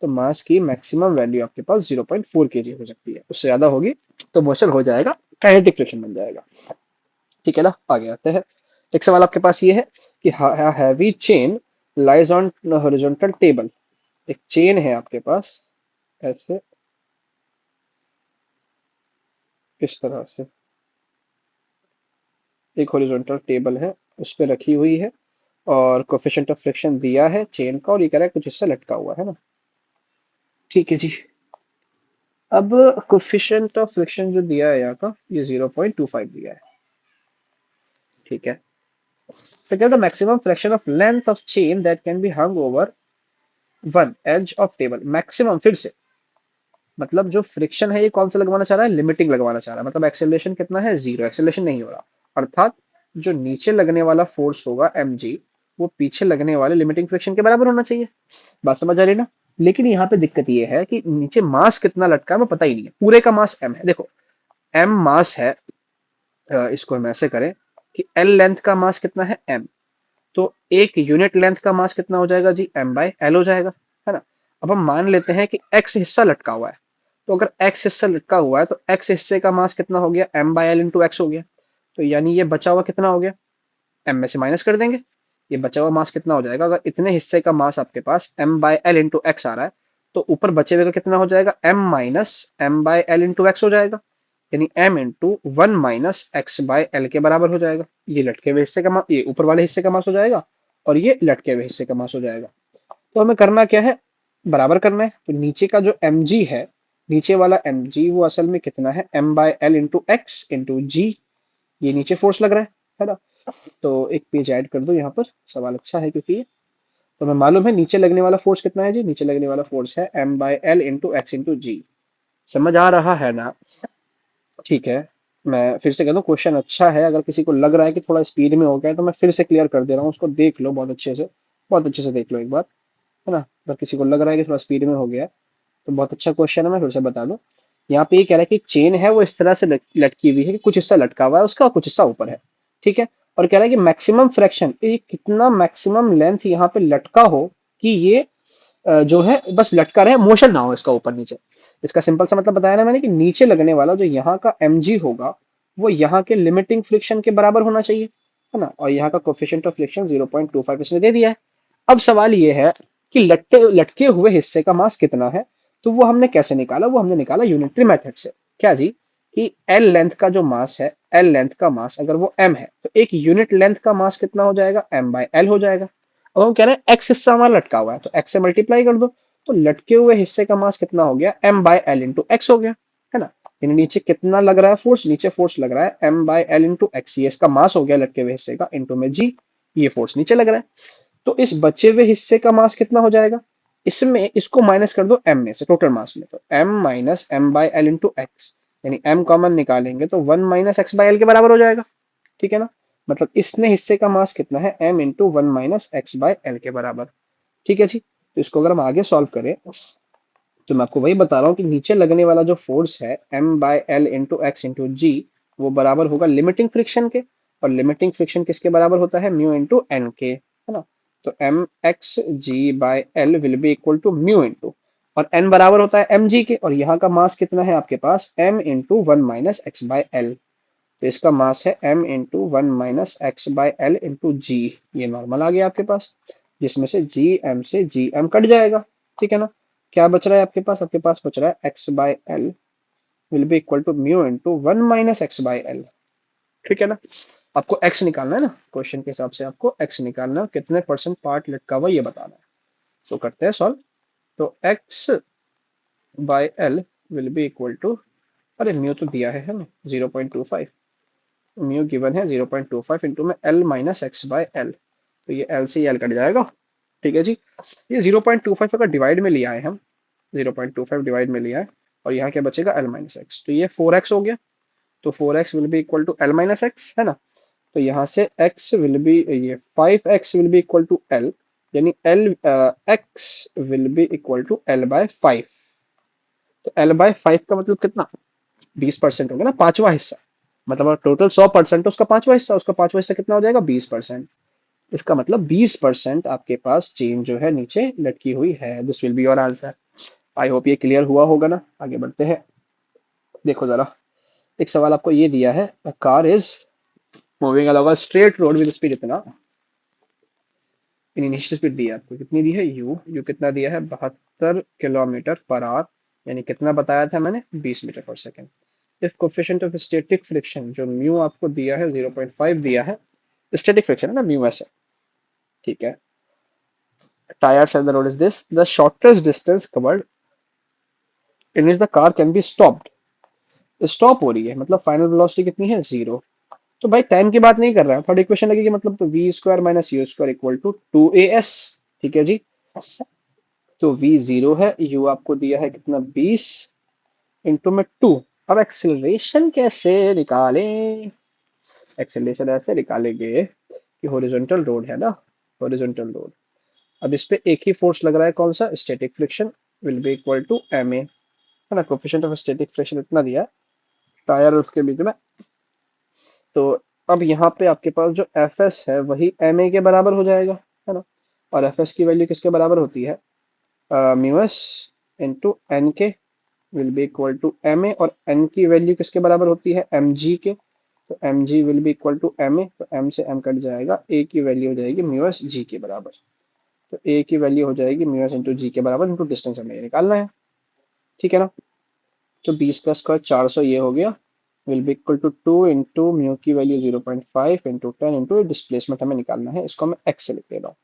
तो मास की मैक्सिमम वैल्यू आपके पास 0.4 kg हो सकती है, उससे ज्यादा होगी तो मोशन हो जाएगा, काइनेटिक फ्रिक्शन बन जाएगा। ठीक है ना, आगे आते हैं। एक सवाल आपके पास ये है कि heavy chain lies on horizontal table. एक चेन है आपके पास ऐसे, इस तरह से एक हॉरिजॉन्टल टेबल है, उस पर रखी हुई है, और कोफिशिएंट ऑफ फ्रिक्शन दिया है चेन का, और ये कह रहा है कुछ हिस्सा लटका हुआ है ना। ठीक है जी। अब कोफिशिएंट ऑफ फ्रिक्शन जो दिया है यहाँ का, ये 0.25 दिया है। ठीक है, तो क्या maximum fraction of length of chain that can be hung over one edge of table. Maximum फिर से, मतलब जो फ्रिक्शन है ये कौन सा लगवाना चाह रहा है, लिमिटिंग लगवाना चाह रहा है, मतलब एक्सेलरेशन कितना है, जीरो, एक्सेलरेशन नहीं हो रहा। अर्थात जो नीचे लगने वाला फोर्स होगा mg, वो पीछे लगने वाले लिमिटिंग फ्रिक्शन के बराबर होना चाहिए। बात समझ आ रही ना। लेकिन यहाँ पे दिक्कत ये है कि नीचे मास कितना लटका है वो पता ही नहीं है, पूरे का मास m है। देखो m मास है, इसको हम ऐसे करें कि l लेंथ का मास कितना है m, तो एक यूनिट लेंथ का मास कितना हो जाएगा जी, m बाय l हो जाएगा, है ना। अब हम मान लेते हैं कि x हिस्सा लटका हुआ है, तो अगर x हिस्सा लटका हुआ है तो x हिस्से का मास कितना हो गया, m by l into x हो गया। तो यानी ये बचा हुआ कितना हो गया, m में से माइनस कर देंगे, ये बचा हुआ मास कितना हो जाएगा, अगर इतने हिस्से का मास आपके पास m by l into X आ रहा है, तो ऊपर बचे हुए का कितना हो जाएगा, m minus m by l into x हो जाएगा, यानी m इंटू 1 - x/l के बराबर हो जाएगा। ये लटके हुए हिस्से का मास, ये ऊपर वाले हिस्से का मास हो जाएगा, और ये लटके हुए हिस्से का मास हो जाएगा। तो हमें करना क्या है, बराबर करना है। तो नीचे का जो mg है, नीचे वाला mg वो असल में कितना है, m by l into X into G, ये नीचे फोर्स लग रहा है ना। तो एक पेज ऐड कर दो यहाँ पर, सवाल अच्छा है क्योंकि ये तो हमें मालूम है नीचे लगने वाला फोर्स कितना है जी, नीचे लगने वाला फोर्स है m by l into X into G. समझ आ रहा है ना। ठीक है, मैं फिर से कह दूं, क्वेश्चन अच्छा है, अगर किसी को लग रहा है कि थोड़ा स्पीड में हो गया है तो मैं फिर से क्लियर कर दे रहा हूँ, उसको देख लो बहुत अच्छे से, बहुत अच्छे से देख लो एक बार, है ना। अगर किसी को लग रहा है कि थोड़ा स्पीड में हो गया है तो बहुत अच्छा क्वेश्चन है, मैं फिर से बता दूं। यहाँ पे ये कह रहा है कि चेन है वो इस तरह से लटकी हुई है कि कुछ हिस्सा लटका हुआ है उसका, कुछ हिस्सा ऊपर है। ठीक है, और कह रहा है कि मैक्सिमम फ्रैक्शन, ये कितना मैक्सिमम लेंथ यहाँ पे लटका हो कि ये जो है बस लटका रहे, मोशन ना हो इसका ऊपर नीचे। इसका सिंपल सा मतलब बताया ना मैंने कि नीचे लगने वाला जो यहाँ का mg होगा वो यहाँ के लिमिटिंग फ्रिक्शन के बराबर होना चाहिए, है ना। और यहाँ का कोफिशिएंट ऑफ फ्रिक्शन 0.25 इसने दे दिया है। अब सवाल ये है कि लटके लटके हुए हिस्से का मास कितना है, तो वो हमने कैसे निकाला, वो हमने निकाला यूनिटरी मेथड से। क्या जी, कि L लेंथ का जो मास है, L लेंथ का मास अगर वो m है तो एक यूनिट लेंथ का मास कितना हो जाएगा, m बाय l हो जाएगा। अब हम कह रहे हैं x हिस्सा हमारा लटका हुआ है तो x से मल्टीप्लाई कर दो, तो लटके हुए हिस्से का मास कितना हो गया, m by l into x हो गया, है ना। यानी नीचे कितना लग रहा है फोर्स, नीचे फोर्स लग रहा है m by l into x, ये इसका मास हो गया लटके हुए हिस्से का, इंटू में g, ये फोर्स नीचे लग रहा है। तो इस बचे हुए हिस्से का मास कितना हो जाएगा, इसमें इसको माइनस कर दो m में से, टोटल मास में, तो m minus m by l into x, यानी m कॉमन निकालेंगे तो 1 - x/l के बराबर हो जाएगा। ठीक है ना, मतलब इसने हिस्से का मास कितना है, m इंटू 1 - x/l के बराबर। ठीक है जी, तो इसको अगर हम आगे सॉल्व करें तो मैं आपको वही बता रहा हूँ कि नीचे लगने वाला जो फोर्स है m by l into X into G, वो बराबर होगा लिमिटिंग फ्रिक्शन के, और लिमिटिंग फ्रिक्शन किसके बराबर होता है, म्यू इंटू एन के, है ना। तो m x g by l will be equal to mu into, और एन बराबर होता है एम जी के, और यहाँ का मास कितना है आपके पास, m इंटू 1 - x/l। तो इसका मास है m into 1 - x/l into G, ये नॉर्मल आ गया आपके पास, जिसमें से जी एम से जी एम कट जाएगा। ठीक है ना, क्या बच रहा है आपके पास, आपके पास बच रहा है x/l will be equal to mu into 1 - x/l। ठीक है ना, आपको x निकालना है ना, क्वेश्चन के हिसाब से आपको x निकालना है, कितने परसेंट पार्ट लटका हुआ ये बताना है। तो करते हैं सॉल्व। तो x by l will be equal to, अरे म्यू तो दिया है हमें 0.25, म्यू गिवन है 0.25 इंटू में L minus x by L, तो ये एल से एल कट जाएगा। ठीक है जी। ये 0.25 अगर डिवाइड में लिया है हम, 0.25 डिवाइड में लिया है, और यहाँ क्या बचेगा एल माइनस एक्स, तो ये 4x हो गया। तो 4x will be equal to l minus x, है ना। तो यहाँ से x विल बी, ये 5x will be equal to L, यानी L x will be equal to L by 5। तो एल बाय 5 का मतलब कितना, 20% हो गया ना, पांचवा हिस्सा। मतलब टोटल 100% उसका पांचवा हिस्सा, उसका पांचवा हिस्सा कितना हो जाएगा 20%। इसका मतलब 20% आपके पास चेन जो है नीचे लटकी हुई है। This will be your answer. I hope ये क्लियर हुआ होगा ना। आगे बढ़ते हैं। देखो जरा, एक सवाल आपको ये दिया है, car is moving along a straight road with speed इतना, इनिशियल स्पीड दी है आपको, कितनी दी है, यू कितना दिया है 72 किलोमीटर पर आवर, यानी कितना बताया था मैंने 20 मीटर पर second. If coefficient of static friction, जो म्यू आपको दिया है 0.5 दिया है, स्टैटिक फ्रिक्शन है ना, म्यू ऐसे। ठीक है। Tyres at the road is this the shortest distance covered in which the car can be stopped, stop हो रही है मतलब फाइनल वेलोसिटी कितनी है 0। तो भाई टाइम की बात नहीं कर रहा है, थर्ड इक्वेशन लगेगी, मतलब तो we square minus u square equal to 2as। ठीक है जी। तो v 0 है, u आपको दिया है कितना 20 इंटू में 2। अब एक्सेलरेशन कैसे निकालें, एक्सेलरेशन ऐसे निकालेंगे कि हॉरिजॉन्टल रोड है ना, हॉरिजॉन्टल रोड। अब इस पे एक ही फोर्स लग रहा है, कौन सा, static friction will be equal to ma, है ना। कोफिशिएंट ऑफ स्टैटिक फ्रिक्शन इतना दिया है टायर और उसके बीच में। तो अब यहाँ पे आपके पास जो एफ एस है वही एम ए के बराबर हो जाएगा, है ना। और एफ एस की वैल्यू किसके बराबर होती है, म्यू एस इंटू एन के will be equal to m a, और एन की वैल्यू किसके बराबर होती है एम जी के, तो m g will be equal to m a, तो एम से एम कट जाएगा, ए की वैल्यू हो जाएगी म्यू एस जी के बराबर। तो ए की वैल्यू हो जाएगी म्यू एस इंटू जी के बराबर इंटू डिस्टेंस हमें ये निकालना है। ठीक है ना। तो 20 का स्क्वायर 400 ये हो गया, will be equal to 2 into mu की वैल्यू 0.5 इंटू 10 इंटू डिस्प्लेसमेंट हमें निकालना है, इसको मैं एक्स से लिख दे रहा हूँ।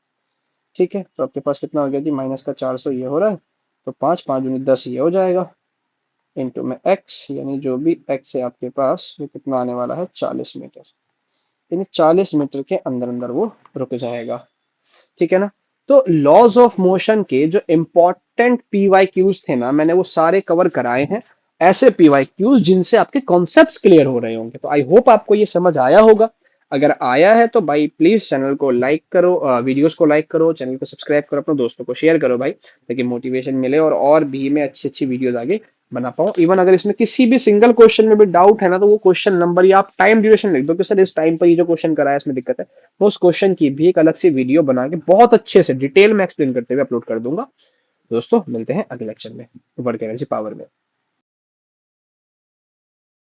ठीक है। तो आपके पास कितना हो गया जी, माइनस का 400 ये हो रहा है, तो 5 5 दूनी 10 ये हो जाएगा, इंटू में एक्स, यानी जो भी एक्स है आपके पास वो कितना आने वाला है 40 मीटर, यानी 40 मीटर के अंदर अंदर वो रुक जाएगा। ठीक है ना। तो लॉज ऑफ मोशन के जो इंपॉर्टेंट पीवाई क्यूज थे ना, मैंने वो सारे कवर कराए हैं, ऐसे पीवाई क्यूज जिनसे आपके कॉन्सेप्ट्स क्लियर हो रहे होंगे। तो आई होप आपको ये समझ आया होगा। अगर आया है तो भाई प्लीज चैनल को लाइक करो, वीडियोस को लाइक करो, चैनल को सब्सक्राइब करो, अपने दोस्तों को शेयर करो भाई, ताकि मोटिवेशन मिले और भी मैं अच्छी अच्छी वीडियोस आगे बना पाऊँ। इवन अगर इसमें किसी भी सिंगल क्वेश्चन में भी डाउट है ना, तो वो क्वेश्चन नंबर या आप टाइम ड्यूरेशन लिख दो कि सर इस टाइम पर ये जो क्वेश्चन करा है इसमें दिक्कत है, मैं उस क्वेश्चन की भी एक अलग से वीडियो बना के बहुत अच्छे से डिटेल में एक्सप्लेन करते हुए अपलोड कर दूंगा। दोस्तों मिलते हैं अगले लेक्चर में, वर्क एनर्जी पावर में।